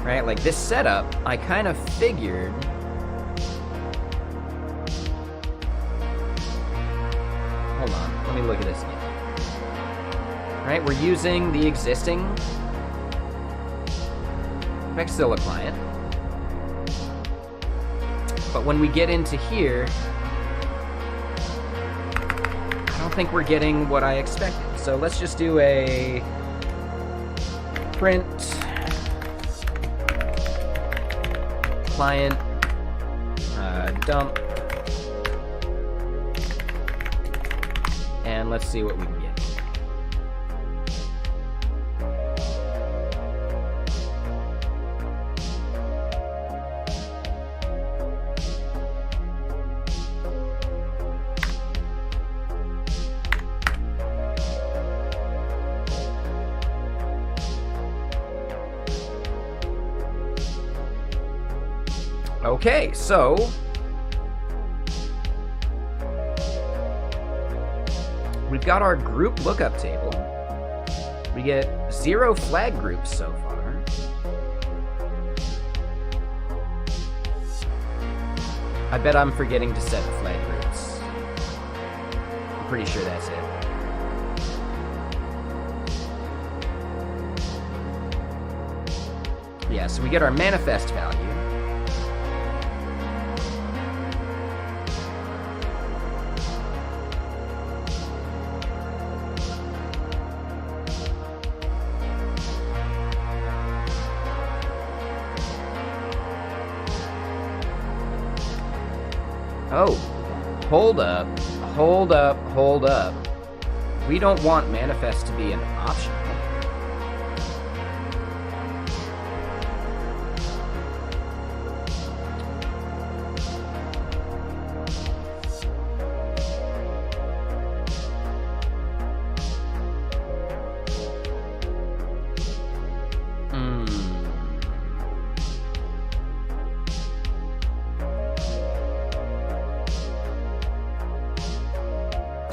Right, like this setup, I kind of figured hold on, let me look at this again. Right, we're using the existing Vexilla client. But when we get into here, I don't think we're getting what I expected. So let's just do a print client dump, and let's see what we can get. Okay, so we've got our group lookup table. We get 0 flag groups so far. I bet I'm forgetting to set flag groups. I'm pretty sure that's it. Yeah, so we get our manifest value. Oh, hold up, hold up, hold up. We don't want manifest to be an option.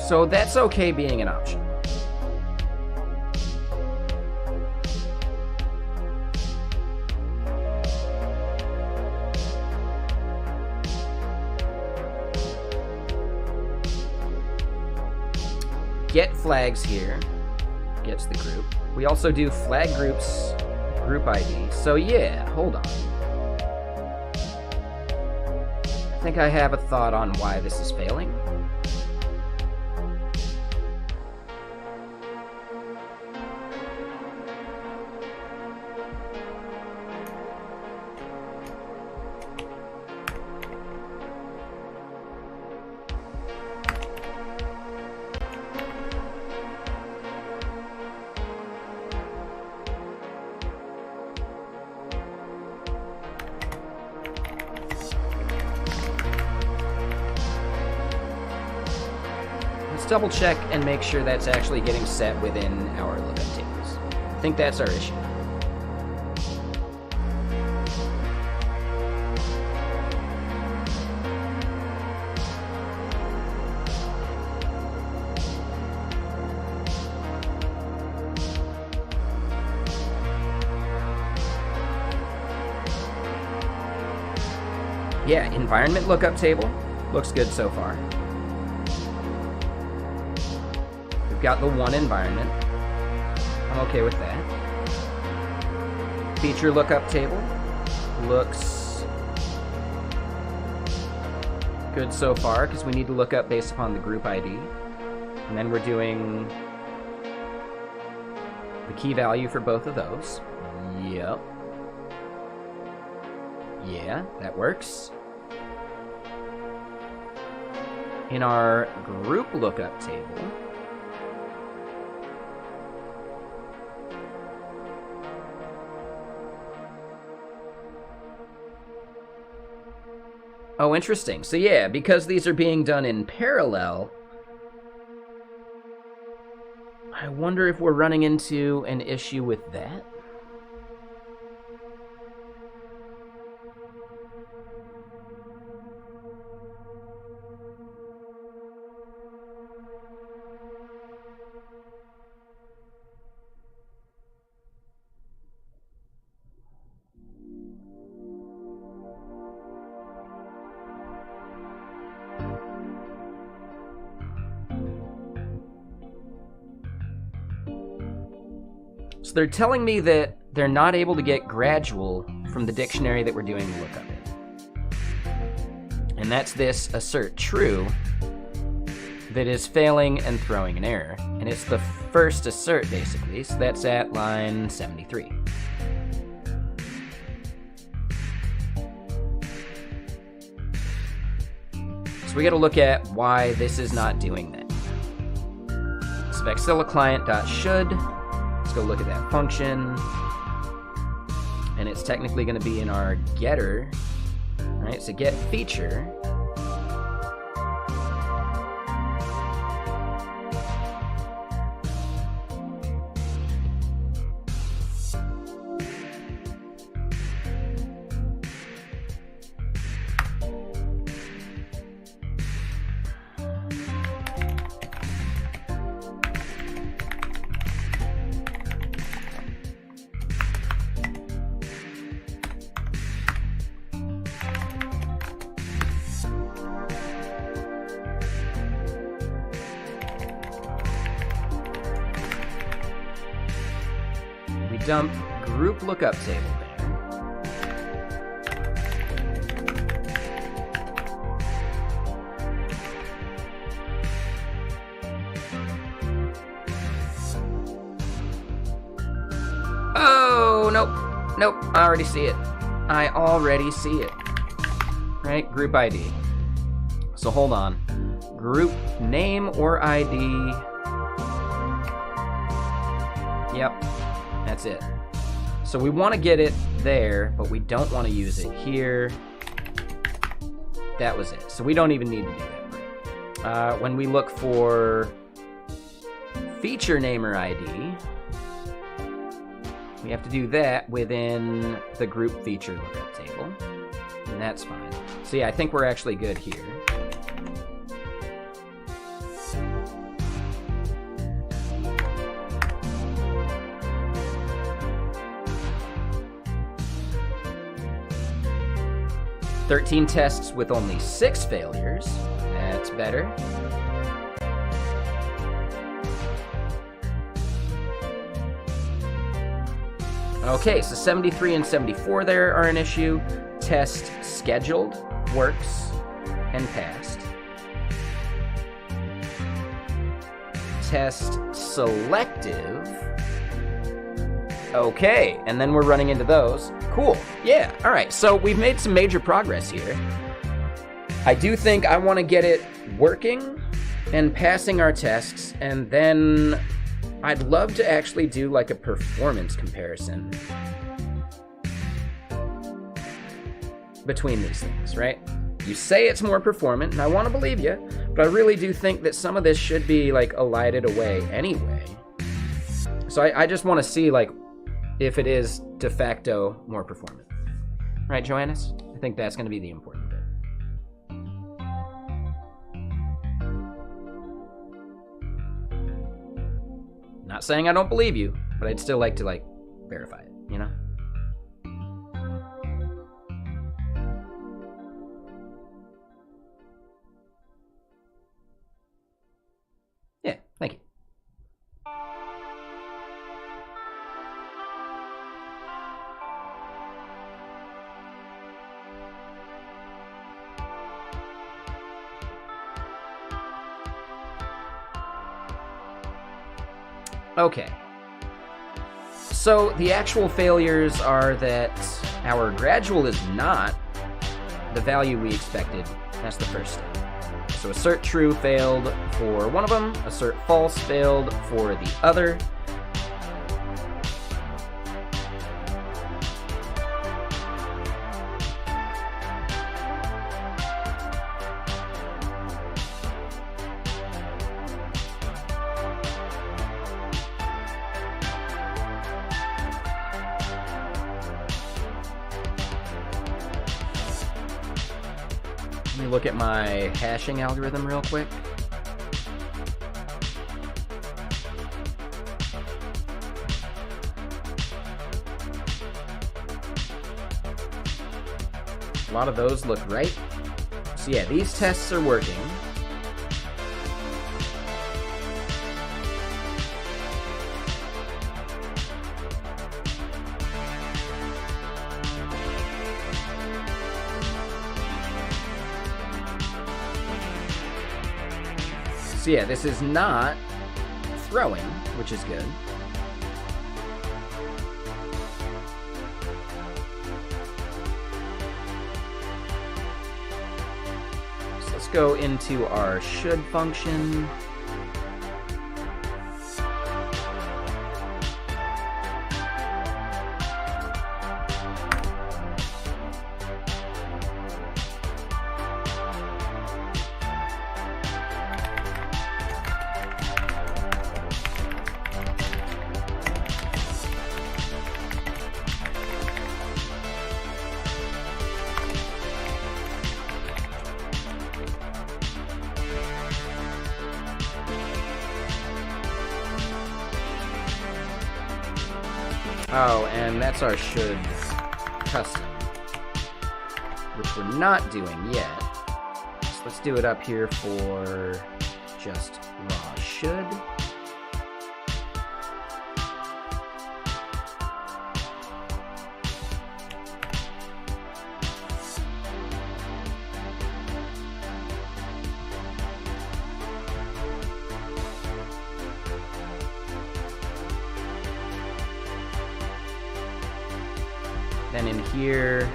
So that's okay being an option. Get flags here gets the group. We also do flag groups, group ID. So yeah, hold on. I think I have a thought on why this is failing. Double check and make sure that's actually getting set within our lookup tables. I think that's our issue. Yeah, environment lookup table looks good so far. Got the one environment. I'm okay with that. Feature lookup table looks good so far because we need to look up based upon the group ID. And then we're doing the key value for both of those. Yep. Yeah, that works. In our group lookup table, oh, interesting. So yeah, because these are being done in parallel, I wonder if we're running into an issue with that. So they're telling me that they're not able to get gradual from the dictionary that we're doing the lookup in. And that's this assert true that is failing and throwing an error. And it's the first assert, basically. So that's at line 73. So we got to look at why this is not doing that. So Vexilla client.should. Let's go look at that function. And it's technically going to be in our getter. All right, so get feature. dump group lookup table there. Oh, nope. Nope, I already see it. I already see it. Right, group ID. So hold on. Group name or ID. Yep, that's it. So we want to get it there, but we don't want to use it here. That was it. So we don't even need to do that. When we look for feature name or ID, we have to do that within the group feature lookup table, and that's fine. So yeah, I think we're actually good here. "13 tests with only 6 failures. That's better. Okay, so 73 and 74 there are an issue. Test scheduled, works, and passed. Test selective. Okay, and then we're running into those. Cool, yeah, all right, so we've made some major progress here. I do think I want to get it working and passing our tests, and then I'd love to actually do like a performance comparison between these things, right? You say it's more performant, and I want to believe you, but I really do think that some of this should be like elided away anyway. So I just want to see like if it is de facto more performant. Right, Joannis? I think that's going to be the important bit. Not saying I don't believe you, but I'd still like to like verify it, you know? Yeah, thank you. Okay. So the actual failures are that our gradual is not the value we expected. That's the first step. So assert true failed for one of them, assert false failed for the other. Let me look at my hashing algorithm real quick. A lot of those look right. So yeah, these tests are working. So yeah, this is not throwing, which is good. So let's go into our should function. Oh, and that's our should custom, which we're not doing yet. So let's do it up here for just raw should. then in here,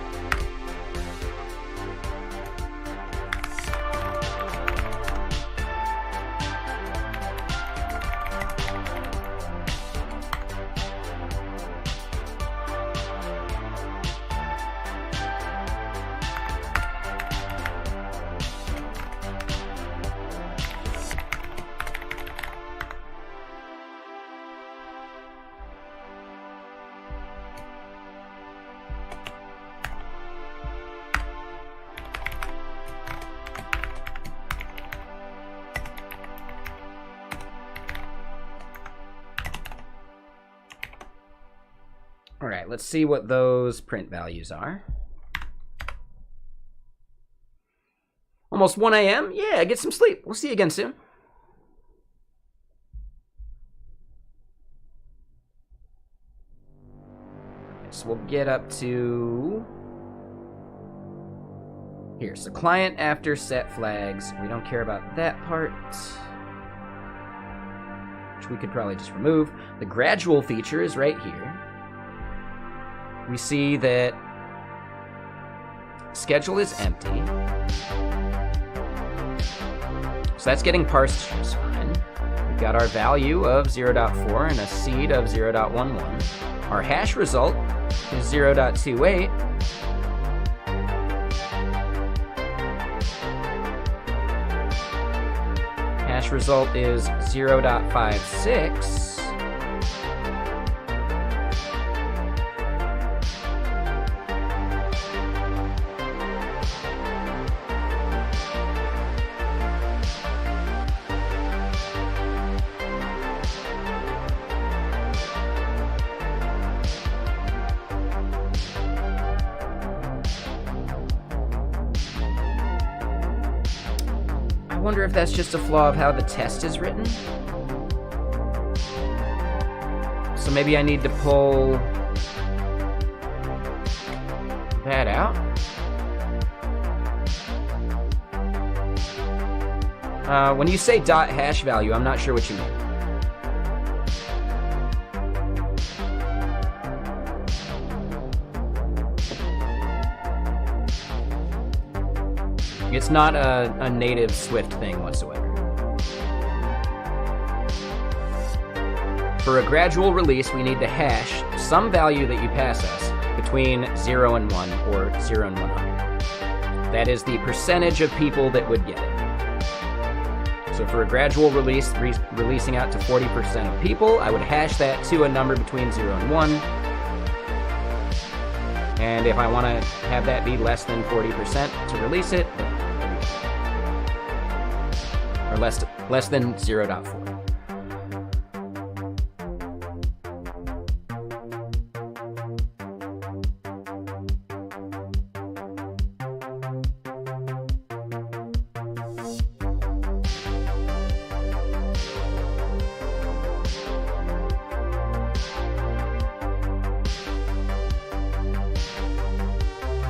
all right, let's see what those print values are. Almost 1 a.m. Yeah, get some sleep. We'll see you again soon. So we'll get up to here. So client after set flags. We don't care about that part, which we could probably just remove. The gradual feature is right here. We see that schedule is empty. So that's getting parsed just fine. We've got our value of 0.4 and a seed of 0.11. Our hash result is 0.28. Hash result is 0.56. I wonder if that's just a flaw of how the test is written. So maybe I need to pull that out. When you say dot hash value, I'm not sure what you mean. It's not a native Swift thing whatsoever. For a gradual release, we need to hash some value that you pass us between 0 and 1, or 0 and 100. That is the percentage of people that would get it. So for a gradual release, releasing out to 40% of people, I would hash that to a number between 0 and 1. And if I want to have that be less than 40% to release it, or less than 0.4.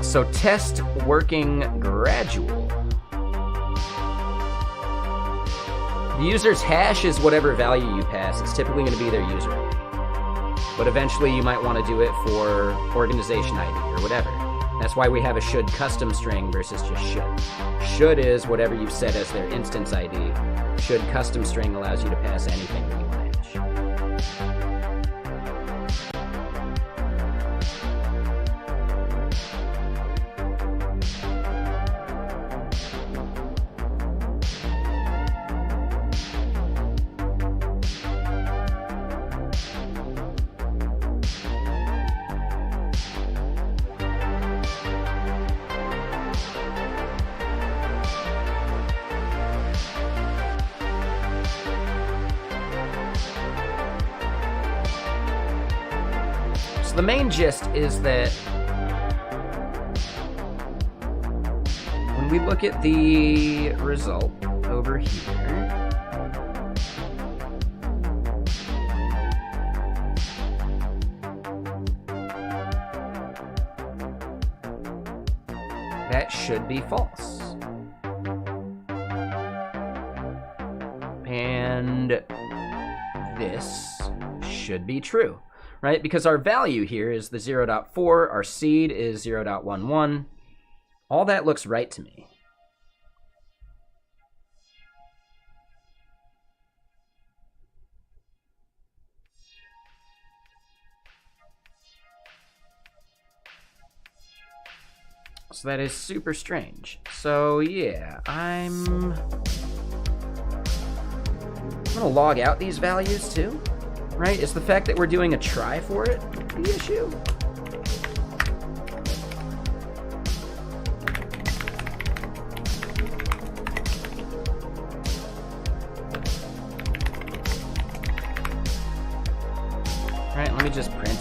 So test working gradual. The user's hash is whatever value you pass. It's typically going to be their user ID. But eventually you might want to do it for organization ID or whatever. That's why we have a should custom string versus just should. Should is whatever you've set as their instance ID. Should custom string allows you to pass anything that you want to hash. The main gist is that when we look at the result over here, that should be false. And this should be true. right? Because our value here is the 0.4, our seed is 0.11. All that looks right to me. So that is super strange. So yeah, I'm gonna log out these values too, right? Is the fact that we're doing a try for it the issue? All right, let me just print it.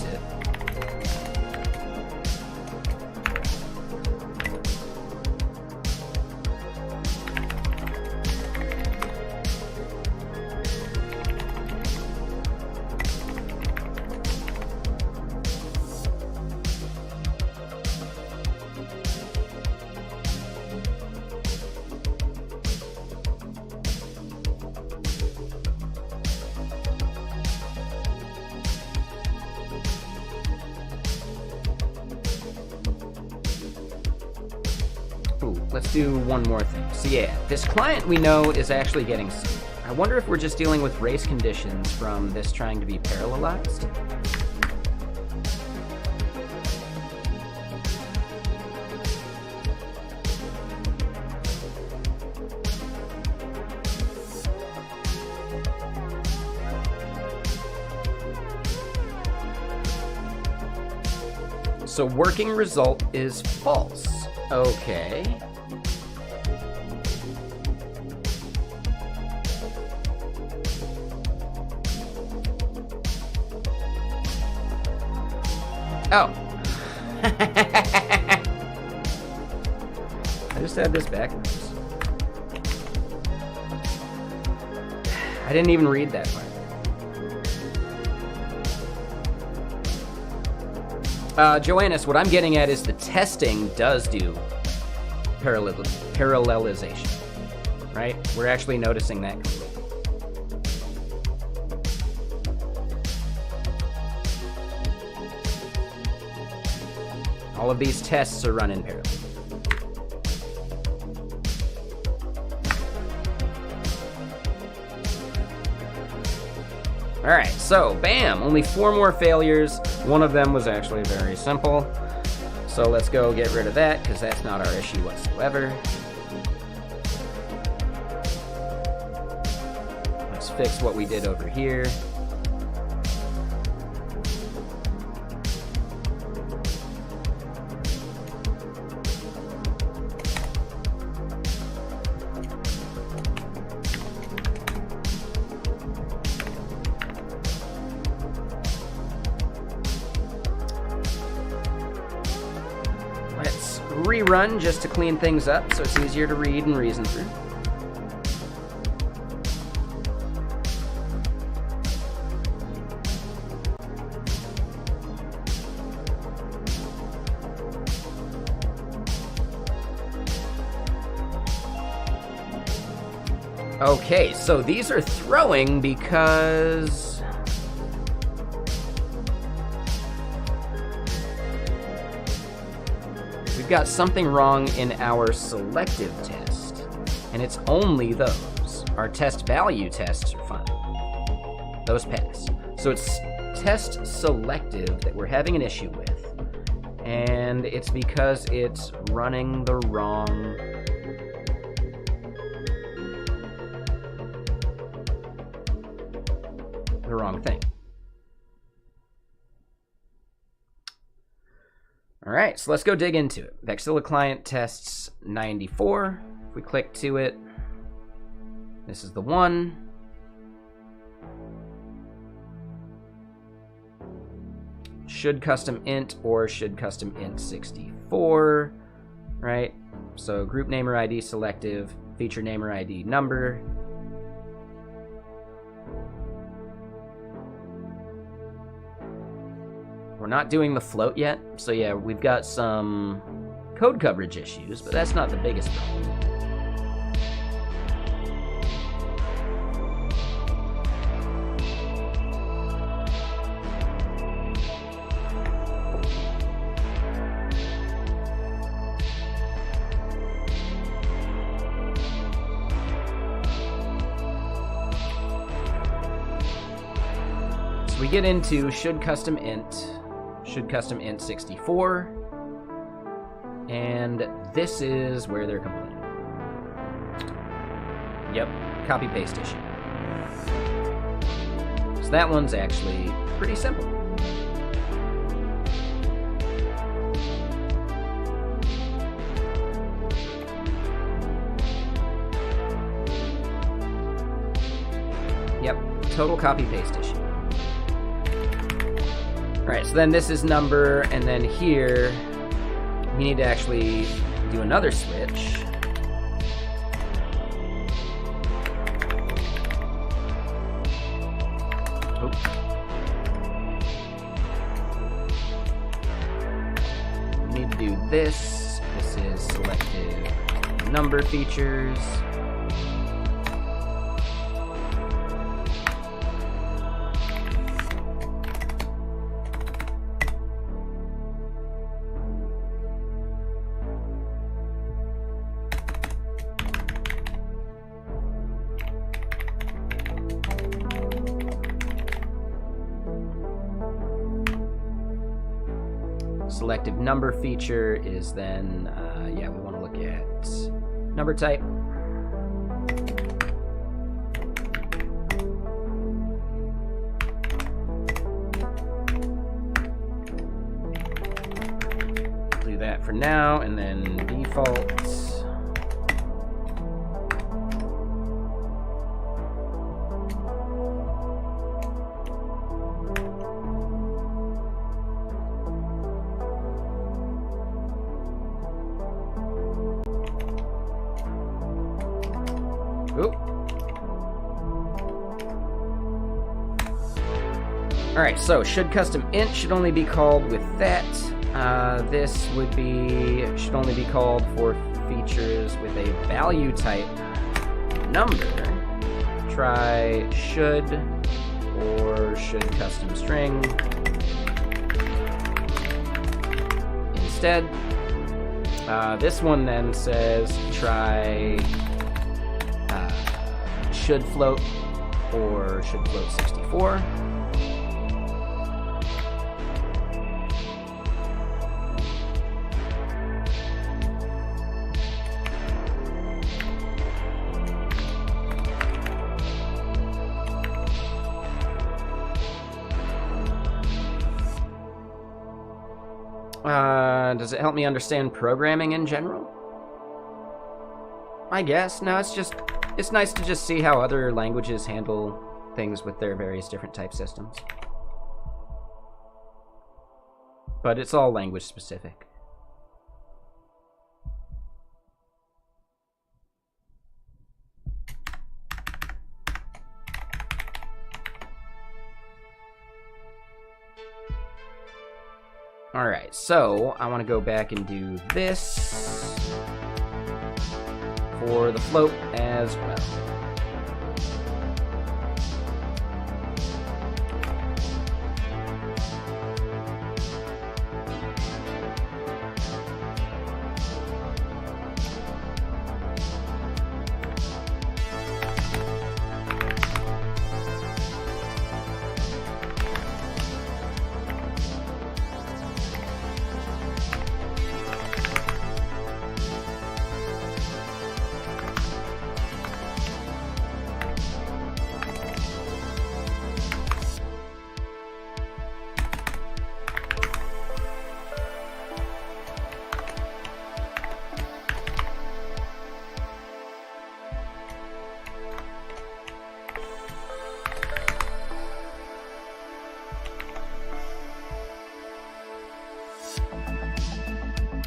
Let's do one more thing. So yeah, this client we know is actually getting sick. I wonder if we're just dealing with race conditions from this trying to be parallelized. So working result is false. Okay. Oh. I just had this backwards. I didn't even read that part. Joannis, what I'm getting at is the testing does do parallelization, right? We're actually noticing that completely. All of these tests are run in parallel. All right, so bam, only 4 more failures. One of them was actually very simple. So let's go get rid of that because that's not our issue whatsoever. Let's fix what we did over here. Rerun just to clean things up so it's easier to read and reason through. Okay, so these are throwing because we've got something wrong in our selective test, and it's only those. Our test value tests are fine. Those pass. So it's test selective that we're having an issue with, and it's because it's running the wrong thing. All right, so let's go dig into it. Vexilla client tests 94. If we click to it, this is the one. Should custom int or should custom int 64, right? So group namer ID selective, feature namer ID number. We're not doing the float yet, so yeah, we've got some code coverage issues, but that's not the biggest problem. we get into should custom int 64, and this is where they're complaining. Yep, copy paste issue. So that one's actually pretty simple. Yep, total copy paste issue. Alright, so then this is number, and then here we need to actually do another switch. We need to do this. This is selective number features. Selective number feature is then, yeah, we want to look at number type. Do that for now, and then default. Alright, so should custom int should only be called with that. This would be, should only be called for features with a value type number. Try should or should custom string instead. This one then says try should float or should float 64. Does it help me understand programming in general? I guess. No, it's nice to just see how other languages handle things with their various different type systems. But it's all language specific. Alright, so I want to go back and do this for the float as well.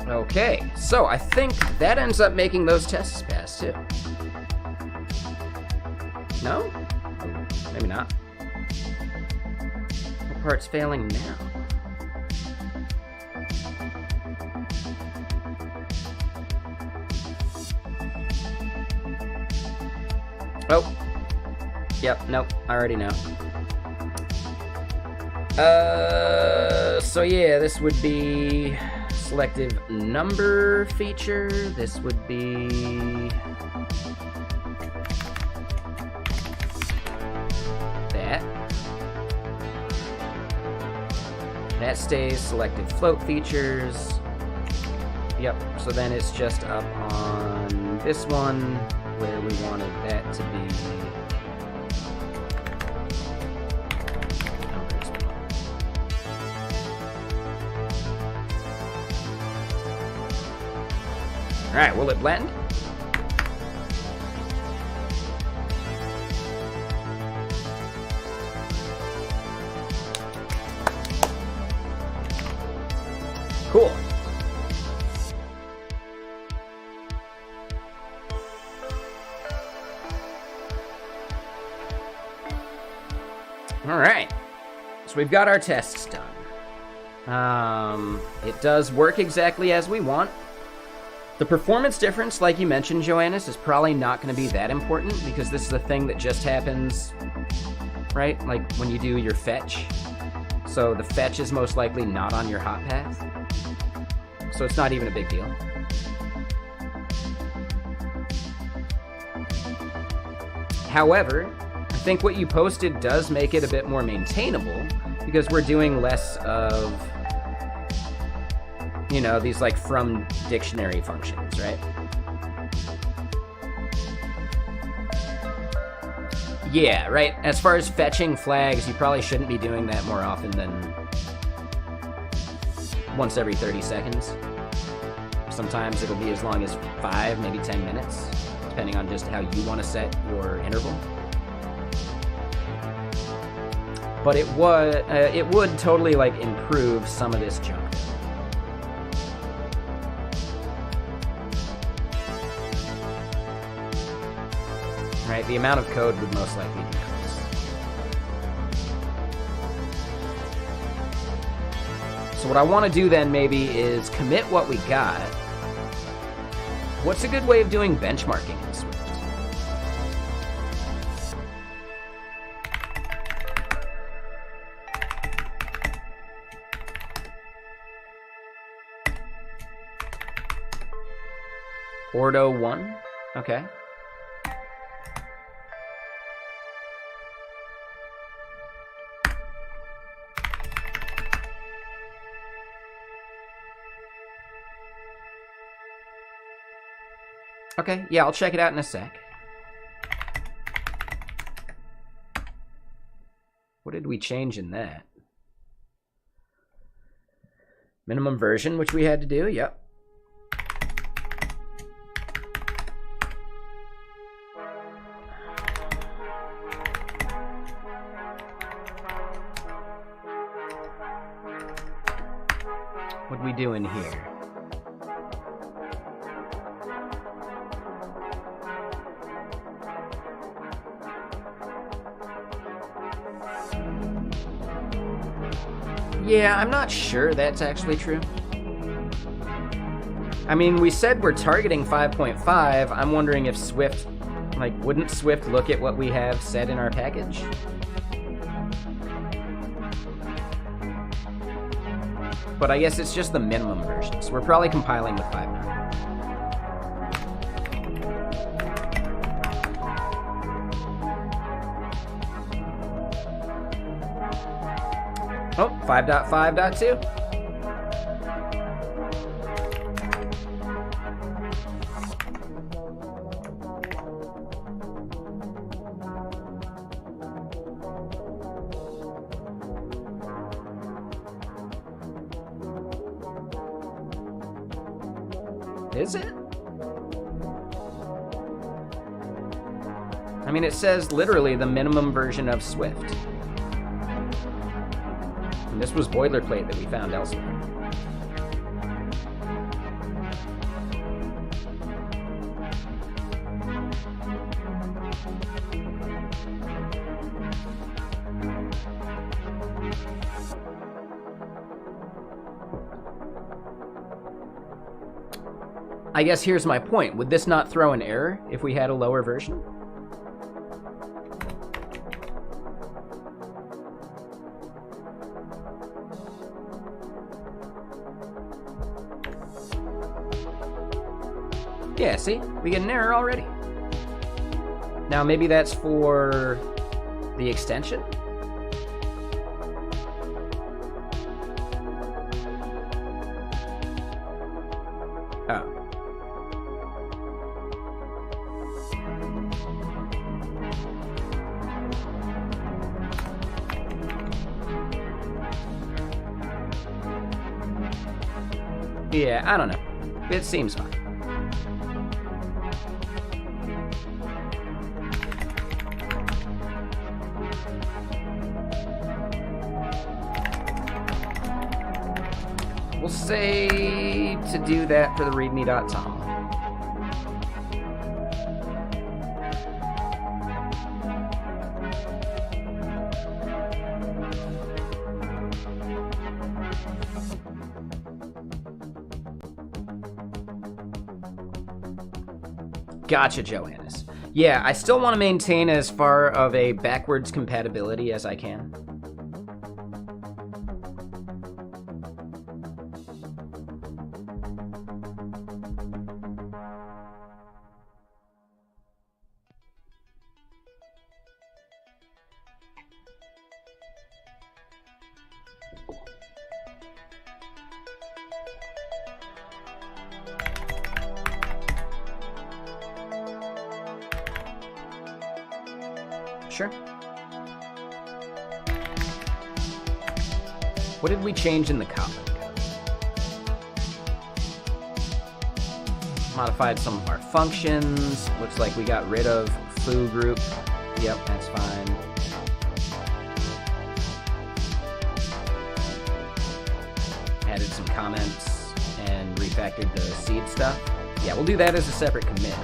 Okay, so I think that ends up making those tests pass too. No? Maybe not. What part's failing now? Oh. Yep, nope, I already know. So yeah, this would be selective number feature. This would be that. That stays selected float features. Yep, so then it's just up on this one where we wanted that to be. All right, will it blend? Cool. All right, so we've got our tests done. It does work exactly as we want. The performance difference, like you mentioned, Joannis, is probably not going to be that important because this is a thing that just happens, right? Like when you do your fetch. So the fetch is most likely not on your hot path. So it's not even a big deal. However, I think what you posted does make it a bit more maintainable because we're doing less of, you know, these like from dictionary functions, right? Yeah, right. As far as fetching flags, you probably shouldn't be doing that more often than once every 30 seconds. Sometimes it'll be as long as 5, maybe 10 minutes, depending on just how you want to set your interval. But it would totally like improve some of this junk. Right, the amount of code would most likely decrease. So what I want to do then maybe is commit what we got. What's a good way of doing benchmarking in Swift? Ordo 1, okay. Okay, yeah, I'll check it out in a sec. What did we change in that? Minimum version, which we had to do, yep. What we do in here? Yeah, I'm not sure that's actually true. I mean, we said we're targeting 5.5. I'm wondering if Swift, like, wouldn't Swift look at what we have set in our package? But I guess it's just the minimum version, so we're probably compiling with 5.9. Oh, 5.5.2. Is it? I mean, it says literally the minimum version of Swift. And this was boilerplate that we found elsewhere. I guess here's my point. Would this not throw an error if we had a lower version? Yeah, see? We get an error already. Now, maybe that's for the extension? Yeah, I don't know. It seems fine. We'll say to do that for the readme.tom. Gotcha, Johannes. Yeah, I still want to maintain as far of a backwards compatibility as I can. Sure. What did we change in the Kotlin code? Modified some of our functions. Looks like we got rid of foo group. Yep, that's fine. Added some comments and refactored the seed stuff. Yeah, we'll do that as a separate commit.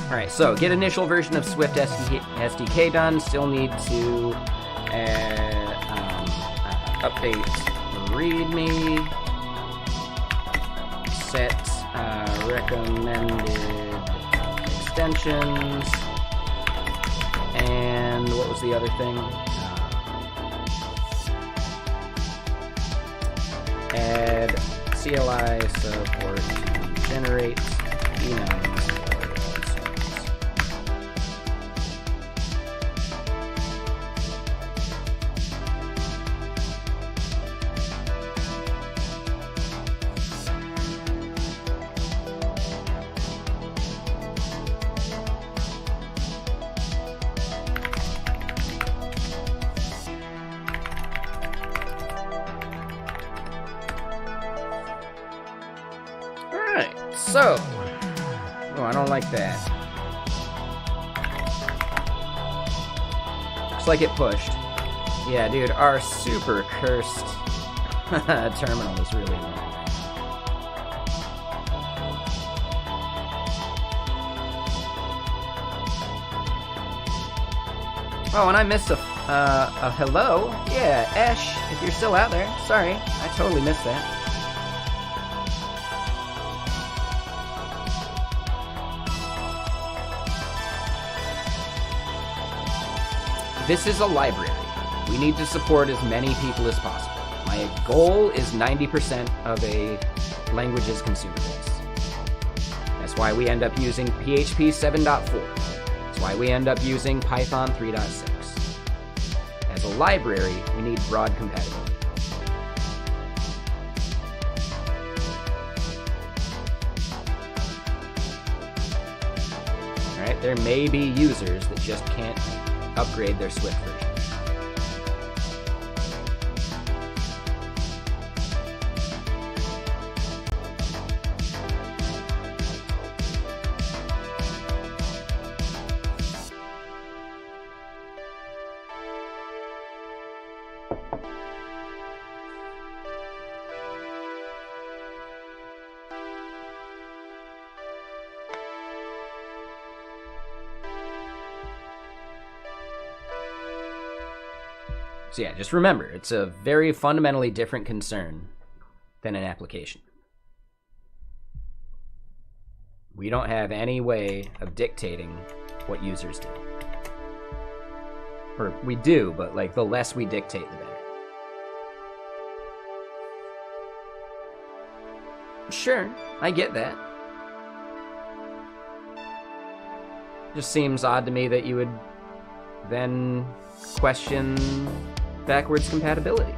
Alright, so get initial version of Swift SDK done. Still need to update README, set recommended extensions, and what was the other thing? Add CLI support to generate enums. So, oh, I don't like that. Looks like it pushed. Yeah, dude, our super cursed terminal is really annoying. Oh, and I missed a hello. Yeah, Ash, if you're still out there. Sorry, I totally missed that. This is a library. We need to support as many people as possible. My goal is 90% of a language's consumer base. That's why we end up using PHP 7.4. That's why we end up using Python 3.6. As a library, we need broad compatibility. Alright, there may be users that just can't upgrade their Swift version. So yeah, just remember, it's a very fundamentally different concern than an application. We don't have any way of dictating what users do. Or we do, but like the less we dictate, the better. Sure, I get that. Just seems odd to me that you would then question backwards compatibility.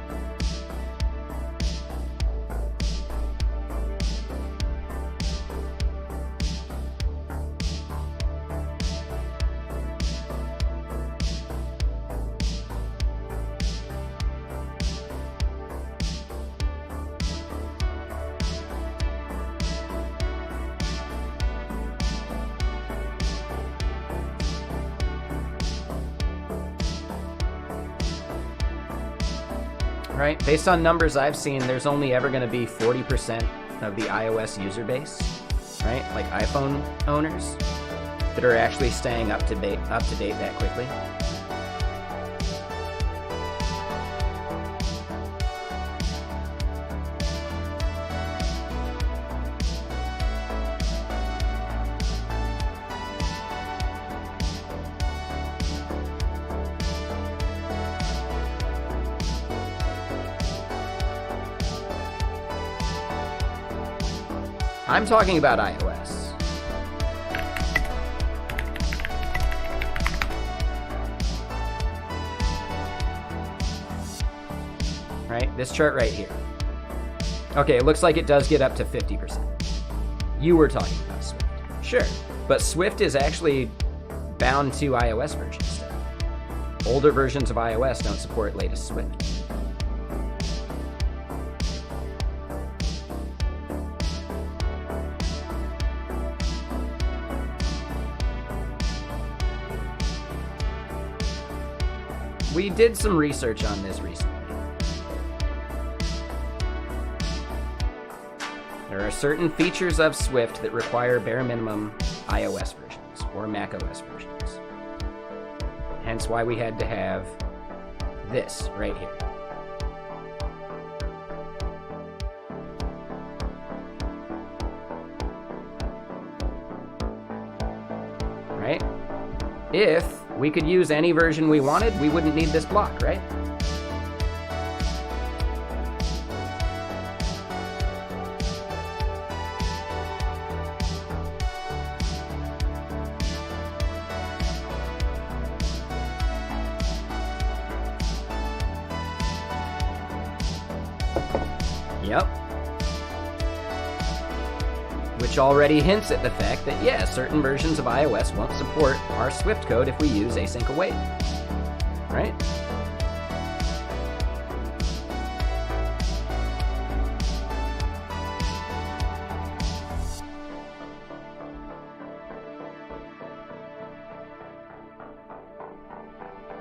Right? Based on numbers I've seen, there's only ever going to be 40% of the iOS user base, right? Like iPhone owners that are actually staying up to date that quickly. I'm talking about iOS. Right? This chart right here. Okay, it looks like it does get up to 50%. You were talking about Swift. Sure, but Swift is actually bound to iOS version stuff. Older versions of iOS don't support latest Swift. We did some research on this recently. There are certain features of Swift that require bare minimum iOS versions or macOS versions. Hence why we had to have this right here. Right? If we could use any version we wanted, we wouldn't need this block, right? Yep. Which already hints at the fact that, yeah, certain versions of iOS won't support our Swift code if we use async await. Right?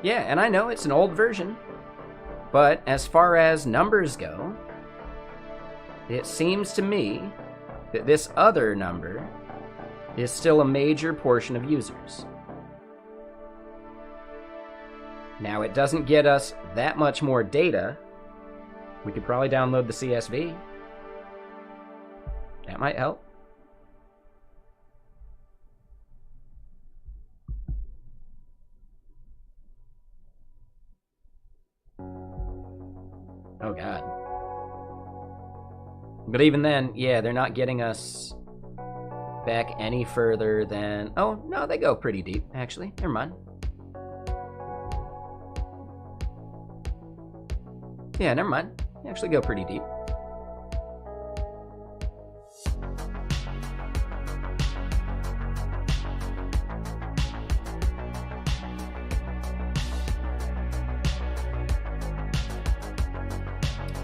Yeah, and I know it's an old version, but as far as numbers go, it seems to me that this other number is still a major portion of users. Now, it doesn't get us that much more data. We could probably download the CSV. That might help. Oh, God. But even then, yeah, they're not getting us back any further than... Oh, no, they go pretty deep, actually. Never mind. Yeah, never mind. They actually go pretty deep.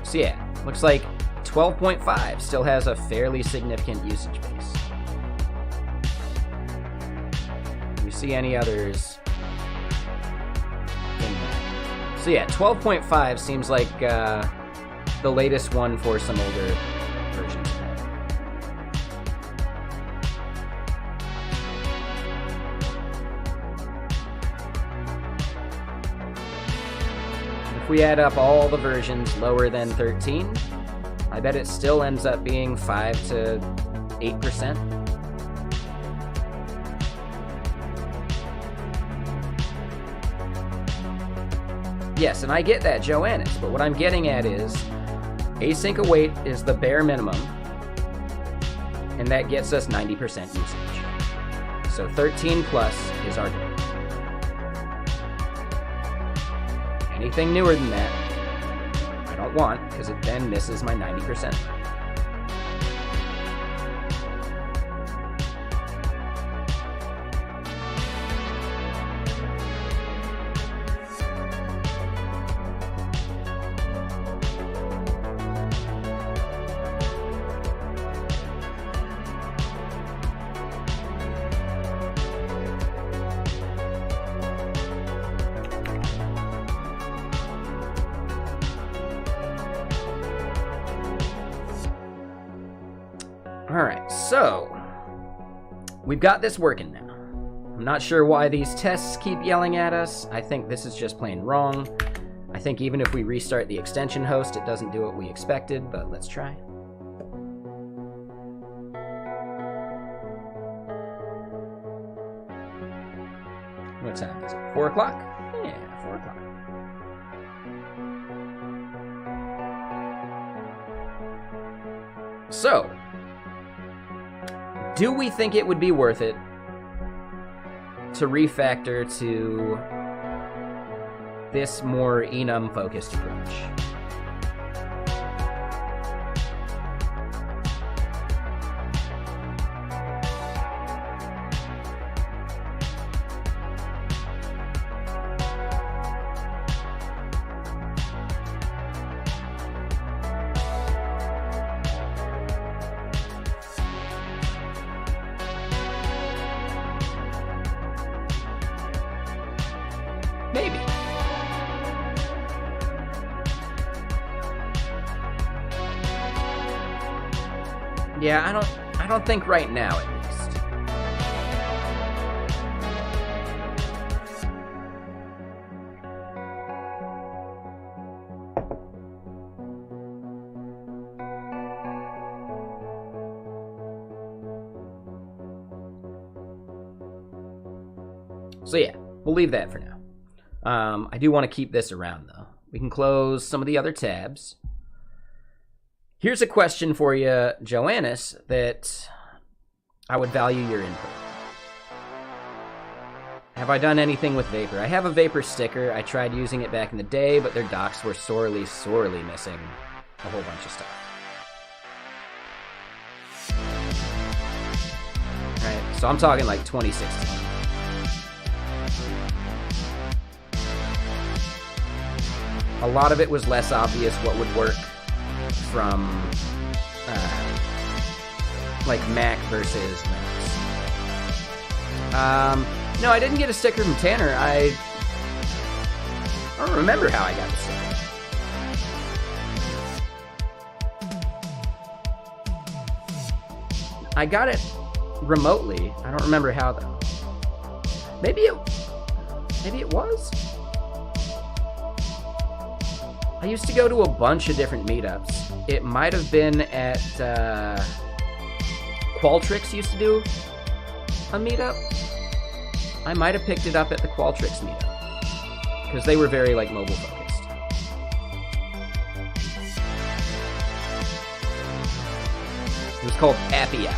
So yeah, looks like 12.5 still has a fairly significant usage base. Do you see any others in that? So yeah, 12.5 seems like the latest one for some older versions. If we add up all the versions lower than 13, I bet it still ends up being 5 to 8%. Yes, and I get that, Joannis, but what I'm getting at is async await is the bare minimum, and that gets us 90% usage. So 13 plus is our goal. Anything newer than that, I don't want, because it then misses my 90%. Alright, so we've got this working now. I'm not sure why these tests keep yelling at us. I think this is just plain wrong. I think even if we restart the extension host, it doesn't do what we expected, but let's try. What time is it? 4 o'clock? Yeah, 4 o'clock. So, do we think it would be worth it to refactor to this more enum-focused approach? Maybe. Yeah, I don't think right now, at least. So yeah, we'll leave that for now. I do want to keep this around, though. We can close some of the other tabs. Here's a question for you, Joannis, that I would value your input. Have I done anything with Vapor? I have a Vapor sticker. I tried using it back in the day, but their docs were sorely, sorely missing a whole bunch of stuff. Right, so I'm talking like 2016. A lot of it was less obvious what would work from like Mac versus Linux. No, I didn't get a sticker from Tanner. I don't remember how I got the sticker. I got it remotely. I don't remember how though. Maybe it was. I used to go to a bunch of different meetups. It might have been at Qualtrics used to do a meetup. I might have picked it up at the Qualtrics meetup because they were very like mobile focused. It was called Appy Hour.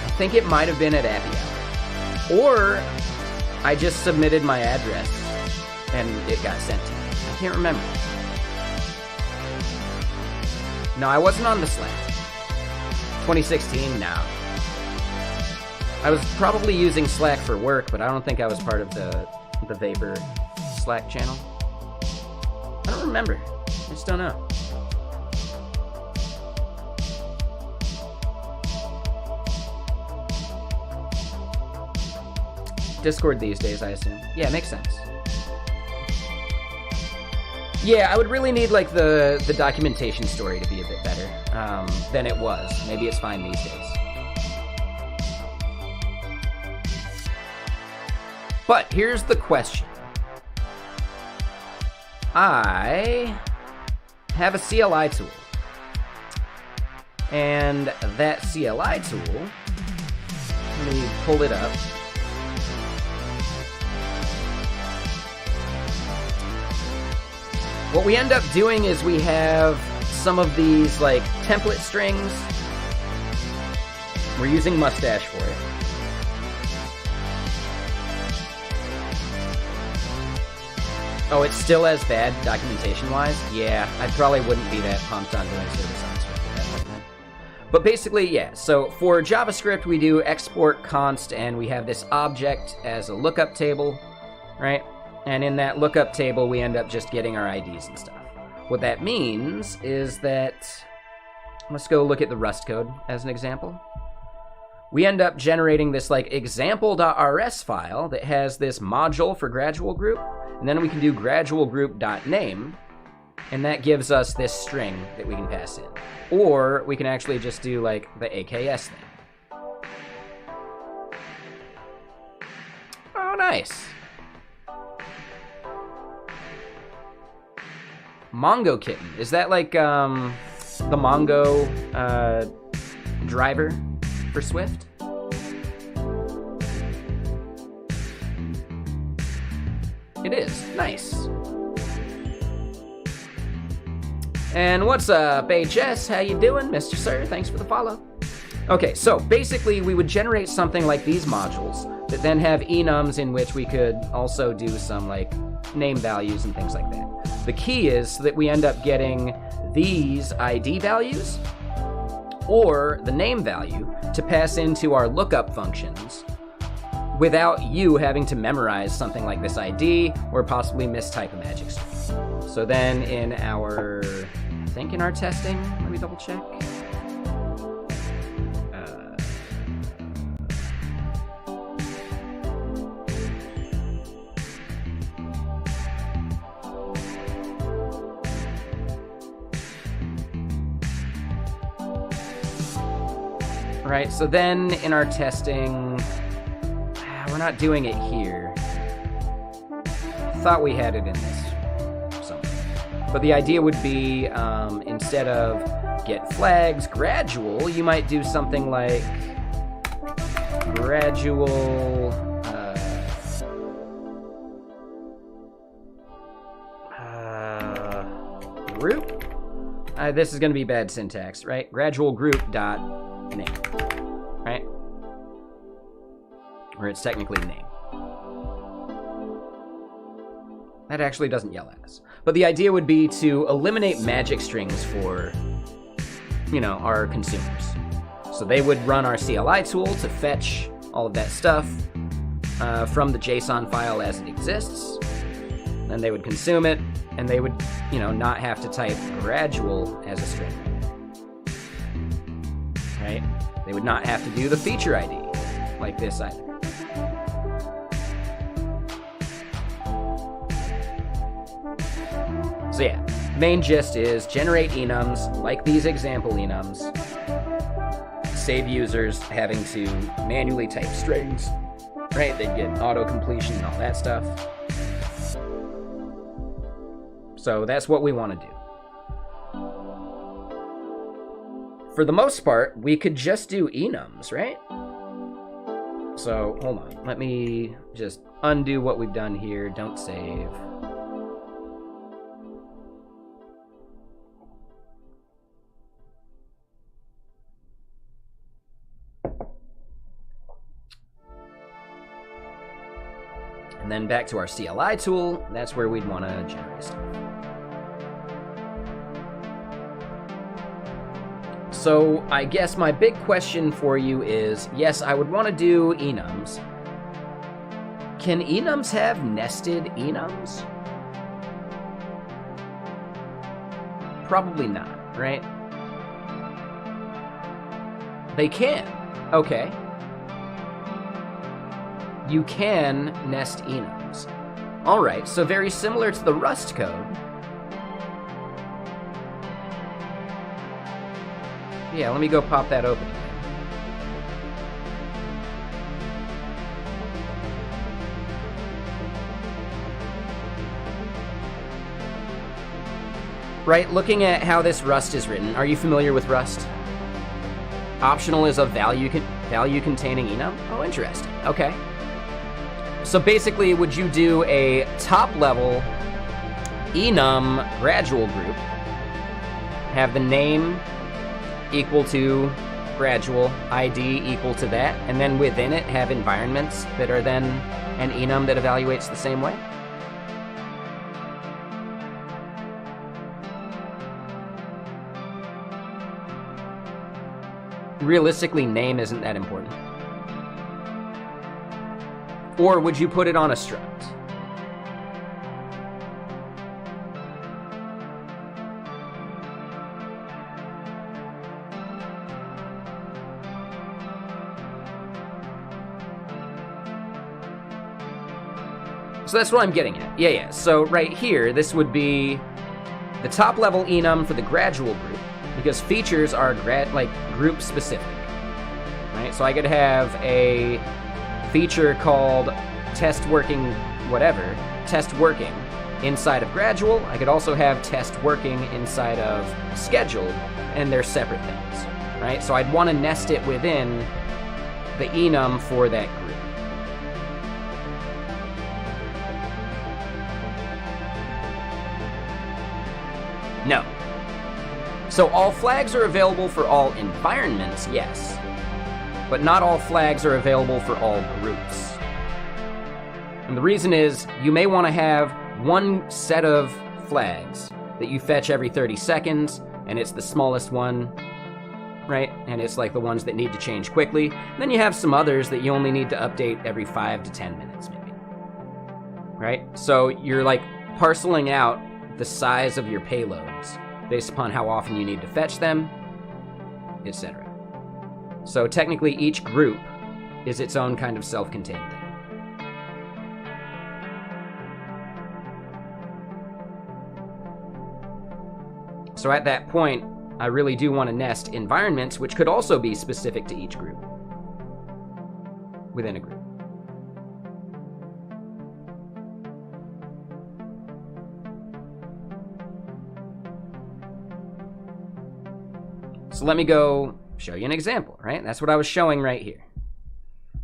I think it might have been at Appy Hour, or I just submitted my address and it got sent to me. I can't remember. No, I wasn't on the Slack. 2016, no. I was probably using Slack for work, but I don't think I was part of the Vapor Slack channel. I don't remember. I just don't know. Discord these days, I assume. Yeah, makes sense. Yeah, I would really need like the documentation story to be a bit better than it was. Maybe it's fine these days. But here's the question. I have a CLI tool. And that CLI tool, let me pull it up. What we end up doing is we have some of these like template strings. We're using Mustache for it. Oh, it's still as bad documentation-wise? Yeah, I probably wouldn't be that pumped on doing server-side script. But basically, yeah, so for JavaScript, we do export const, and we have this object as a lookup table, right? And in that lookup table, we end up just getting our IDs and stuff. What that means is that, let's go look at the Rust code as an example. We end up generating this like example.rs file that has this module for gradual group, and then we can do gradual group.name, and that gives us this string that we can pass in. Or we can actually just do like the AKS thing. Oh, nice. Mongo Kitten. Is that like the Mongo driver for Swift? It is. Nice. And what's up, HS? How you doing, Mr. Sir? Thanks for the follow. Okay, so basically we would generate something like these modules that then have enums in which we could also do some like name values and things like that. The key is that we end up getting these ID values or the name value to pass into our lookup functions without you having to memorize something like this ID or possibly mistype a magic string. So then in our, I think in our testing, let me double check. Right, so then in our testing, we're not doing it here. Thought we had it in this somewhere. But the idea would be, instead of get flags gradual, you might do something like gradual group. This is going to be bad syntax, right? Gradual group dot name, right? Or it's technically name. That actually doesn't yell at us. But the idea would be to eliminate magic strings for, you know, our consumers. So they would run our CLI tool to fetch all of that stuff from the JSON file as it exists. Then they would consume it, and they would, you know, not have to type gradual as a string. Right? They would not have to do the feature ID like this either. So yeah, main gist is generate enums like these example enums, save users having to manually type strings, right? They'd get auto completion and all that stuff. So that's what we want to do. For the most part, we could just do enums, right? So, hold on. Let me just undo what we've done here. Don't save. And then back to our CLI tool. That's where we'd want to generate stuff. So I guess my big question for you is, yes, I would want to do enums. Can enums have nested enums? Probably not, right? They can. Okay. You can nest enums. All right, so very similar to the Rust code. Yeah, let me go pop that open. Right, looking at how this Rust is written, are you familiar with Rust? Optional is a value containing enum? Oh, interesting. Okay. So basically, would you do a top level enum gradual group, have the name equal to gradual, ID equal to that, and then within it have environments that are then an enum that evaluates the same way? realistically, name isn't that important. Or would you put it on a struct? So that's what I'm getting at. Yeah. So right here, this would be the top level enum for the gradual group, because features are group specific, right? So I could have a feature called test working inside of gradual. I could also have test working inside of scheduled, and they're separate things, right? So I'd want to nest it within the enum for that group. No. So all flags are available for all environments, yes. But not all flags are available for all groups. And the reason is, you may want to have one set of flags that you fetch every 30 seconds, and it's the smallest one, right? And it's like the ones that need to change quickly. Then you have some others that you only need to update every 5 to 10 minutes, maybe. Right? So you're like parceling out the size of your payloads based upon how often you need to fetch them, etc. So technically each group is its own kind of self-contained thing. So at that point, I really do want to nest environments, which could also be specific to each group within a group. So let me go show you an example, right? That's what I was showing right here.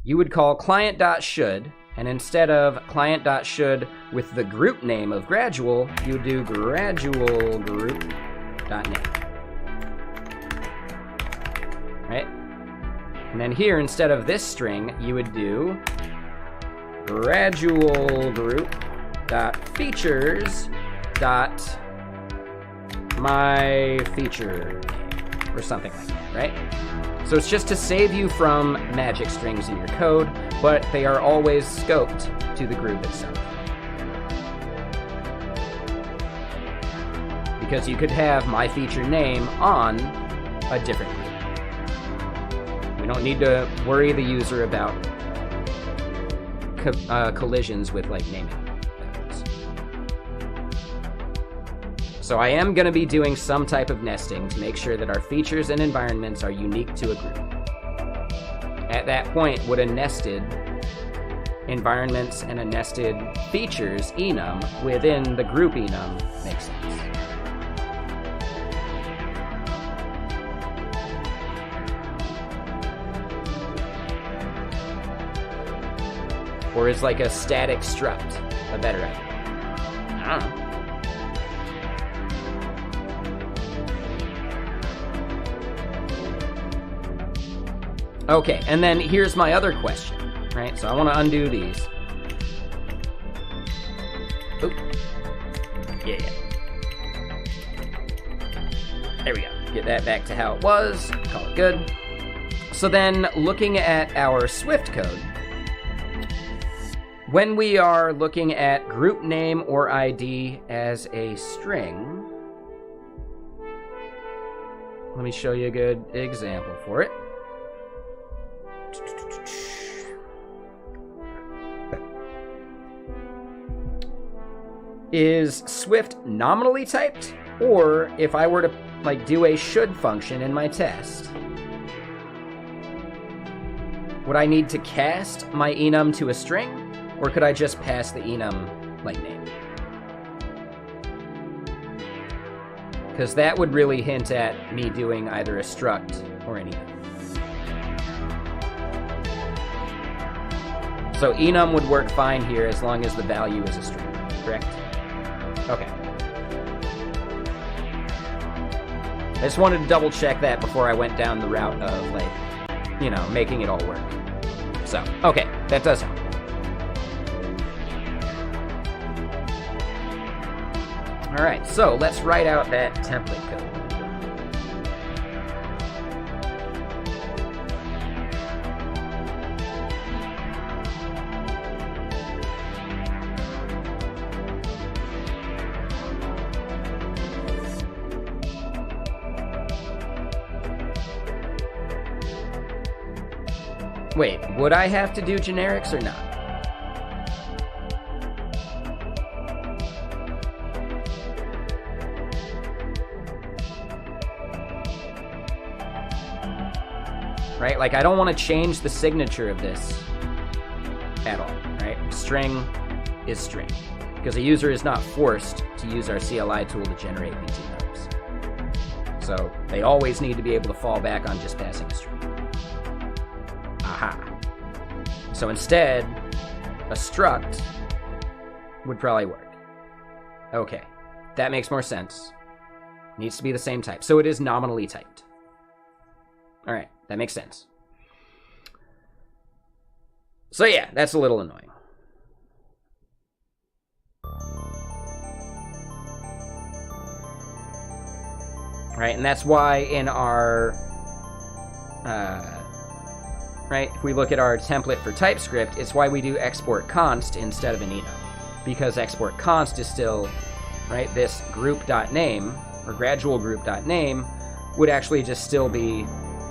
You would call client.should, and instead of client.should with the group name of gradual, you would do gradual group.name. Right? And then here, instead of this string, you would do gradual group.features.myFeature, or something like that, right? So it's just to save you from magic strings in your code, but they are always scoped to the group itself. Because you could have my feature name on a different group. We don't need to worry the user about collisions with like naming codes. So I am going to be doing some type of nesting to make sure that our features and environments are unique to a group. At that point, would a nested environments and a nested features enum within the group enum make sense? Or is like a static struct a better idea? I don't know. Okay, and then here's my other question, right? So I want to undo these. Oop. Yeah. There we go. Get that back to how it was. Call it good. So then, looking at our Swift code, when we are looking at group name or ID as a string, let me show you a good example for it. Is Swift nominally typed? Or if I were to like do a should function in my test, would I need to cast my enum to a string? Or could I just pass the enum like name? Because that would really hint at me doing either a struct or anything. So enum would work fine here as long as the value is a string, correct? Okay. I just wanted to double check that before I went down the route of like, you know, making it all work. So, okay, that does help. All right, so let's write out that template code. Wait, would I have to do generics or not? Right? Like, I don't want to change the signature of this at all, right? String is string, because a user is not forced to use our CLI tool to generate these enums. So they always need to be able to fall back on just passing a string. Aha. So instead, a struct would probably work. Okay, that makes more sense. Needs to be the same type. So it is nominally typed. All right, that makes sense. So yeah, that's a little annoying. Right, and that's why in our, right, if we look at our template for TypeScript, it's why we do export const instead of an enum. Because export const is still, right, this group.name, or gradual group.name, would actually just still be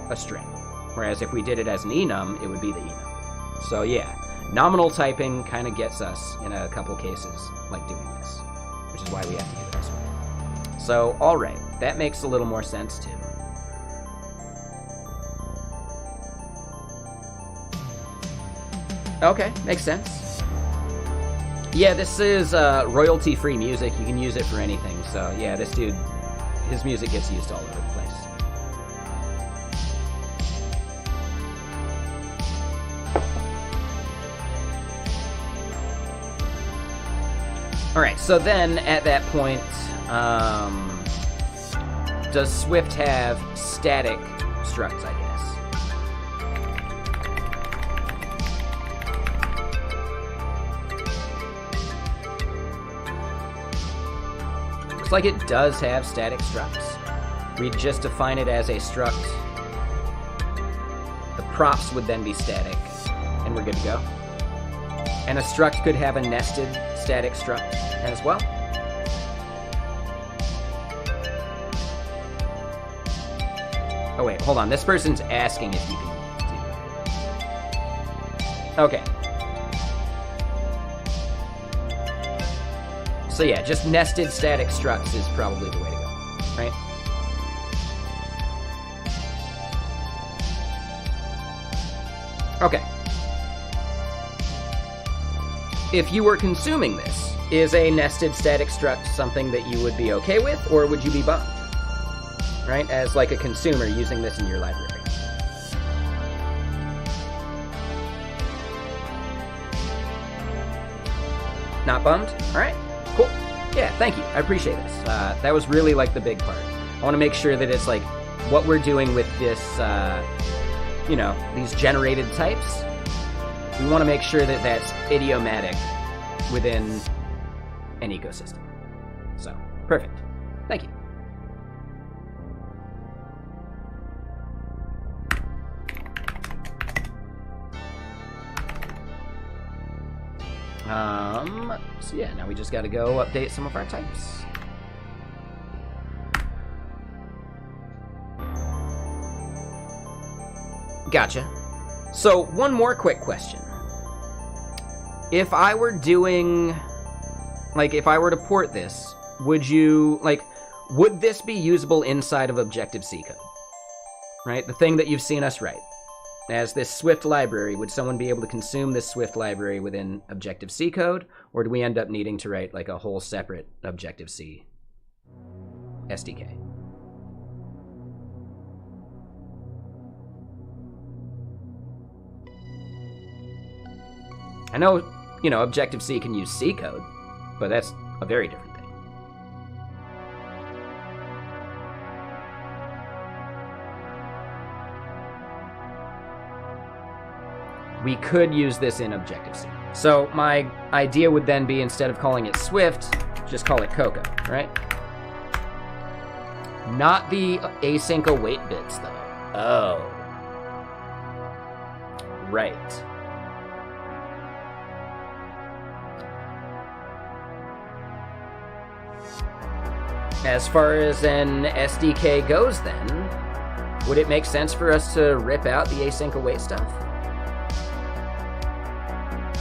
a string. Whereas if we did it as an enum, it would be the enum. So yeah, nominal typing kind of gets us in a couple cases like doing this, which is why we have to do this one. So, all right, that makes a little more sense too. Okay, makes sense. Yeah, this is royalty-free music. You can use it for anything. So yeah, this dude, his music gets used all over the place. All right, so then at that point, does Swift have static structs, I guess? Looks like it does have static structs. We'd just define it as a struct. The props would then be static, and we're good to go. And a struct could have a nested static struct as well. Oh wait, hold on. This person's asking if you can do that. Okay. So yeah, just nested static structs is probably the way to go, right? Okay. If you were consuming this, is a nested static struct something that you would be okay with, or would you be bummed? Right? As like a consumer using this in your library. Not bummed? All right, cool. Yeah, thank you. I appreciate this. That was really like the big part. I want to make sure that it's like what we're doing with this, you know, these generated types. We want to make sure that that's idiomatic within an ecosystem. So, perfect. Thank you. So yeah, now we just got to go update some of our types. Gotcha. So, one more quick question. If I were doing, like, if I were to port this, would this be usable inside of Objective-C code? Right? The thing that you've seen us write. As this Swift library, would someone be able to consume this Swift library within Objective-C code, or do we end up needing to write, like, a whole separate Objective-C SDK? I know, you know, Objective-C can use C code, but that's a very different thing. We could use this in Objective-C. So my idea would then be, instead of calling it Swift, just call it Cocoa, right? Not the async await bits, though. Oh. Right. As far as an SDK goes, then, would it make sense for us to rip out the async await stuff?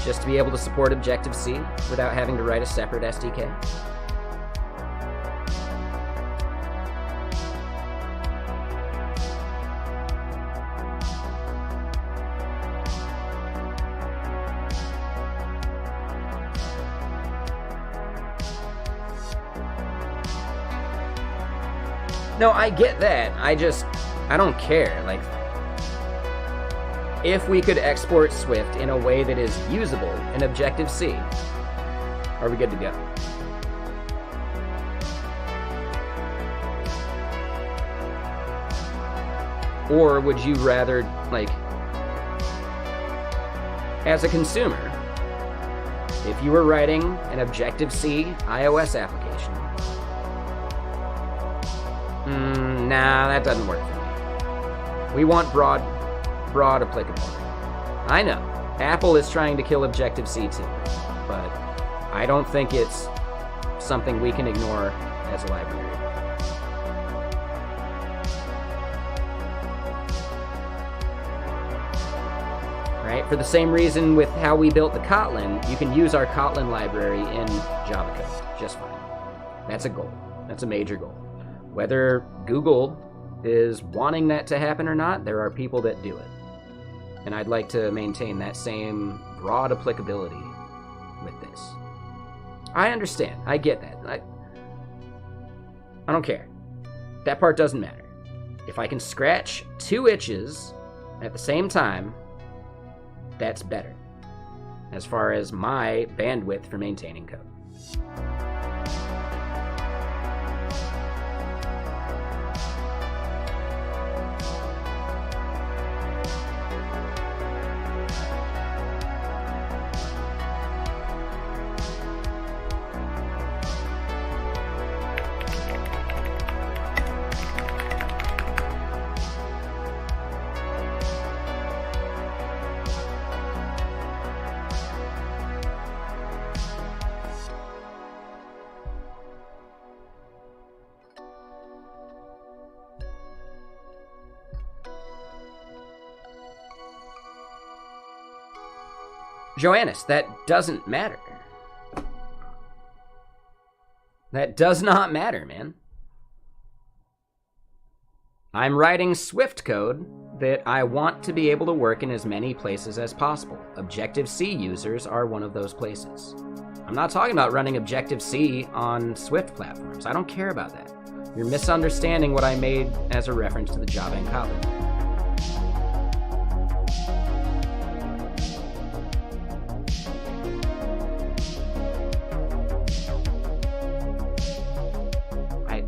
just to be able to support Objective-C without having to write a separate SDK? No, I get that. I don't care. Like, if we could export Swift in a way that is usable in Objective-C, are we good to go? Or would you rather, like, as a consumer, if you were writing an Objective-C iOS application, nah, that doesn't work for me. We want broad applicability. I know, Apple is trying to kill Objective-C too, but I don't think it's something we can ignore as a library. Right? For the same reason with how we built the Kotlin, you can use our Kotlin library in Java code just fine. That's a goal. That's a major goal. Whether Google is wanting that to happen or not, there are people that do it. And I'd like to maintain that same broad applicability with this. I understand. I get that. I don't care. That part doesn't matter. If I can scratch 2 itches at the same time, that's better, as far as my bandwidth for maintaining code. Joannis, that doesn't matter. That does not matter, man. I'm writing Swift code that I want to be able to work in as many places as possible. Objective-C users are one of those places. I'm not talking about running Objective-C on Swift platforms. I don't care about that. You're misunderstanding what I made as a reference to the Java and Kotlin.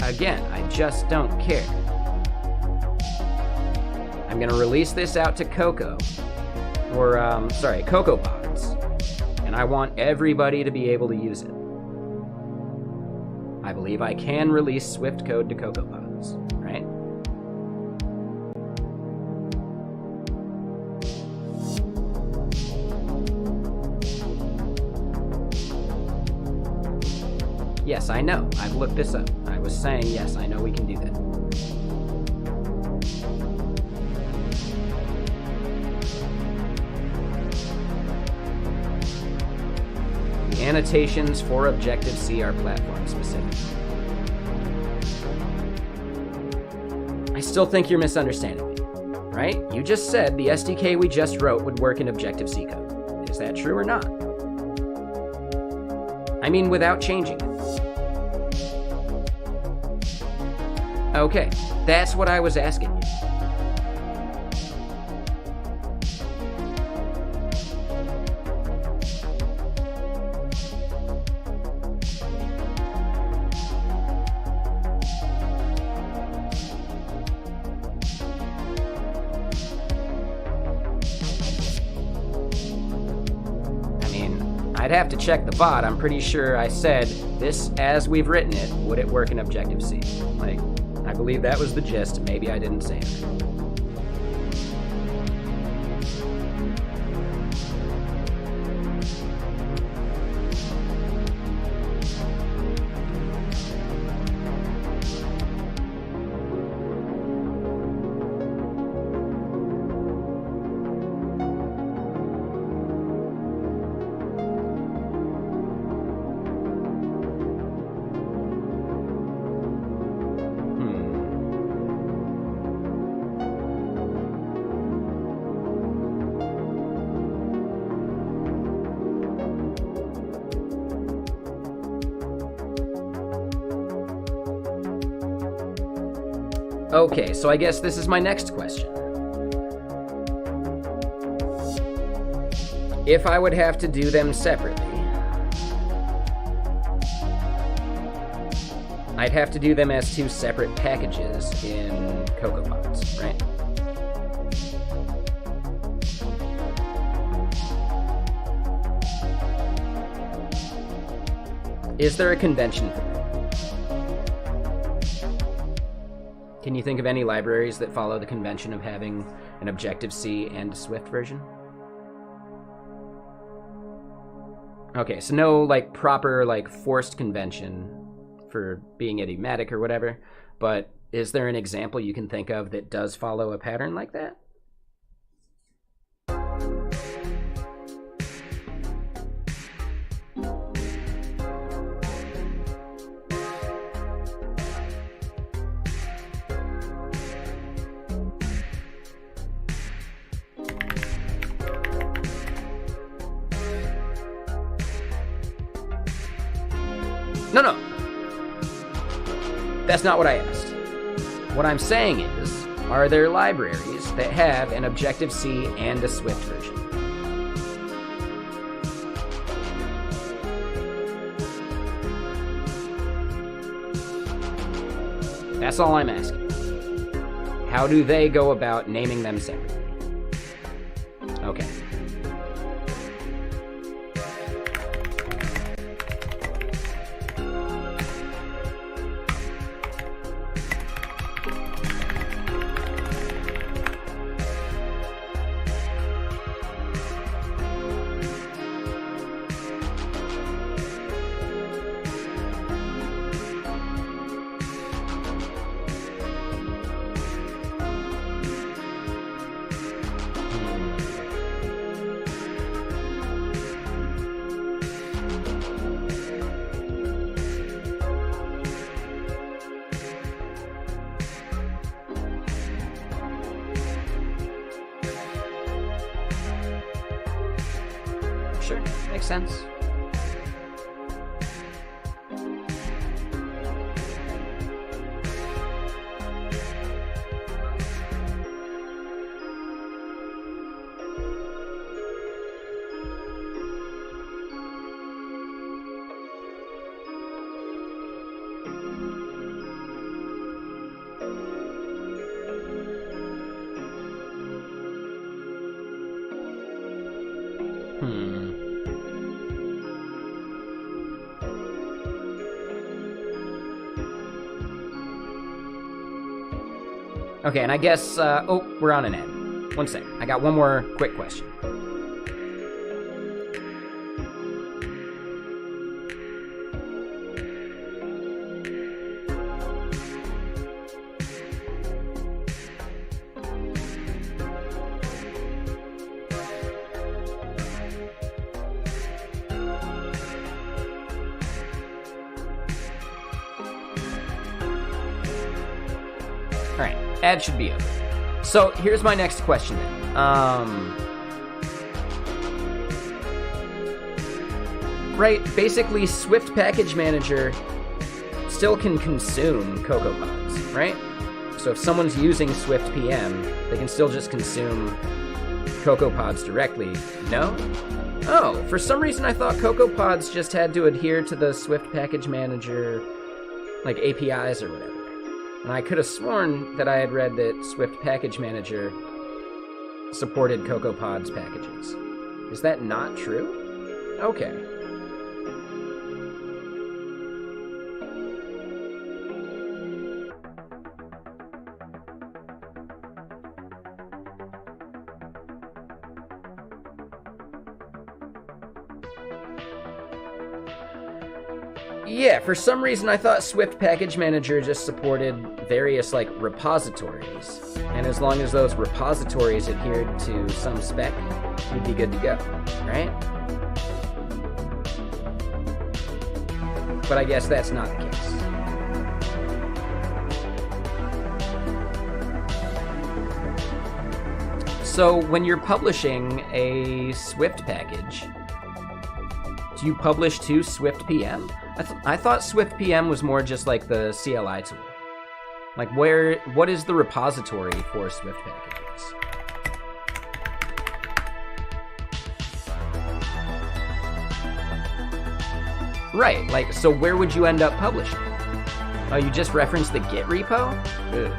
Again, I just don't care. I'm going to release this out to Cocoa, or, CocoaPods, and I want everybody to be able to use it. I believe I can release Swift code to CocoaPods, right? Yes, I know. I've looked this up. I was saying, yes, I know we can do that. The annotations for Objective-C are platform specific. I still think you're misunderstanding me, right? You just said the SDK we just wrote would work in Objective-C code. Is that true or not? I mean, without changing it. Okay, that's what I was asking you. I mean, I'd have to check the VOD. I'm pretty sure I said this as we've written it, would it work in Objective-C? Like, I believe that was the gist. Maybe I didn't say it. Okay, so I guess this is my next question. If I would have to do them separately, I'd have to do them as two separate packages in CocoaPods, right? Is there a convention for that? Can you think of any libraries that follow the convention of having an Objective-C and a Swift version? Okay, so no like proper like forced convention for being idiomatic or whatever, but is there an example you can think of that does follow a pattern like that? No. That's not what I asked. What I'm saying is, are there libraries that have an Objective-C and a Swift version? That's all I'm asking. How do they go about naming them separately? Okay. Sure, makes sense. Okay, and I guess, oh, we're on an end. One sec. I got one more quick question. Alright, ad should be over. So here's my next question then. Right, basically Swift Package Manager still can consume CocoaPods, right? So if someone's using Swift PM, they can still just consume CocoaPods directly. No? Oh, for some reason I thought CocoaPods just had to adhere to the Swift Package Manager, like APIs or whatever. And I could have sworn that I had read that Swift Package Manager supported CocoaPods packages. Is that not true? Okay. Yeah, for some reason I thought Swift Package Manager just supported various, like, repositories. And as long as those repositories adhered to some spec, you'd be good to go, right? But I guess that's not the case. So when you're publishing a Swift package, do you publish to Swift PM? I thought Swift PM was more just like the CLI tool. Like, what is the repository for Swift packages? Right, like, so where would you end up publishing? Oh, you just referenced the Git repo? Ugh.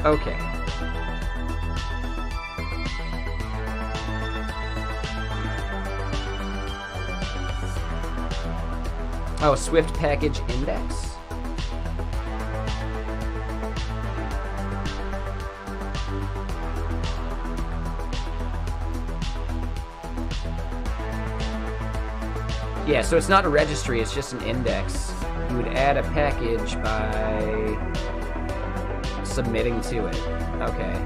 Okay. Oh, Swift package index? Yeah, so it's not a registry, it's just an index. You would add a package by submitting to it. Okay.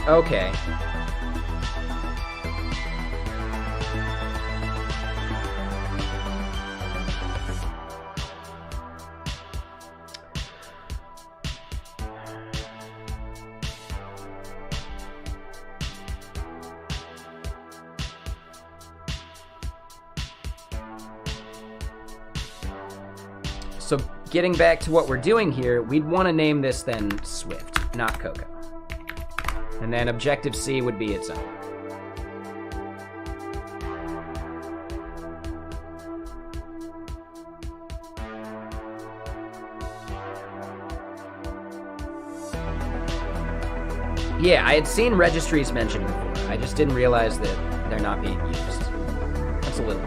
Okay. So getting back to what we're doing here, we'd want to name this then Swift, not Cocoa. And then Objective-C would be its own. Yeah, I had seen registries mentioned before. I just didn't realize that they're not being used. That's a little...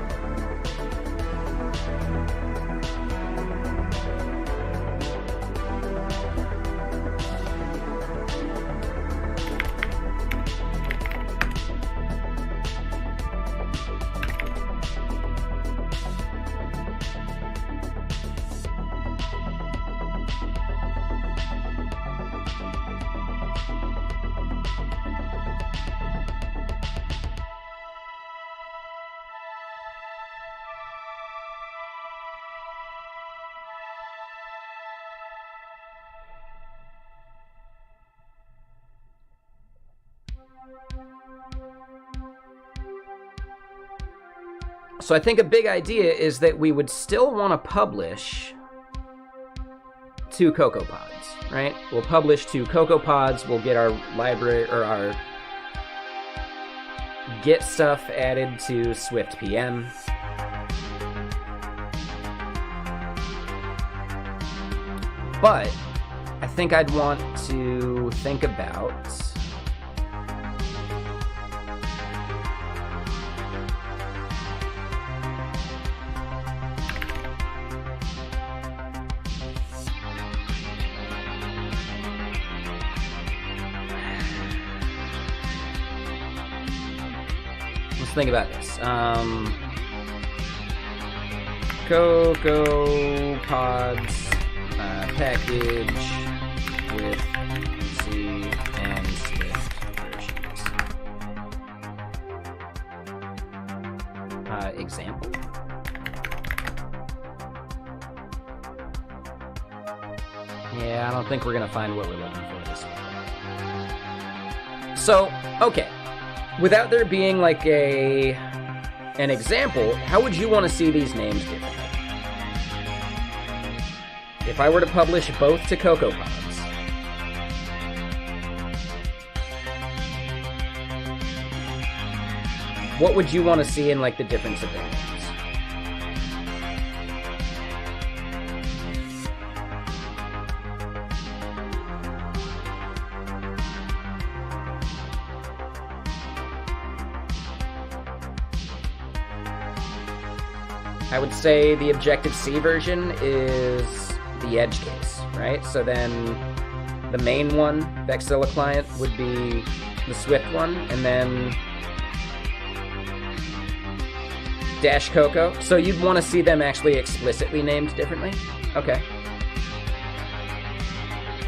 So I think a big idea is that we would still want to publish to CocoaPods, right? We'll publish to CocoaPods, we'll get our library or our Git stuff added to Swift PM. But I think I'd want to think about think about this. CocoaPods package with C and Swift versions. Example. Yeah, I don't think we're gonna find what we're looking for this way. So, okay. Without there being like an example, how would you want to see these names differently? If I were to publish both to CocoaPods, what would you want to see in like the difference of their names? I would say the Objective-C version is the edge case, right? So then the main one, Vexilla client, would be the Swift one, and then Dash Coco. So you'd want to see them actually explicitly named differently? Okay.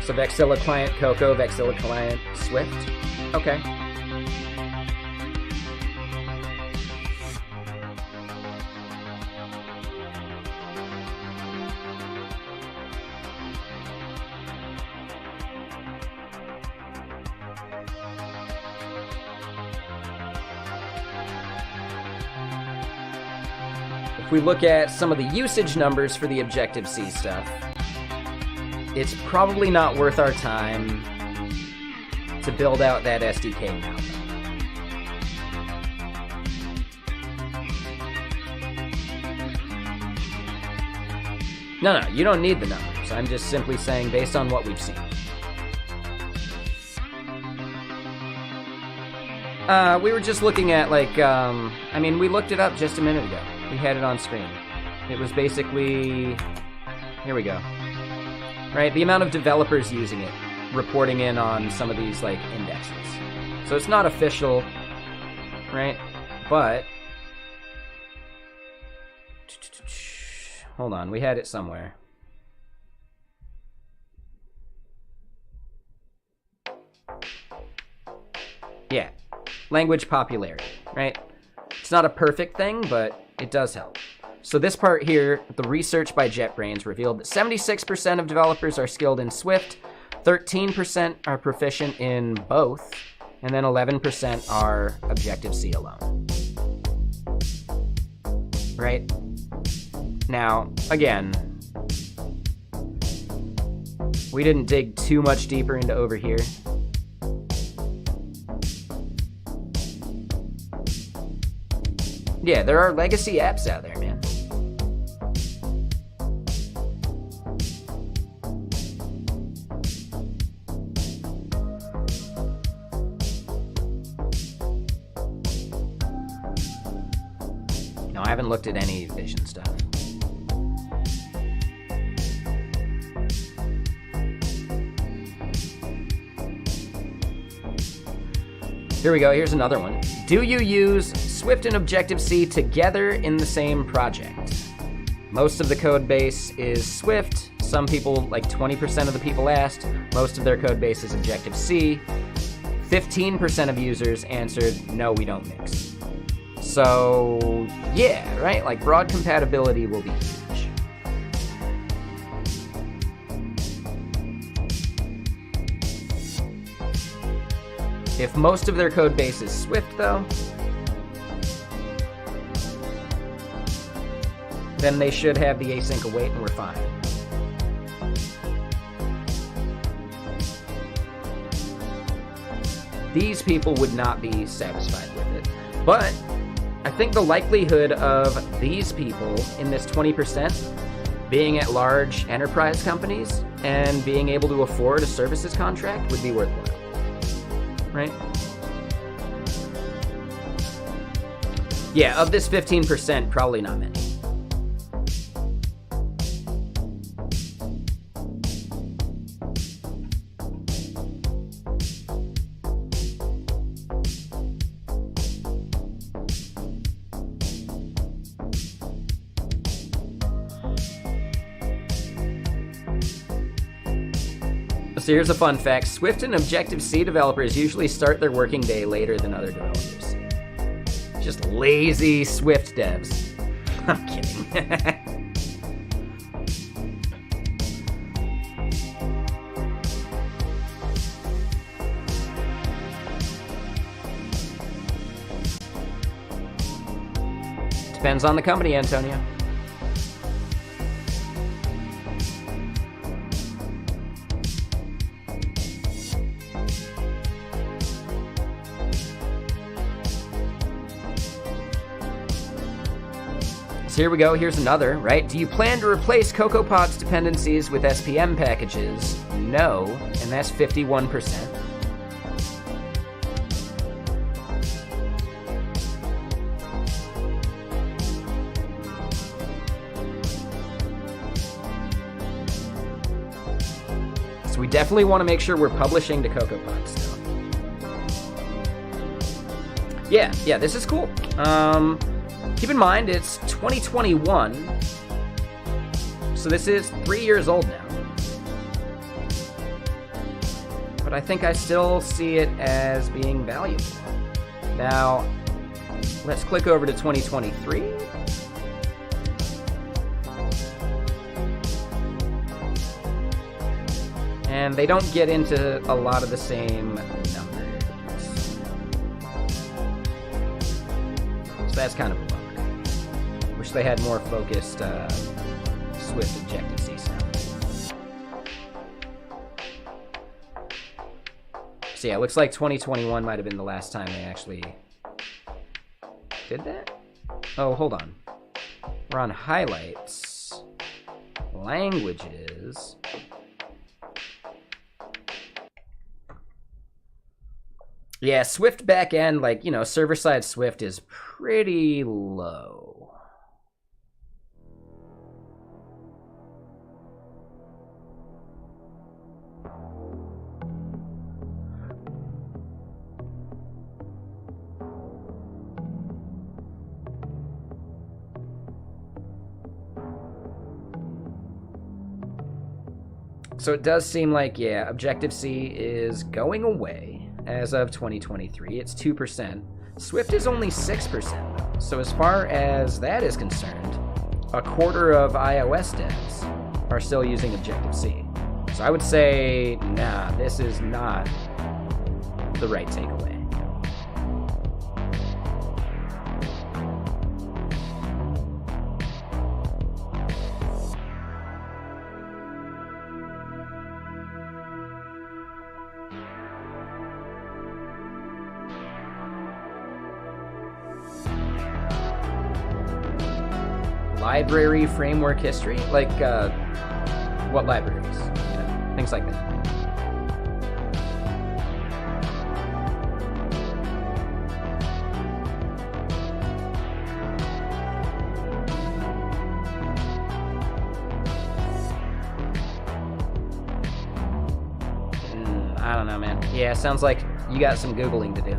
So Vexilla client Coco, Vexilla client Swift. Okay. If we look at some of the usage numbers for the Objective-C stuff, it's probably not worth our time to build out that SDK now. No, you don't need the numbers. I'm just simply saying based on what we've seen. We were just looking at, like, I mean, we looked it up just a minute ago. We had it on screen. It was basically... Here we go. Right, the amount of developers using it, reporting in on some of these, like, indexes. So it's not official, right? But... Hold on, we had it somewhere. Yeah, language popularity, right? It's not a perfect thing, but it does help. So this part here, the research by JetBrains revealed that 76% of developers are skilled in Swift, 13% are proficient in both, and then 11% are Objective-C alone. Right? Now, again, we didn't dig too much deeper into over here. Yeah, there are legacy apps out there, man. No, I haven't looked at any vision stuff. Here we go, here's another one. Do you use Swift and Objective-C together in the same project? Most of the code base is Swift. Some people, like 20% of the people asked, most of their code base is Objective-C. 15% of users answered, no, we don't mix. So, yeah, right? Like, broad compatibility will be huge. If most of their code base is Swift, though, then they should have the async await and we're fine. These people would not be satisfied with it. But I think the likelihood of these people in this 20% being at large enterprise companies and being able to afford a services contract would be worthwhile. Right? Yeah, of this 15%, probably not many. So here's a fun fact. Swift and Objective-C developers usually start their working day later than other developers. Just lazy Swift devs. I'm kidding. Depends on the company, Antonio. So here we go, here's another, right? Do you plan to replace CocoaPod's dependencies with SPM packages? No, and that's 51%. So we definitely want to make sure we're publishing to CocoaPod still. Yeah, this is cool. Keep in mind, it's 2021, so this is 3 years old now. But I think I still see it as being valuable. Now, let's click over to 2023. And they don't get into a lot of the same numbers. So that's kind of a bummer. Wish they had more focused Swift Objective-C stuff. So yeah, it looks like 2021 might have been the last time they actually did that. Oh, hold on. We're on highlights. Languages. Yeah, Swift backend, like, you know, server-side Swift is pretty low. So it does seem like, yeah, Objective-C is going away. As of 2023, it's 2%. Swift is only 6%. So as far as that is concerned, a quarter of iOS devs are still using Objective-C. So I would say, nah, this is not the right takeaway. Library framework history? Like, what libraries? You know, things like that. I don't know, man. Yeah, sounds like you got some Googling to do.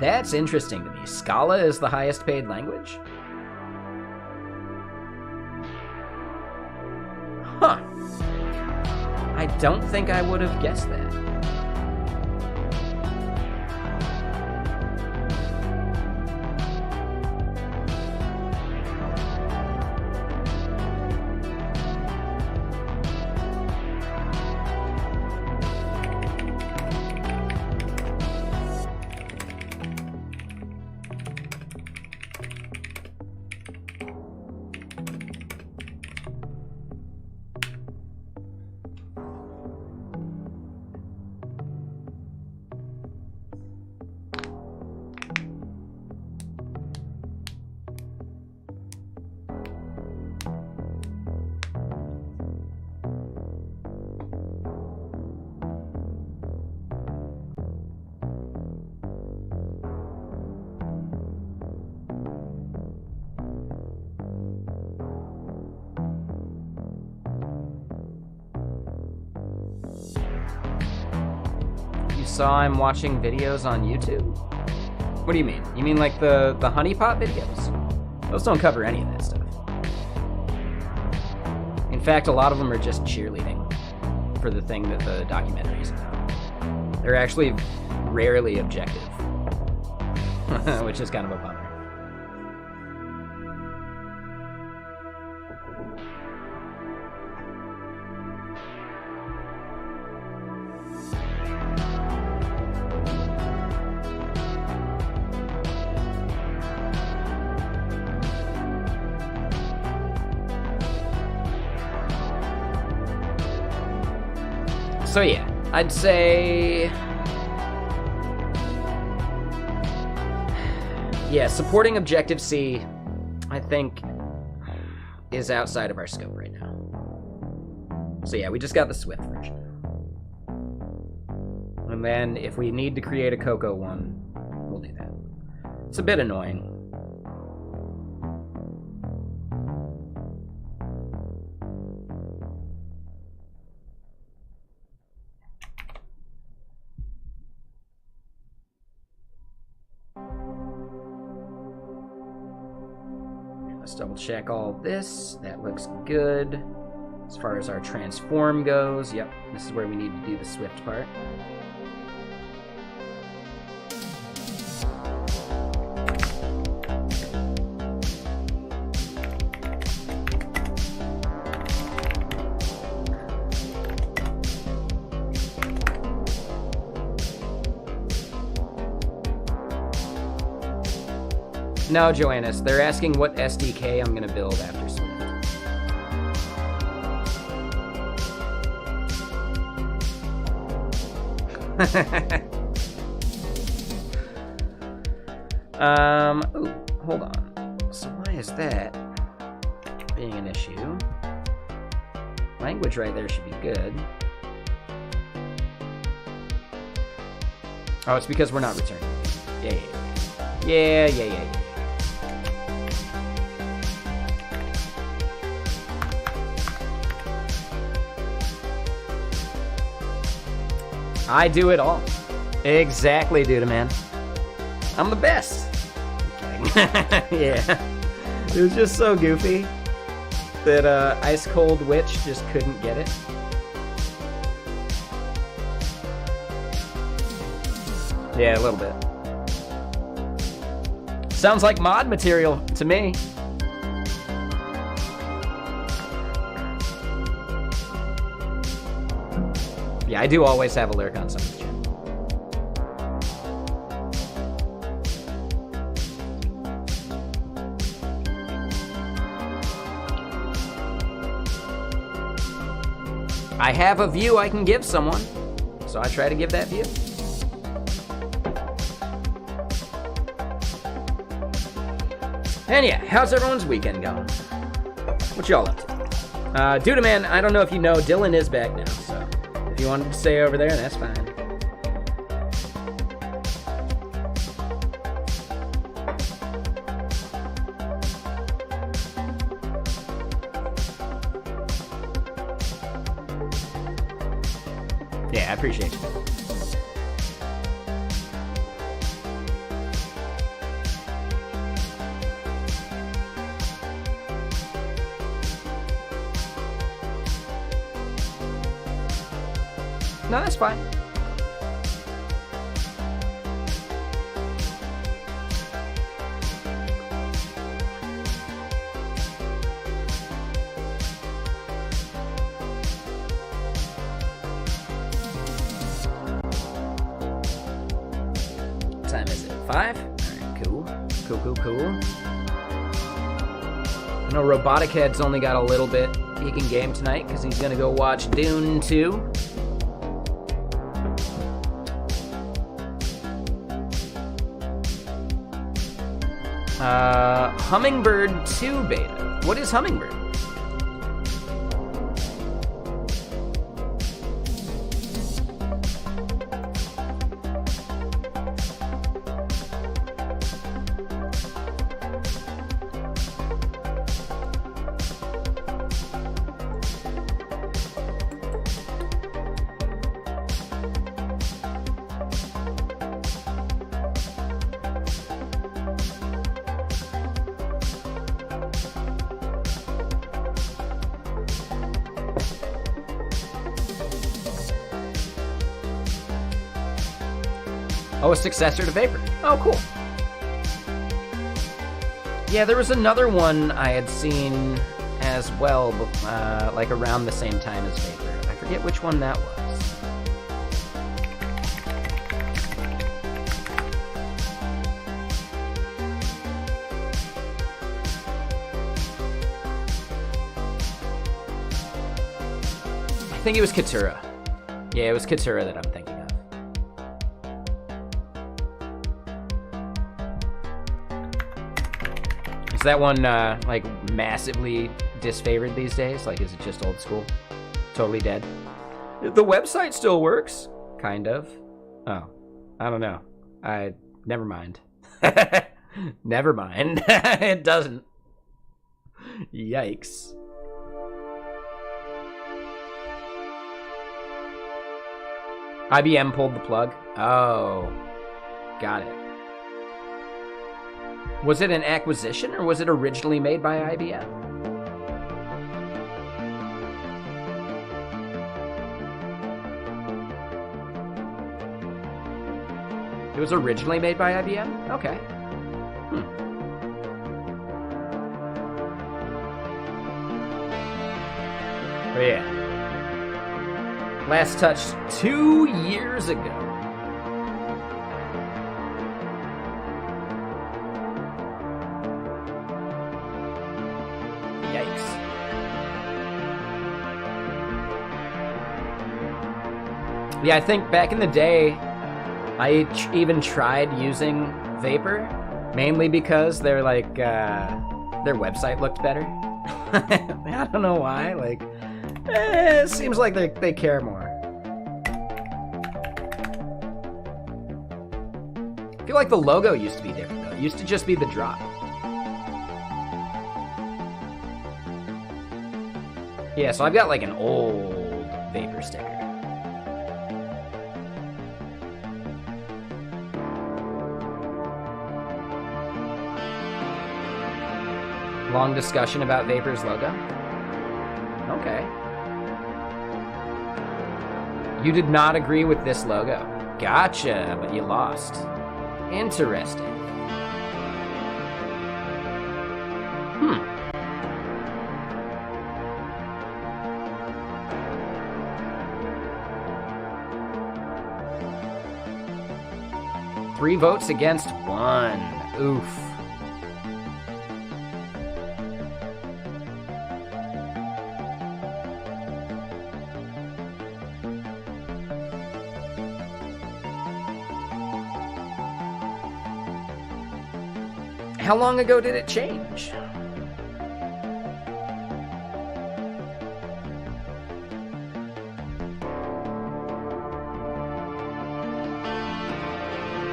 That's interesting to me. Scala is the highest paid language? Huh. I don't think I would have guessed that. Saw I'm watching videos on YouTube? What do you mean? You mean like the honeypot videos? Those don't cover any of that stuff. In fact, a lot of them are just cheerleading for the thing that the documentary is about. They're actually rarely objective, which is kind of a bummer. So yeah, I'd say, yeah, supporting Objective-C, I think, is outside of our scope right now. So yeah, we just got the Swift version. And then if we need to create a Cocoa one, we'll do that. It's a bit annoying, Let's double check all this. That looks good. As far as our transform goes, yep, this is where we need to do the Swift part. No, Joannis, they're asking what SDK I'm going to build after Swift. Ooh, hold on. So why is that being an issue? Language right there should be good. Oh, it's because we're not returning. Yeah. I do it all. Exactly, dude, man. I'm the best. Yeah. It was just so goofy that Ice Cold Witch just couldn't get it. Yeah, a little bit. Sounds like mod material to me. Yeah, I do always have a lyric on something. I have a view I can give someone, so I try to give that view. And yeah, how's everyone's weekend going? What y'all up to? Duda Man, I don't know if you know, Dylan is back now, so if you wanted to stay over there, that's fine. Yeah, I appreciate you. No, that's fine. What time is it? 5? Alright, cool. Cool. I know Robotic Head's only got a little bit he can game tonight because he's gonna go watch Dune 2. Hummingbird 2 beta. What is Hummingbird? Oh, a successor to Vapor. Oh, cool. Yeah, there was another one I had seen as well, like around the same time as Vapor. I forget which one that was. I think it was Katura. Yeah, it was Katura that I'm thinking of. Is that one, like, massively disfavored these days? Like, is it just old school? Totally dead? The website still works. Kind of. Oh. I don't know. Never mind. Never mind. It doesn't. Yikes. IBM pulled the plug. Oh. Got it. Was it an acquisition, or was it originally made by IBM? It was originally made by IBM? Okay. Oh yeah. Last touched 2 years ago. Yikes. Yeah, I think back in the day, I even tried using Vapor, mainly because they're like, their website looked better. I don't know why, like, it seems like they care more. I feel like the logo used to be different, though. It used to just be the drop. Yeah, so I've got like an old Vapor sticker. Long discussion about Vapor's logo? Okay. You did not agree with this logo. Gotcha, but you lost. Interesting. Hmm. Three votes against one. Oof. How long ago did it change?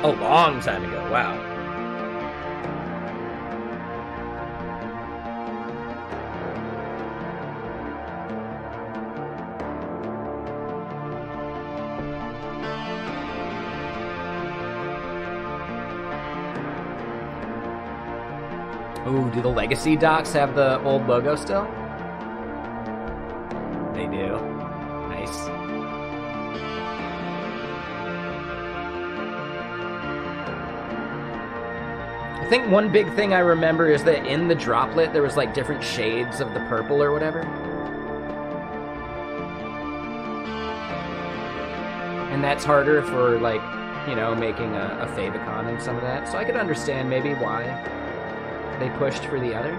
A long time ago, wow. Ooh, do the legacy docs have the old logo still? They do. Nice. I think one big thing I remember is that in the droplet there was like different shades of the purple or whatever. And that's harder for like, you know, making a favicon and some of that. So I could understand maybe why they pushed for the other.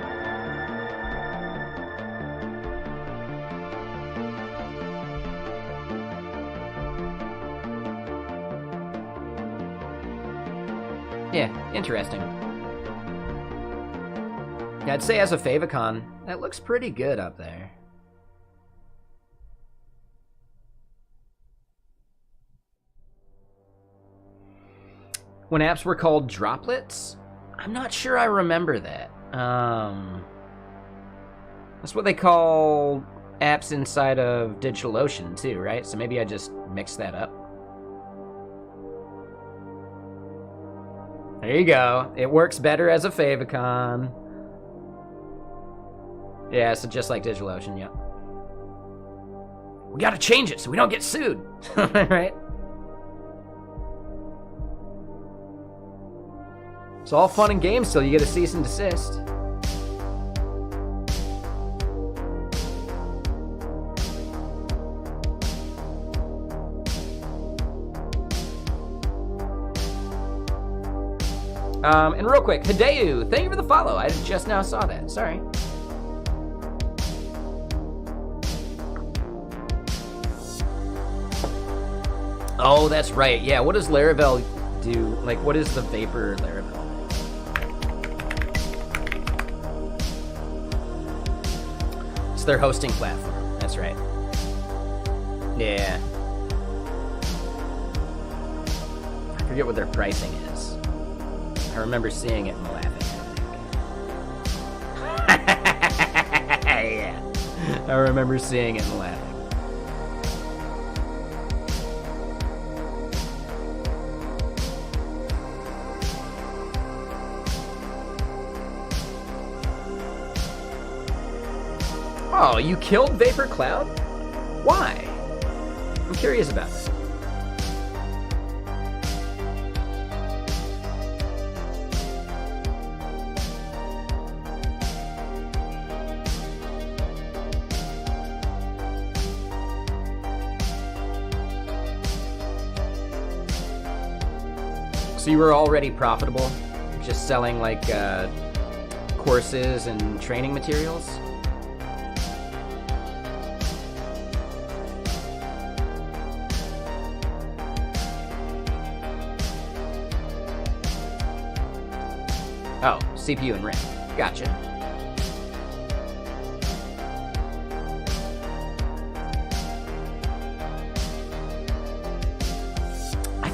Yeah, interesting. Yeah, I'd say as a favicon, that looks pretty good up there. When apps were called droplets? I'm not sure I remember that. That's what they call apps inside of DigitalOcean too, right? So maybe I just mixed that up. There you go. It works better as a favicon. Yeah, so just like DigitalOcean, yep. We gotta change it so we don't get sued, right? It's all fun and games till you get a cease and desist. And real quick, Hideo, thank you for the follow. I just now saw that. Sorry. Oh, that's right. Yeah, what does Laravel do? Like, what is the Vapor Laravel? It's their hosting platform. That's right. Yeah. I forget what their pricing is. I remember seeing it and laughing. Yeah. I remember seeing it and laughing. Oh, you killed Vapor Cloud? Why? I'm curious about that. So you were already profitable, just selling like courses and training materials? Oh, CPU and RAM. Gotcha. I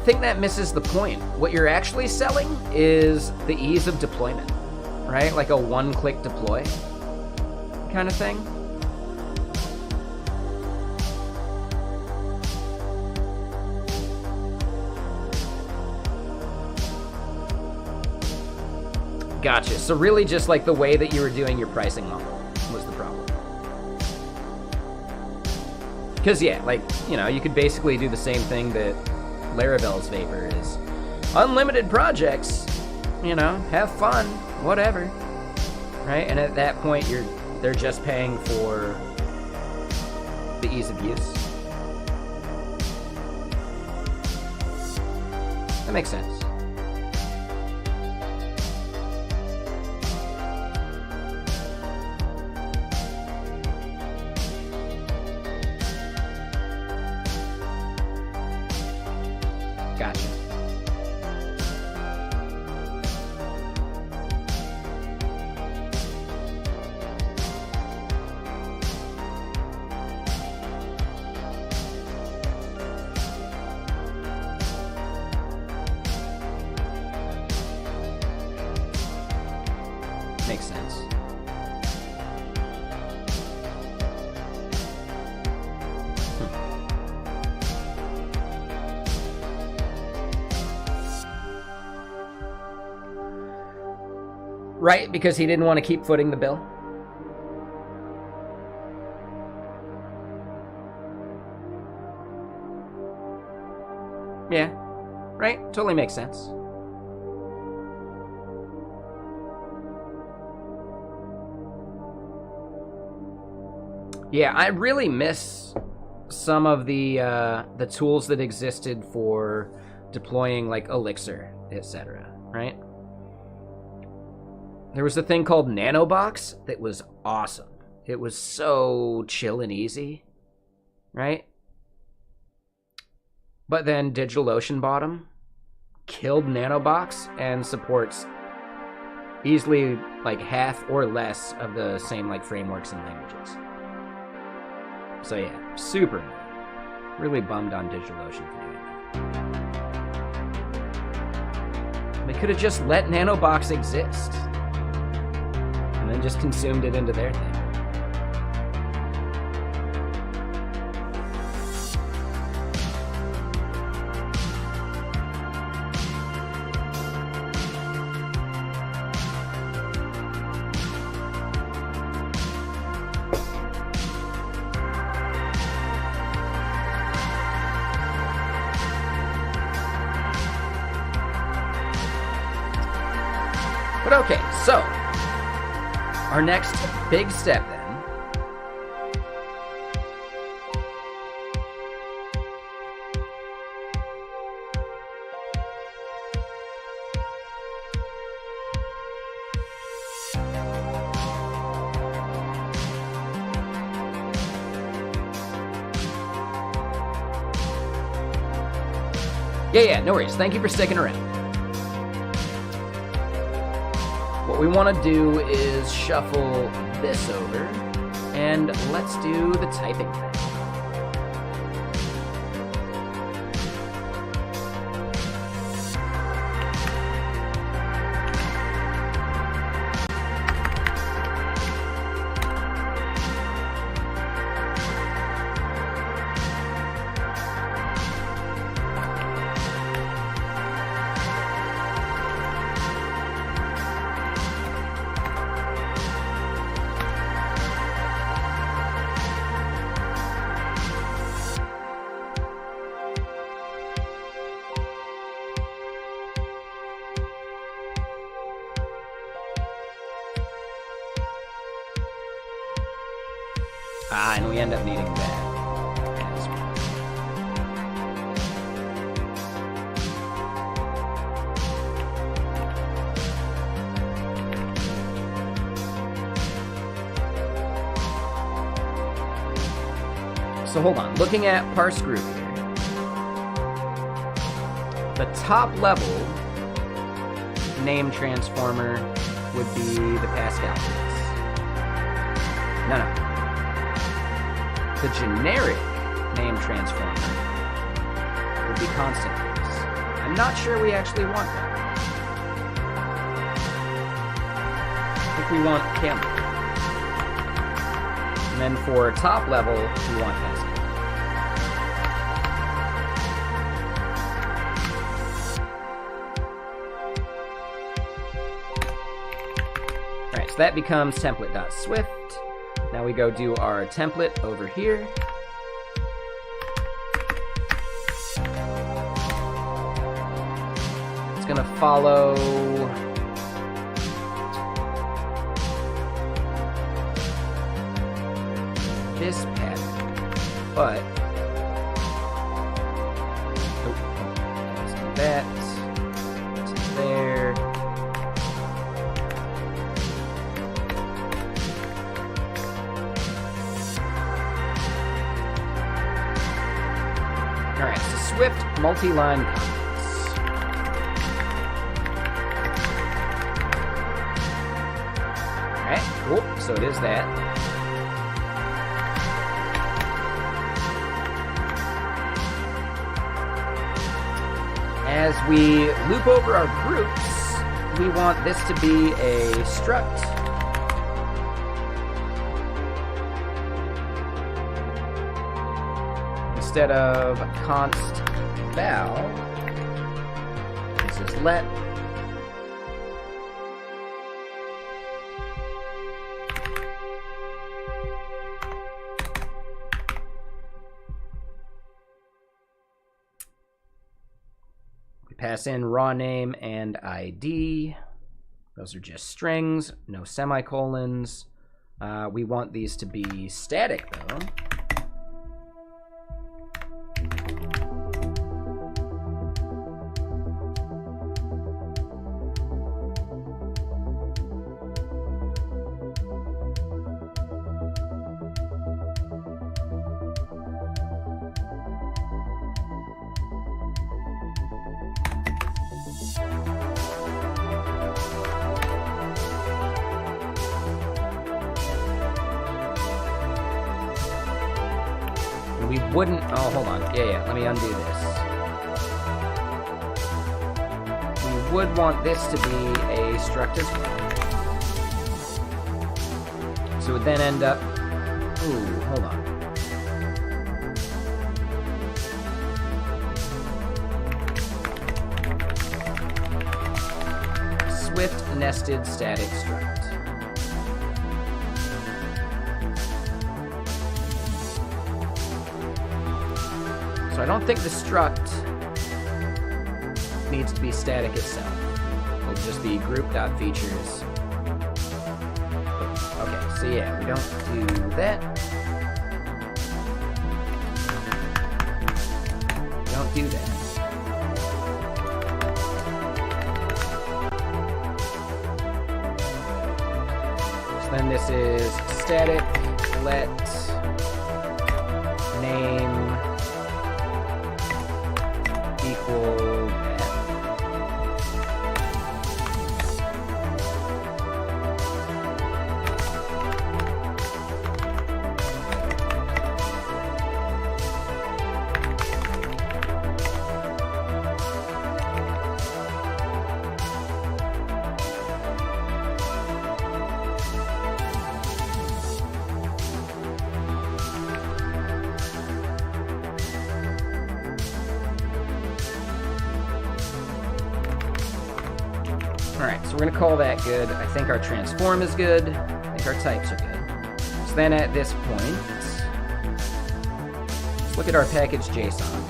think that misses the point. What you're actually selling is the ease of deployment, right? Like a one-click deploy kind of thing. Gotcha. So really just like the way that you were doing your pricing model was the problem. Because yeah, like, you know, you could basically do the same thing that Laravel's Vapor is. Unlimited projects, you know, have fun, whatever. Right? And at that point they're just paying for the ease of use. That makes sense. Gotcha. Makes sense. Right, because he didn't want to keep footing the bill. Yeah, right? Totally makes sense. Yeah, I really miss some of the tools that existed for deploying like Elixir, etc. Right? There was a thing called Nanobox that was awesome. It was so chill and easy, right? But then DigitalOcean bought them, killed Nanobox, and supports easily like half or less of the same like frameworks and languages. So yeah, super. Really bummed on DigitalOcean for doing that. They could have just let Nanobox exist. And then just consumed it into their thing. But okay, so our next big step then Yeah, no worries. Thank you for sticking around. What we want to do is shuffle this over, and let's do the typing thing. And we end up needing that as well. So hold on, looking at parse group here. The top level name transformer would be the Pascal case. No. The generic name transformer would be constant case. I'm not sure we actually want that. I think we want camel. And then for top level, we want Pascal. Alright, so that becomes template.swift. Now we go do our template over here. It's gonna follow this pattern, but let's do that to there. Alright, so Swift multi-line comments. Alright, cool. So it is that. As we loop over our groups, we want this to be a struct. Instead of const val, this is let. We pass in raw name and ID. Those are just strings, no semicolons. We want these to be static though. We wouldn't, oh, hold on. Yeah, let me undo this. We would want this to be a struct as well. So it would then end up, ooh, hold on. Swift nested static struct. So I don't think the struct needs to be static itself. It'll just be group.features. Okay, so yeah, we don't do that. We don't do that. So then this is static let name equal that. Alright, so we're going to call that good. I think our transform is good. I think our types are good. So then at this point, let's look at our package JSON.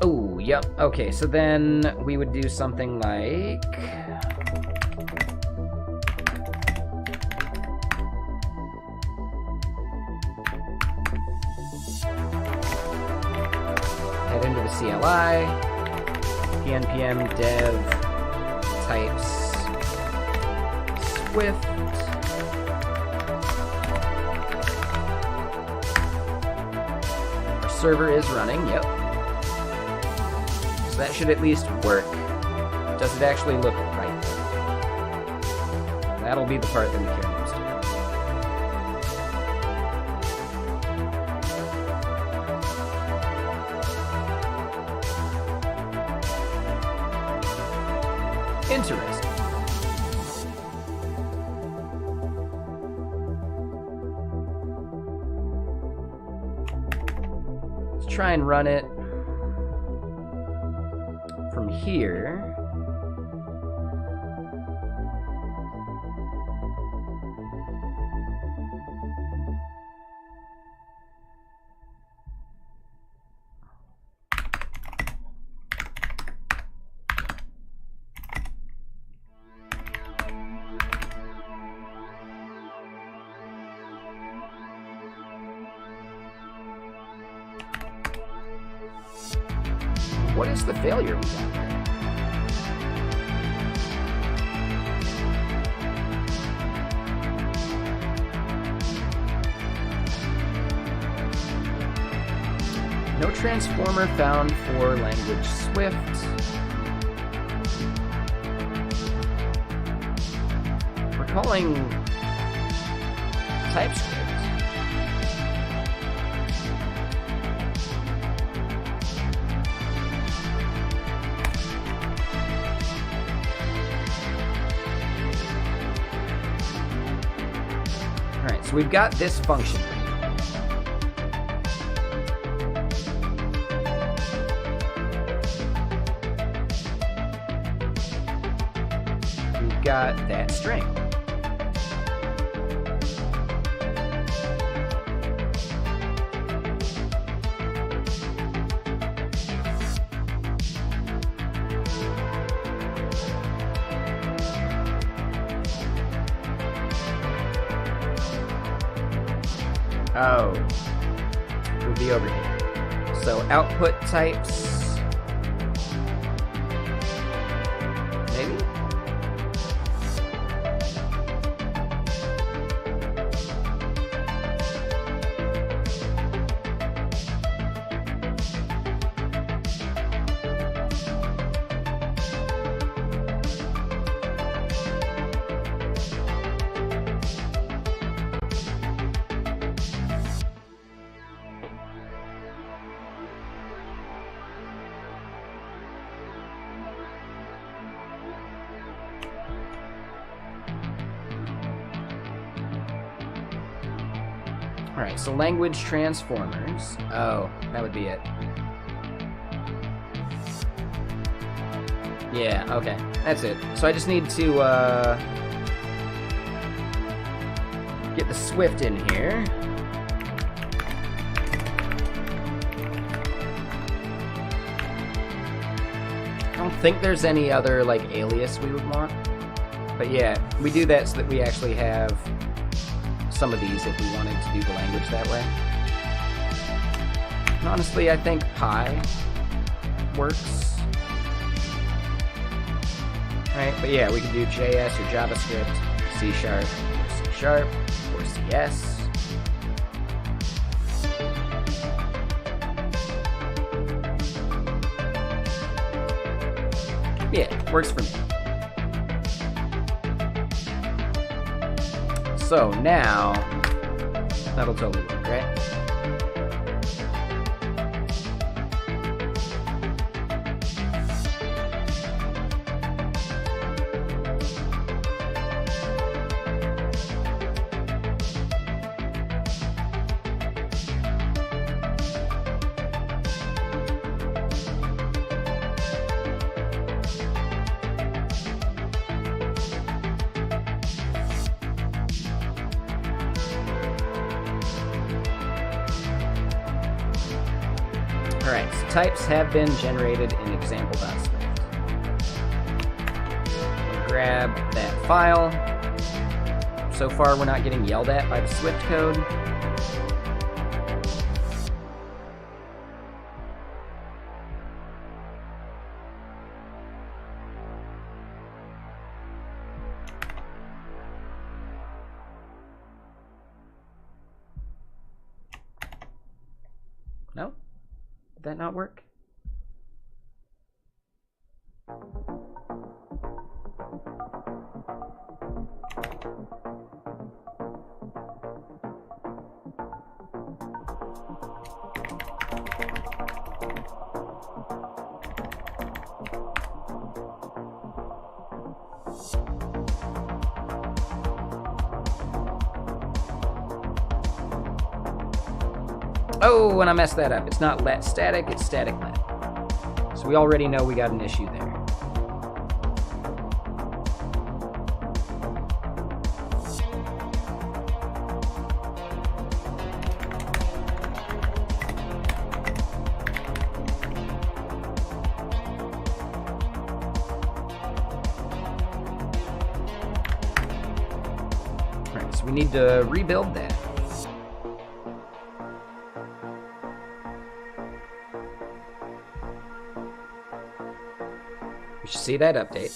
Oh, yep. Okay, so then we would do something like... head into the CLI, pnpm dev types Swift. Our server is running, yep. So that should at least work. Does it actually look right? That'll be the part that we care most about. Interesting. Let's try and run it from here. What is the failure we got there? No transformer found for language Swift. We're calling TypeScript. Alright, so we've got this function. We've got that string. Oh, it would be over here. So output types, maybe? Alright, so language transformers. Oh, that would be it. Yeah, okay. That's it. So I just need to get the Swift in here. I don't think there's any other like alias we would want. But yeah, we do that so that we actually have some of these if we wanted to do the language that way. And honestly, I think Pi works. Right, but yeah, we can do JS or JavaScript, C#, or C#, or CS. Yeah, works for me. So now, that'll totally work, right? Alright, so types have been generated in example.swift. We'll grab that file. So far, we're not getting yelled at by the Swift code. No? Did that not work? Oh, and I messed that up. It's not let static, it's static let. So we already know we got an issue there. All right, so we need to rebuild that. See that update.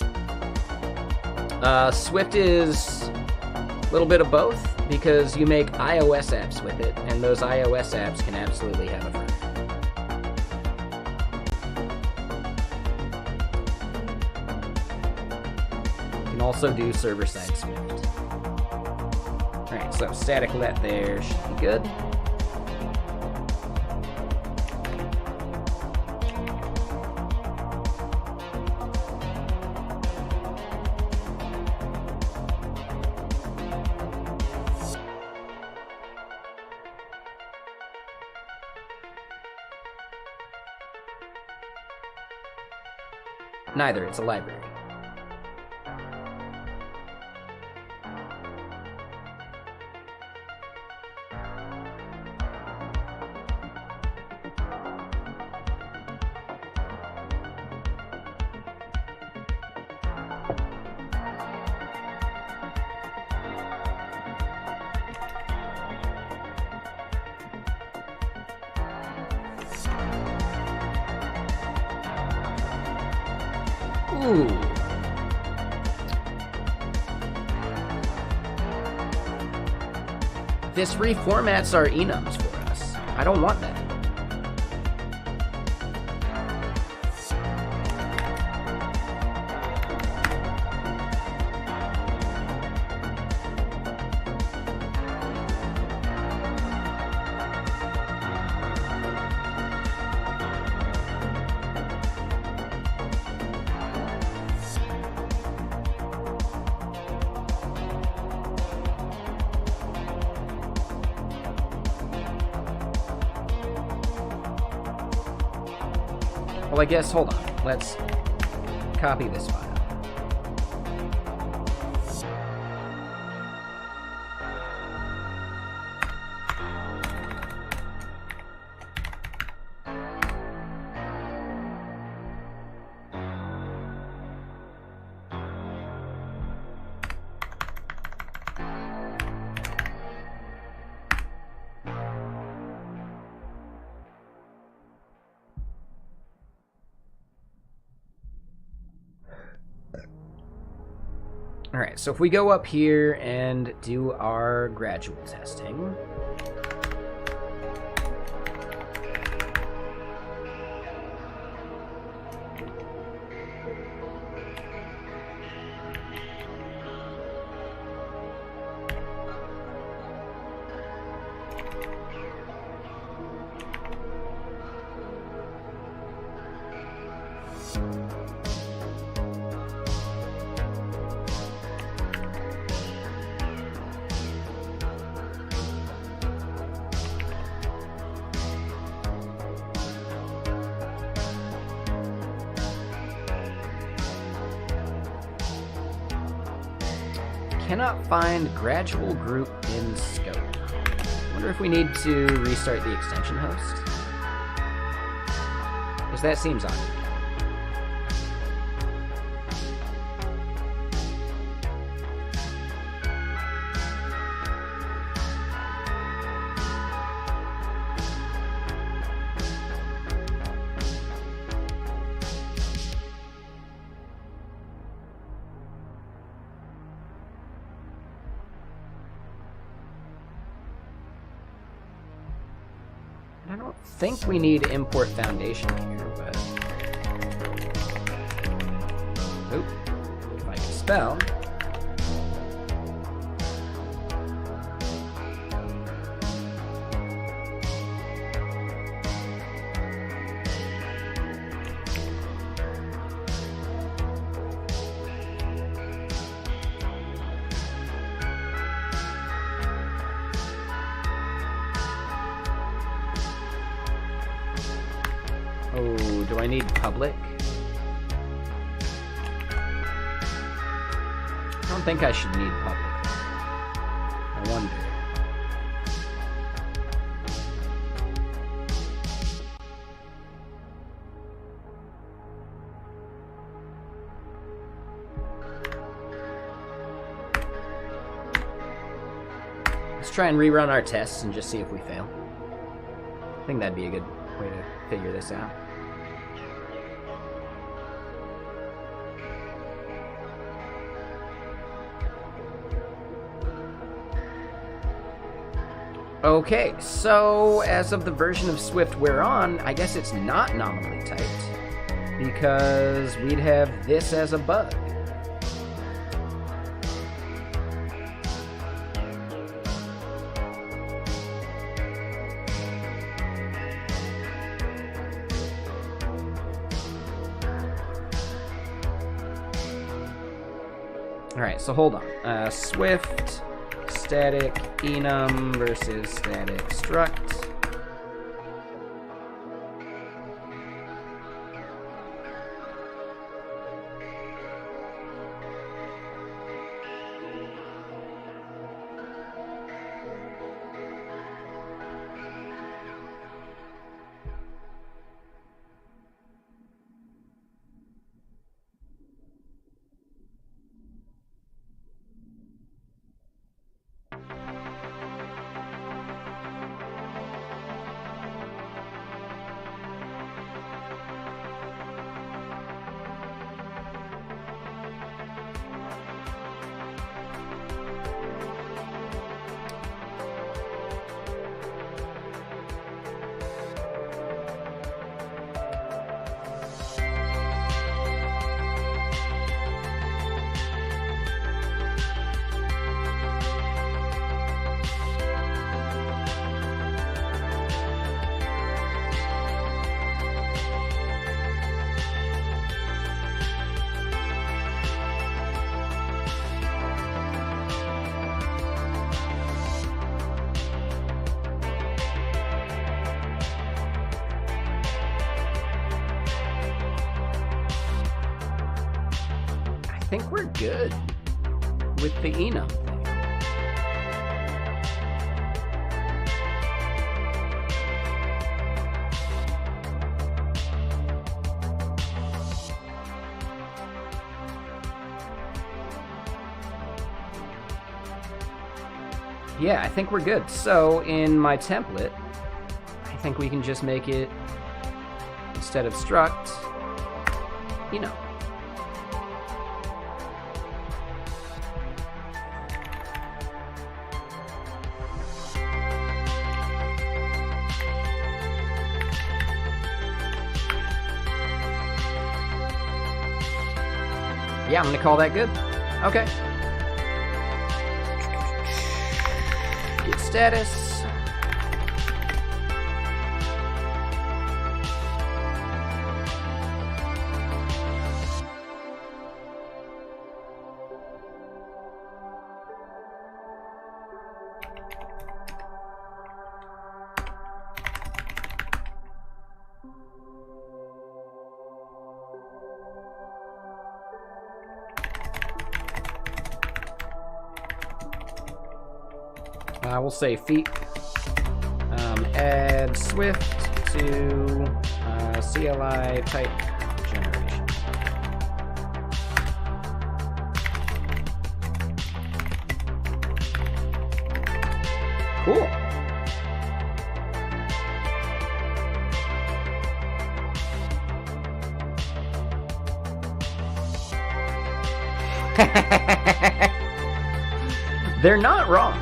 Swift is a little bit of both because you make iOS apps with it, and those iOS apps can absolutely have a front end. You can also do server-side Swift. Alright, so static let there should be good. Neither, it's a library. Ooh. This reformats our enums for us. I don't want that. Well, I guess, hold on. Let's copy this file. All right, so if we go up here and do our gradual testing, cannot find gradual group in scope. Wonder if we need to restart the extension host. Because that seems odd. I don't think we need import foundation here, but... Oop. If I can spell. Oh, do I need public? I don't think I should need public. I wonder. Let's try and rerun our tests and just see if we fail. I think that'd be a good way to figure this out. Okay, so as of the version of Swift we're on, I guess it's not nominally typed, because we'd have this as a bug. Alright, so hold on. Swift static enum versus static struct. I think we're good with the enum thing. Yeah, I think we're good. So in my template, I think we can just make it, instead of struct, enum. Yeah, I'm gonna call that good. Okay. Get status. We'll say feet. Add Swift to CLI type generation. Cool. They're not wrong.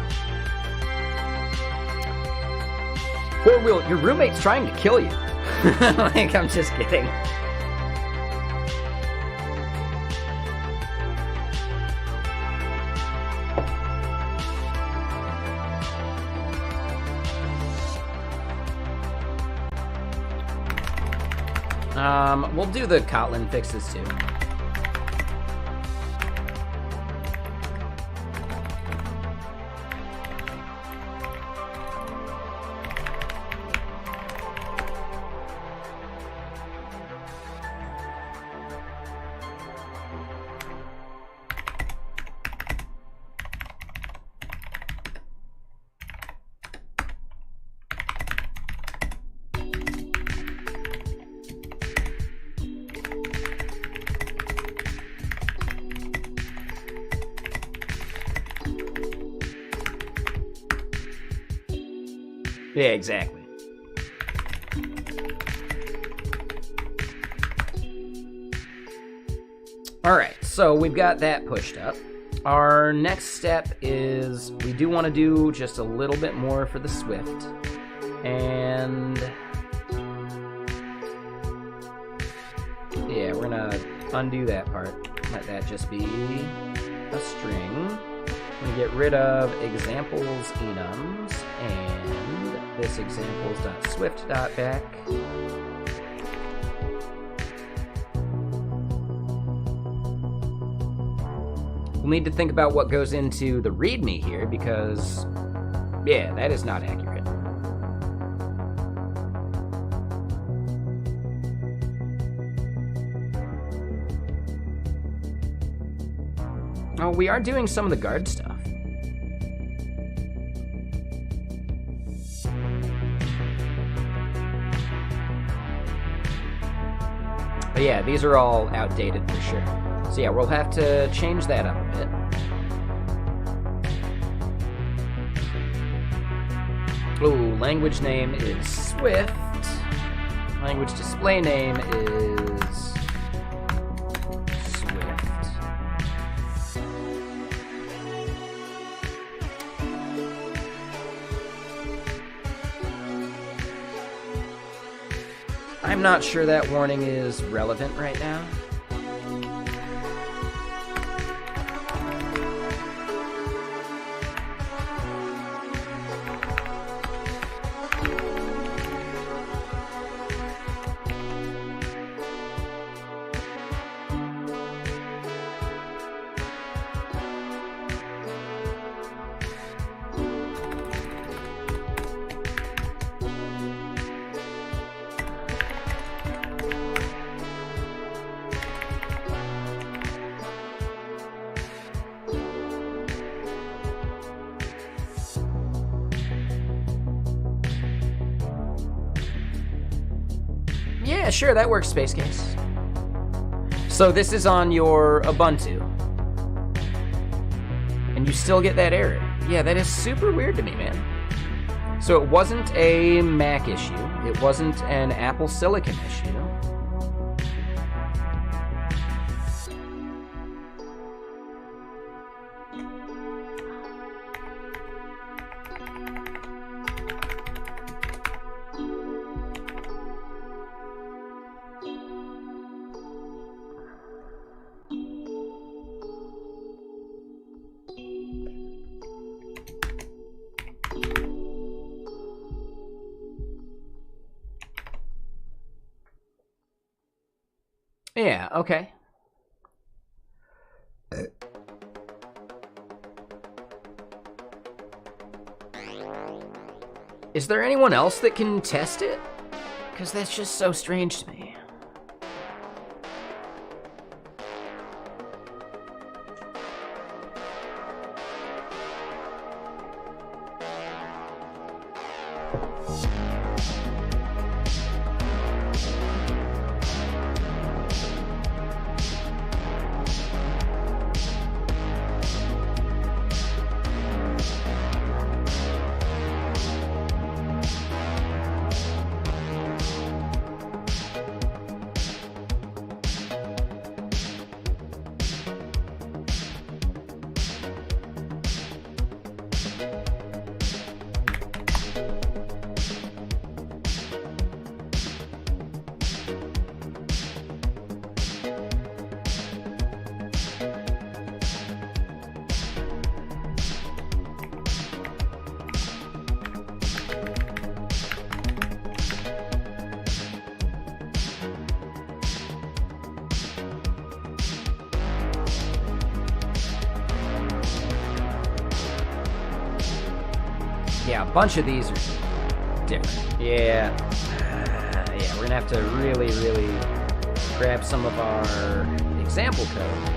Or will your roommate's trying to kill you? Like, I'm just kidding. We'll do the Kotlin fixes too. Yeah, exactly. All right, so we've got that pushed up. Our next step is we do want to do just a little bit more for the Swift. And yeah, we're gonna undo that part. Let that just be a string. I'm gonna get rid of examples enums and this examples.swift.back. We'll need to think about what goes into the README here because, yeah, that is not accurate. Oh, we are doing some of the guard stuff. But yeah, these are all outdated for sure. So yeah, we'll have to change that up a bit. Ooh, language name is Swift. Language display name is Swift. I'm not sure that warning is relevant right now. Yeah, sure, that works, Space Case. So this is on your Ubuntu. And you still get that error. Yeah, that is super weird to me, man. So it wasn't a Mac issue. It wasn't an Apple Silicon issue. Yeah, okay. Is there anyone else that can test it? Because that's just so strange to me. Yeah, a bunch of these are different. Yeah. Yeah, we're gonna have to really, really grab some of our example code.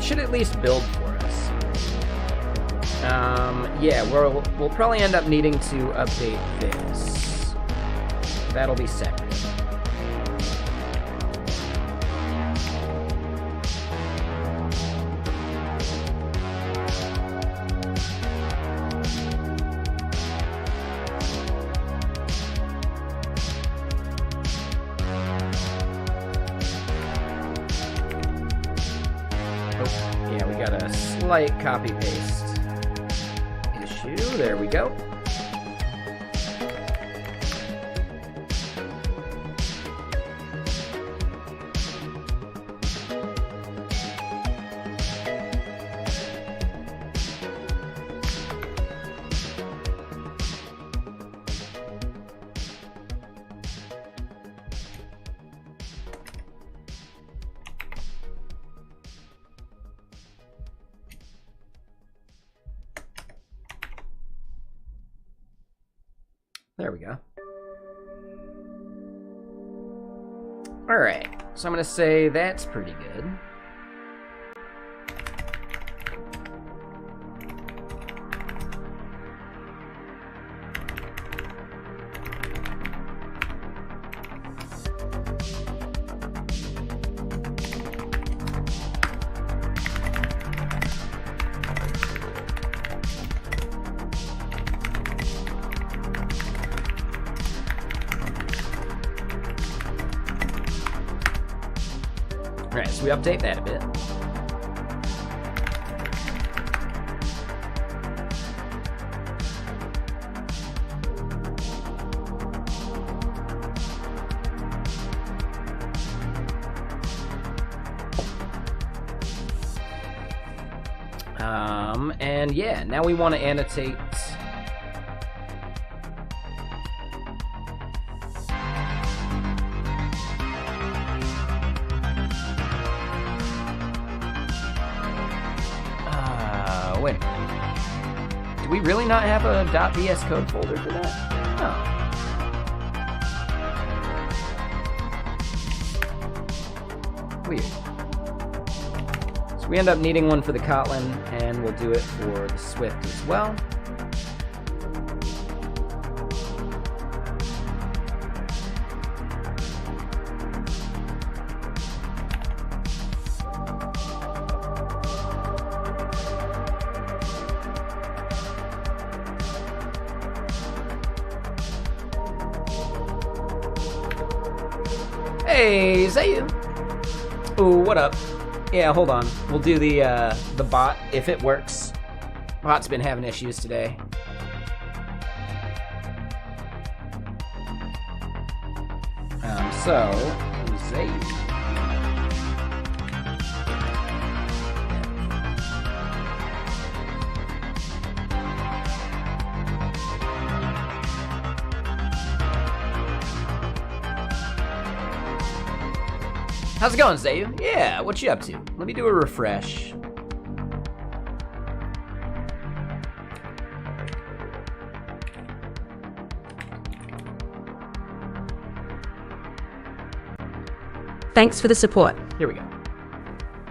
Should at least build for us. Yeah, we'll probably end up needing to update this. That'll be separate. Slight copy paste issue. There we go. There we go. All right, so I'm gonna say that's pretty good. Alright, so we update that a bit. And yeah, now we want to annotate wait. Do we really not have a .vs code folder for that? Oh. Weird. So we end up needing one for the Kotlin, and we'll do it for the Swift as well. Hey, is that you? Ooh, what up? Yeah, hold on. We'll do the bot if it works. Bot's been having issues today. So, Zayu. How's it going, Zayu? Yeah, what you up to? Let me do a refresh. Thanks for the support. Here we go.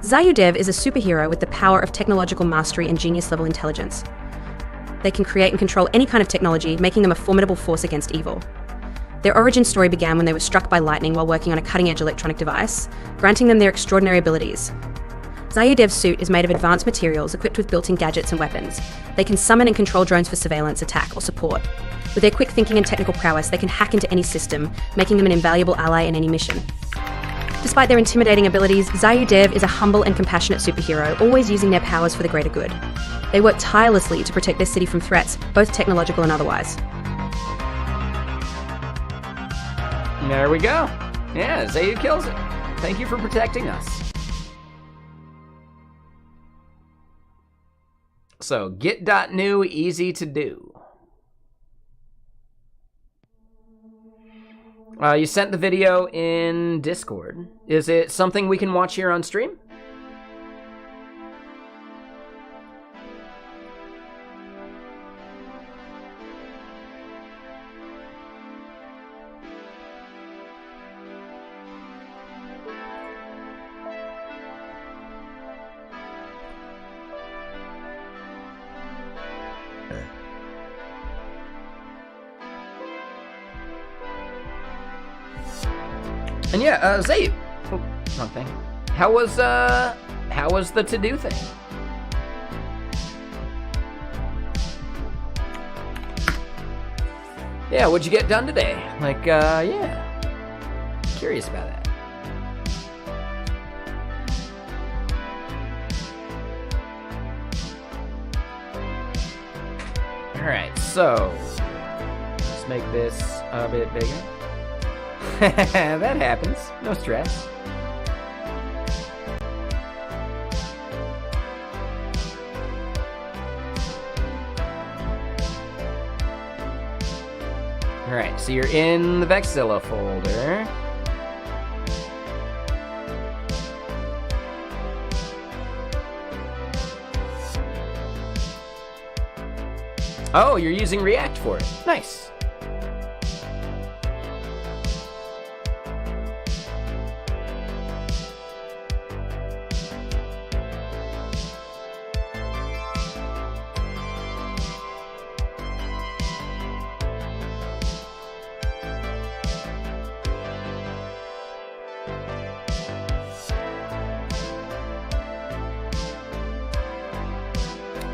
Zayu Dev is a superhero with the power of technological mastery and genius-level intelligence. They can create and control any kind of technology, making them a formidable force against evil. Their origin story began when they were struck by lightning while working on a cutting-edge electronic device, granting them their extraordinary abilities. Zayu Dev's suit is made of advanced materials equipped with built-in gadgets and weapons. They can summon and control drones for surveillance, attack, or support. With their quick thinking and technical prowess, they can hack into any system, making them an invaluable ally in any mission. Despite their intimidating abilities, Zayu Dev is a humble and compassionate superhero, always using their powers for the greater good. They work tirelessly to protect their city from threats, both technological and otherwise. There we go. Yeah, Zayu kills it. Thank you for protecting us. So, get.new, easy to do. You sent the video in Discord. Is it something we can watch here on stream? And yeah, Zayu. Oh, wrong thing. How was the to-do thing? Yeah, what'd you get done today? Like, yeah. Curious about that. Alright, so let's make this a bit bigger. That happens. No stress. Alright, so you're in the Vexilla folder. Oh, you're using React for it. Nice.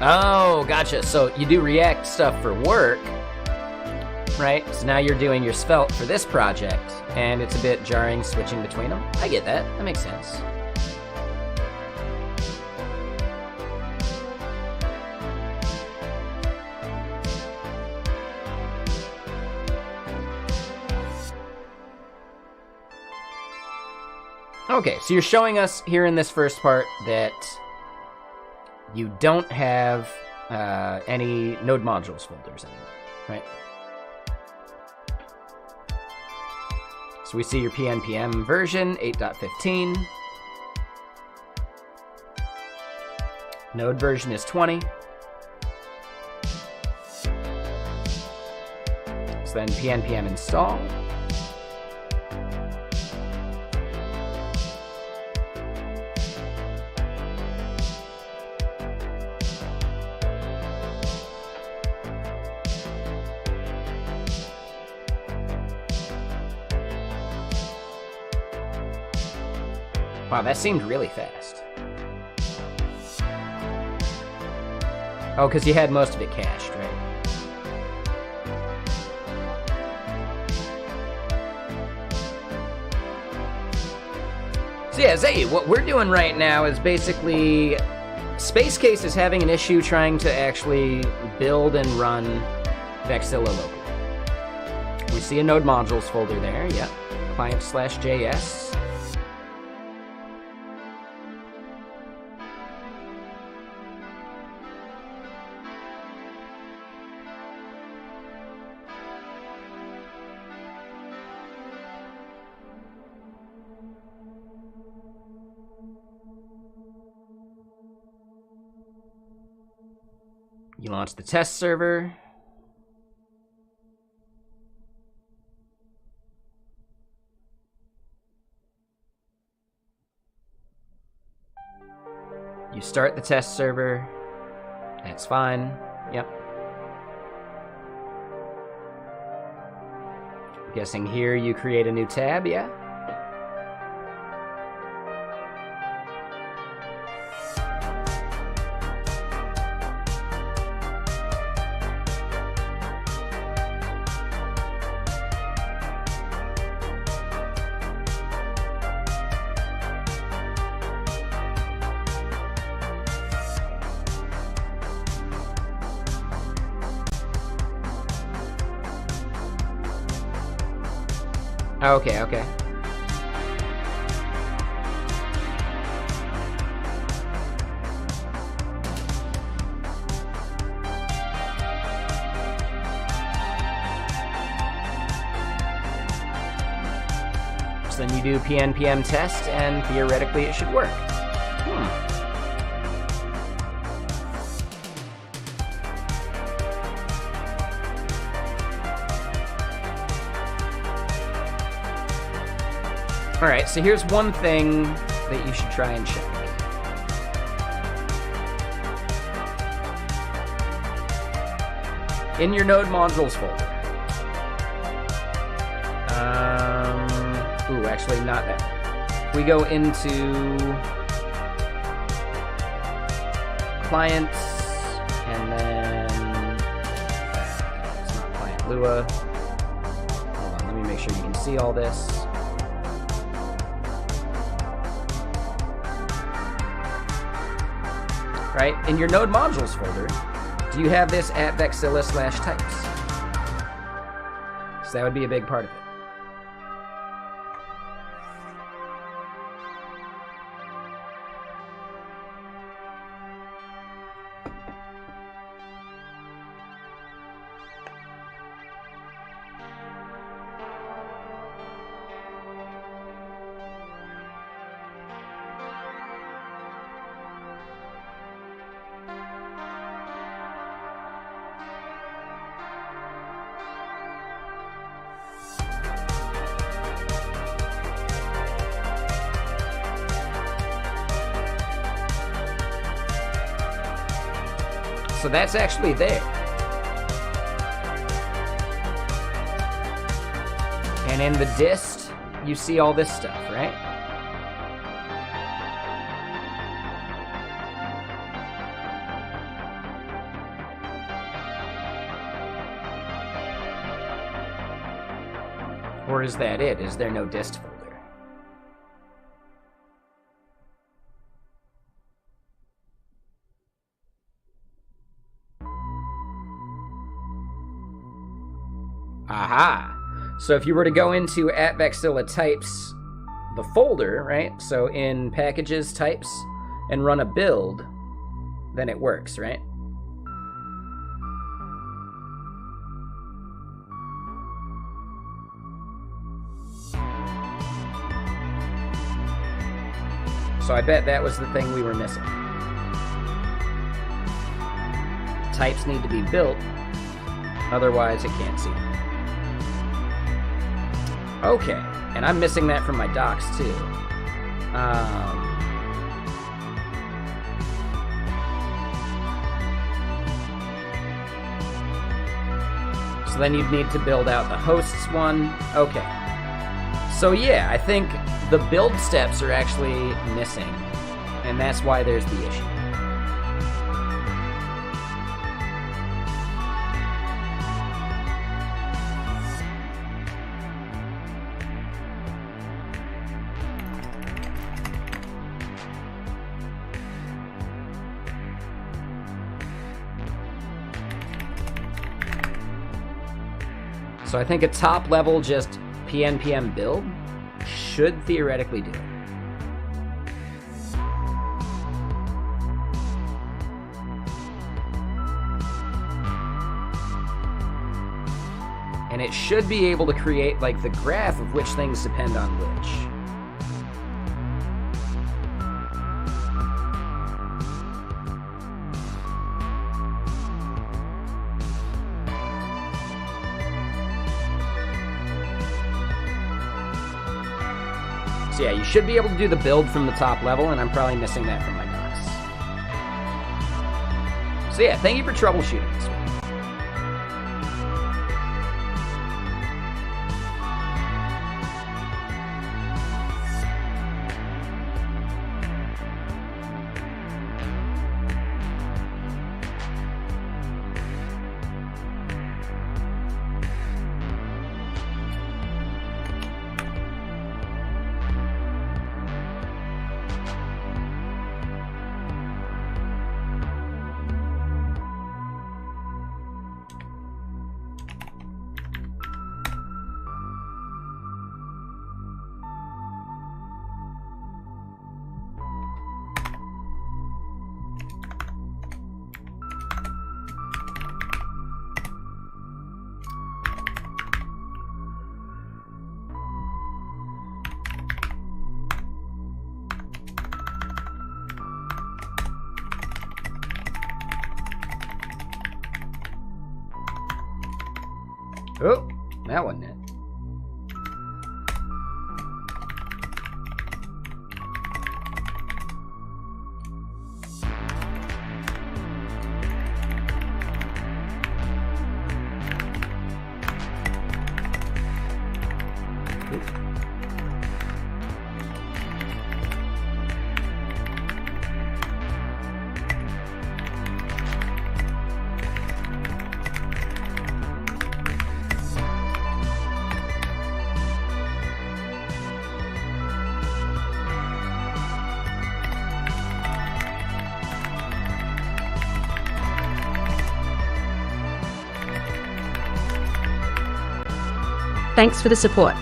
Oh, gotcha. So you do React stuff for work, right? So now you're doing your Svelte for this project, and it's a bit jarring switching between them. I get that. That makes sense. Okay, so you're showing us here in this first part that you don't have any node modules folders anymore, right? So we see your PNPM version, 8.15. Node version is 20. So then PNPM install. Wow, that seemed really fast. Oh, because you had most of it cached, right? So yeah, Zayu, what we're doing right now is basically Space Case is having an issue trying to actually build and run Vexilla locally. We see a node modules folder there, yep. Client/JS. You launch the test server. You start the test server. That's fine. Yep. I'm guessing here you create a new tab, yeah? Okay, okay. So then you do PNPM test, and theoretically it should work. Alright, so here's one thing that you should try and check. In your node modules folder. Ooh, actually not that. We go into clients, and then it's not client Lua. Hold on, let me make sure you can see all this. Right? In your node modules folder, do you have this at Vexilla/types? So that would be a big part of it. So that's actually there. And in the dist, you see all this stuff, right? Or is that it? Is there no dist folder? Aha! So if you were to go into at Vexilla types, the folder, right? So in packages types, and run a build, then it works, right? So I bet that was the thing we were missing. Types need to be built, otherwise it can't see them. Okay, and I'm missing that from my docs too. So then you'd need to build out the hosts one. Okay. So yeah, I think the build steps are actually missing, and that's why there's the issue. So I think a top level just PNPM build should theoretically do it. And it should be able to create like the graph of which things depend on which. So yeah, you should be able to do the build from the top level, and I'm probably missing that from my notes. So yeah, thank you for troubleshooting this one. Oh, that wasn't it. Thanks for the support.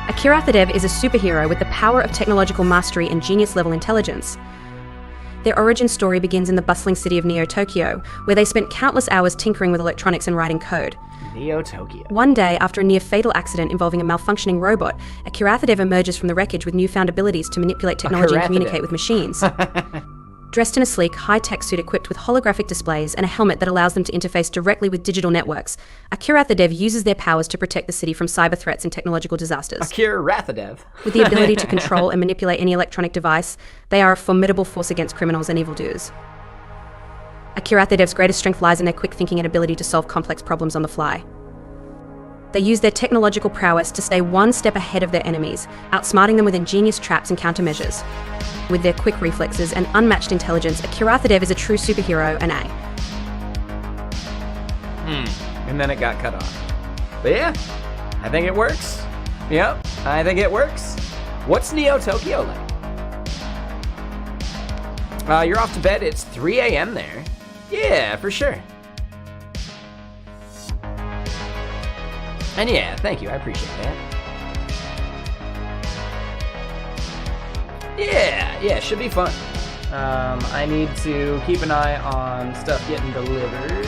Akira Thadev is a superhero with the power of technological mastery and genius-level intelligence. Their origin story begins in the bustling city of Neo-Tokyo, where they spent countless hours tinkering with electronics and writing code. Neo-Tokyo. One day, after a near-fatal accident involving a malfunctioning robot, Akira Thadev emerges from the wreckage with newfound abilities to manipulate technology and communicate with machines. Dressed in a sleek, high-tech suit equipped with holographic displays and a helmet that allows them to interface directly with digital networks, Akira Thadev uses their powers to protect the city from cyber threats and technological disasters. Akira Rathadev. With the ability to control and manipulate any electronic device, they are a formidable force against criminals and evildoers. Akira Thadev's greatest strength lies in their quick thinking and ability to solve complex problems on the fly. They use their technological prowess to stay one step ahead of their enemies, outsmarting them with ingenious traps and countermeasures. With their quick reflexes and unmatched intelligence, Akira Thadev is a true superhero and A. And then it got cut off. But yeah, I think it works. Yep, I think it works. What's Neo-Tokyo like? You're off to bed, it's 3 a.m. there. Yeah, for sure. And yeah, thank you, I appreciate that. Yeah, should be fun. I need to keep an eye on stuff getting delivered.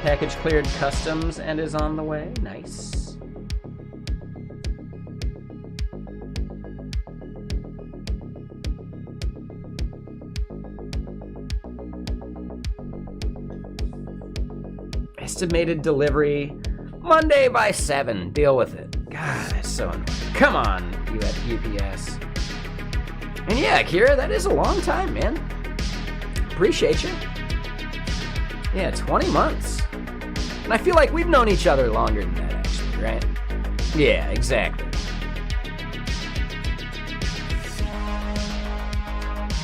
Package cleared customs and is on the way. Nice. Estimated delivery Monday by 7. Deal with it. God, that's so annoying. Come on, you at UPS. And yeah, Kira, that is a long time, man. Appreciate you. Yeah, 20 months. And I feel like we've known each other longer than that, actually, right? Yeah, exactly.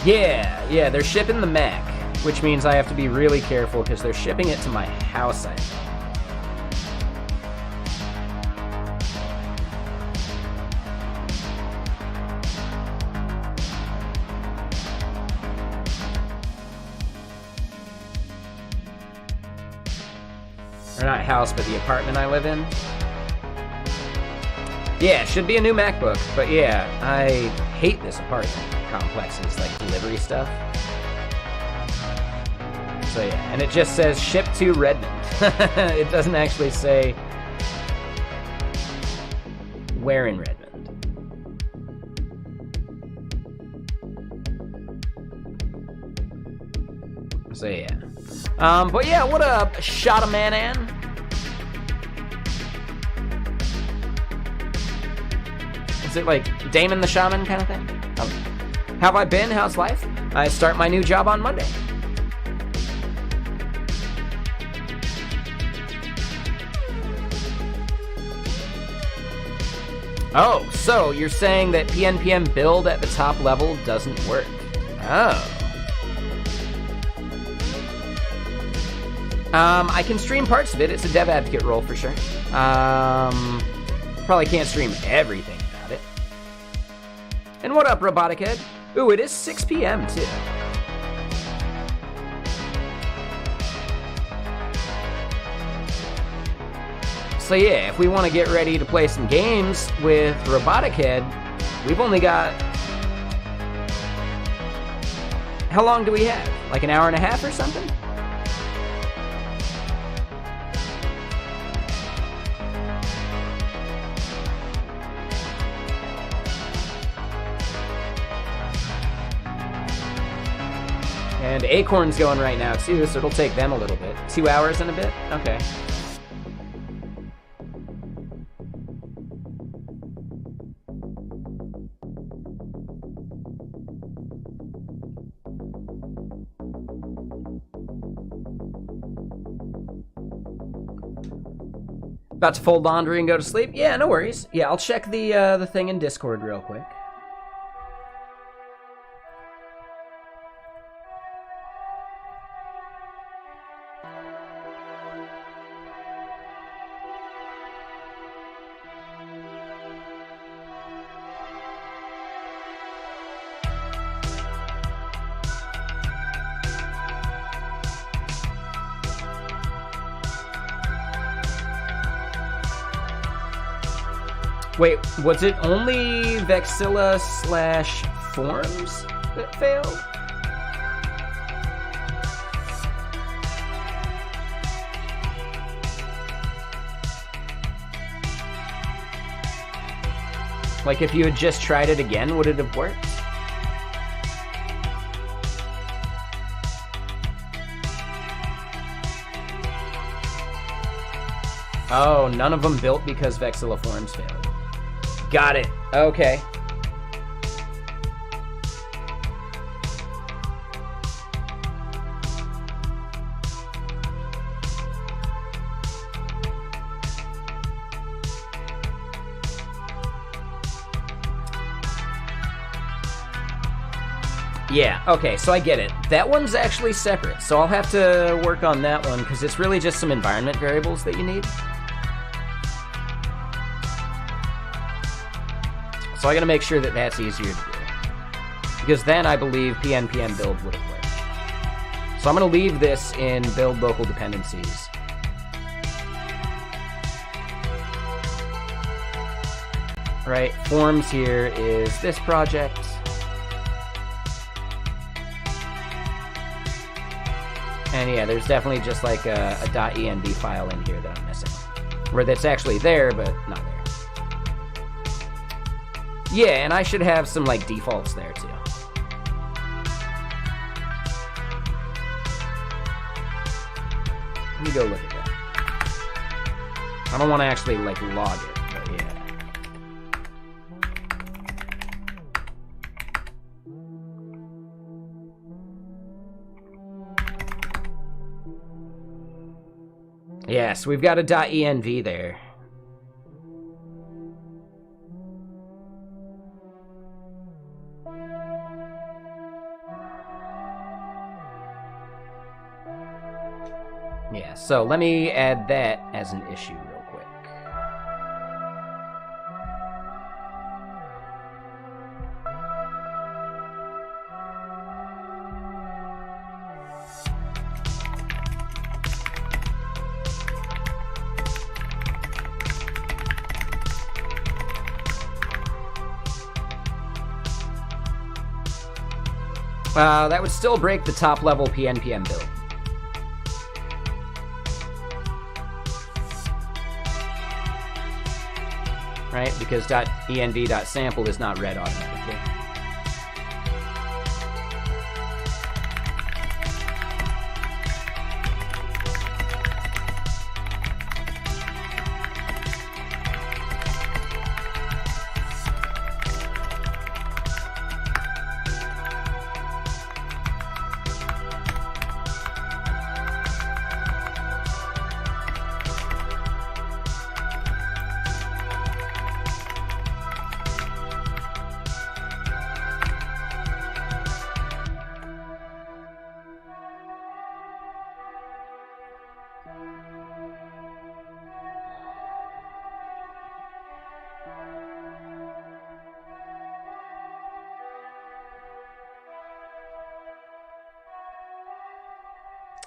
Yeah, they're shipping the Mac, which means I have to be really careful because they're shipping it to my house, I think. Or not house, but the apartment I live in. Yeah, it should be a new MacBook, but yeah, I hate this apartment complex's like delivery stuff. So yeah, and it just says ship to Redmond. It doesn't actually say where in Redmond. So yeah. But yeah, what up, Shot-a-Man-an? Is it like Damon the Shaman kind of thing? How have I been? How's life? I start my new job on Monday. Oh, so you're saying that PNPM build at the top level doesn't work. Oh. I can stream parts of it. It's a dev advocate role for sure. Probably can't stream everything about it. And what up, Robotic Head? Ooh, it is 6 p.m. too. So yeah, if we want to get ready to play some games with Robotic Head, we've only got... How long do we have? Like an hour and a half or something? And Acorn's going right now too, so it'll take them a little bit. 2 hours and a bit? Okay. About to fold laundry and go to sleep? Yeah, no worries. Yeah, I'll check the thing in Discord real quick. Wait, was it only Vexilla/forms that failed? Like, if you had just tried it again, would it have worked? Oh, none of them built because Vexilla forms failed. Got it. Okay. Yeah, okay, so I get it. That one's actually separate, so I'll have to work on that one because it's really just some environment variables that you need. So I gotta make sure that that's easier to do. Because then I believe PNPM build would have worked. So I'm gonna leave this in build local dependencies. Right, forms here is this project. And yeah, there's definitely just like a .env file in here that I'm missing. Where that's actually there, but not there. Yeah, and I should have some, like, defaults there, too. Let me go look at that. I don't want to actually, like, log it, but yeah. Yeah, so we've got a .env there. Yeah, so let me add that as an issue real quick. That would still break the top level PNPM build. Right? Because .env.sample is not read automatically.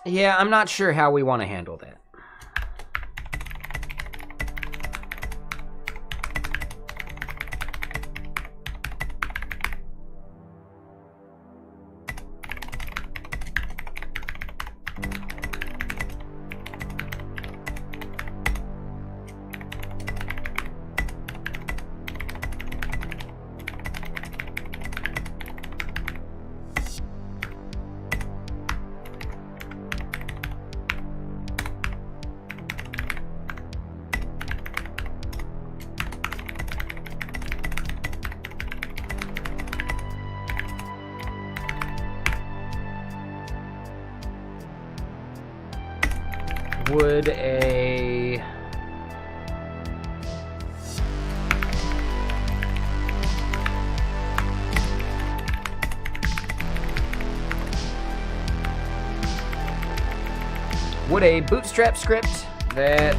Yeah, I'm not sure how we want to handle that. Would a... Would a bootstrap script that...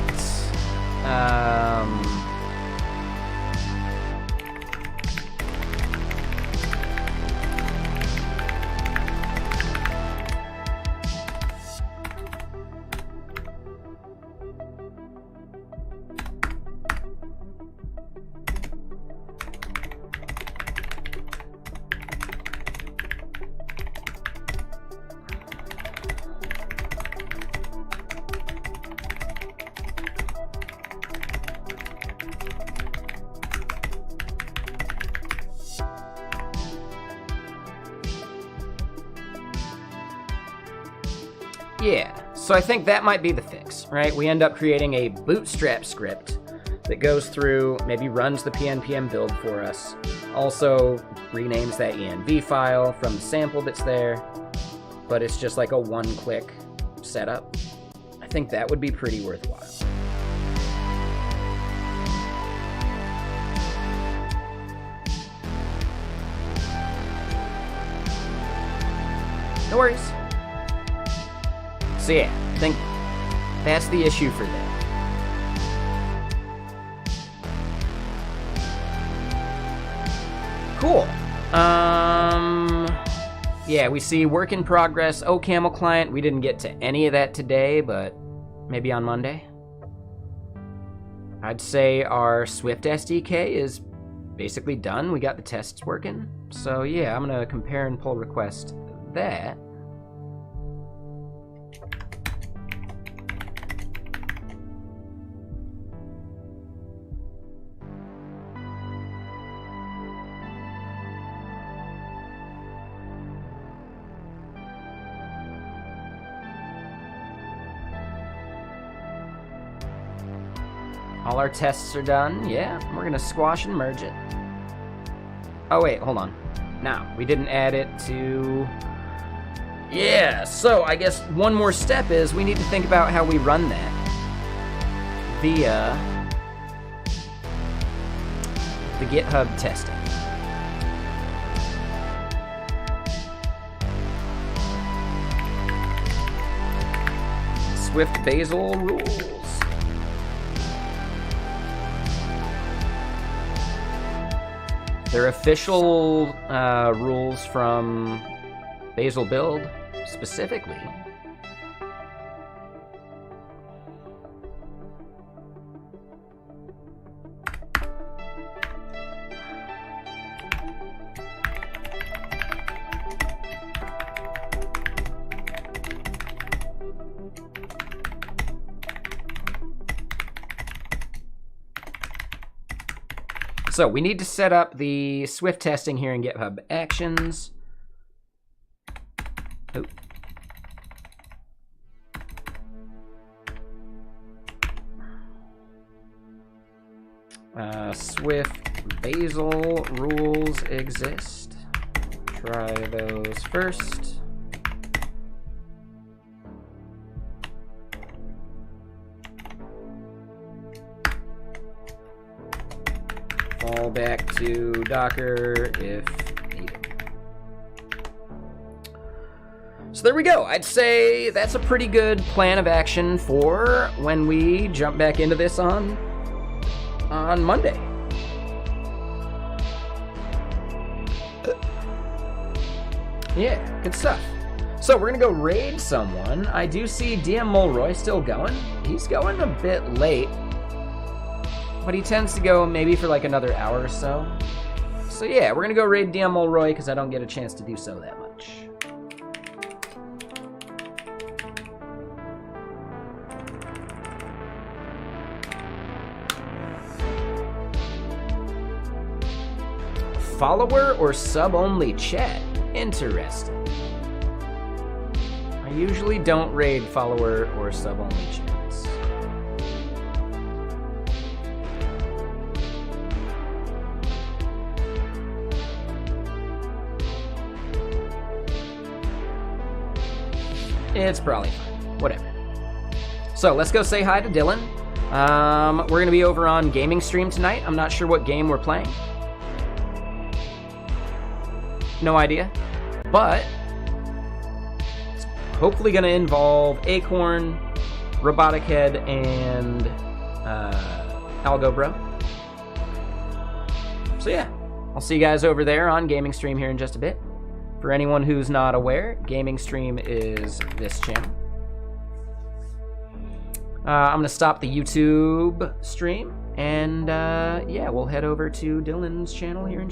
Yeah, so I think that might be the fix, right? We end up creating a bootstrap script that goes through, maybe runs the pnpm build for us, also renames that env file from the sample that's there, but it's just like a one-click setup. I think that would be pretty worthwhile. No worries. So yeah, I think that's the issue for that. Cool. Yeah, we see work in progress, OCaml client. We didn't get to any of that today, but maybe on Monday. I'd say our Swift SDK is basically done. We got the tests working. So yeah, I'm gonna compare and pull request that. All our tests are done. Yeah, we're gonna squash and merge it. Oh wait, hold on. Now, we didn't add it to... Yeah, so I guess one more step is we need to think about how we run that via the GitHub testing. Swift Bazel rules. They're official rules from Bazel build specifically. So we need to set up the Swift testing here in GitHub Actions. Oh. Swift Bazel rules exist. Try those first. Fall back to Docker if needed. So there we go. I'd say that's a pretty good plan of action for when we jump back into this on Monday. Yeah, good stuff. So we're gonna go raid someone. I do see DM Mulroy still going. He's going a bit late, but he tends to go maybe for like another hour or so. So yeah, we're gonna go raid DM Mulroy because I don't get a chance to do so that much. Follower or sub-only chat? Interesting. I usually don't raid follower or sub-only chats. It's probably fine. Whatever. So let's go say hi to Dylan. We're going to be over on gaming stream tonight. I'm not sure what game we're playing. No idea. But it's hopefully going to involve Acorn, Robotic Head, and Algo Bro. So yeah, I'll see you guys over there on gaming stream here in just a bit. For anyone who's not aware, gaming stream is this channel. I'm going to stop the YouTube stream, and yeah, we'll head over to Dylan's channel here in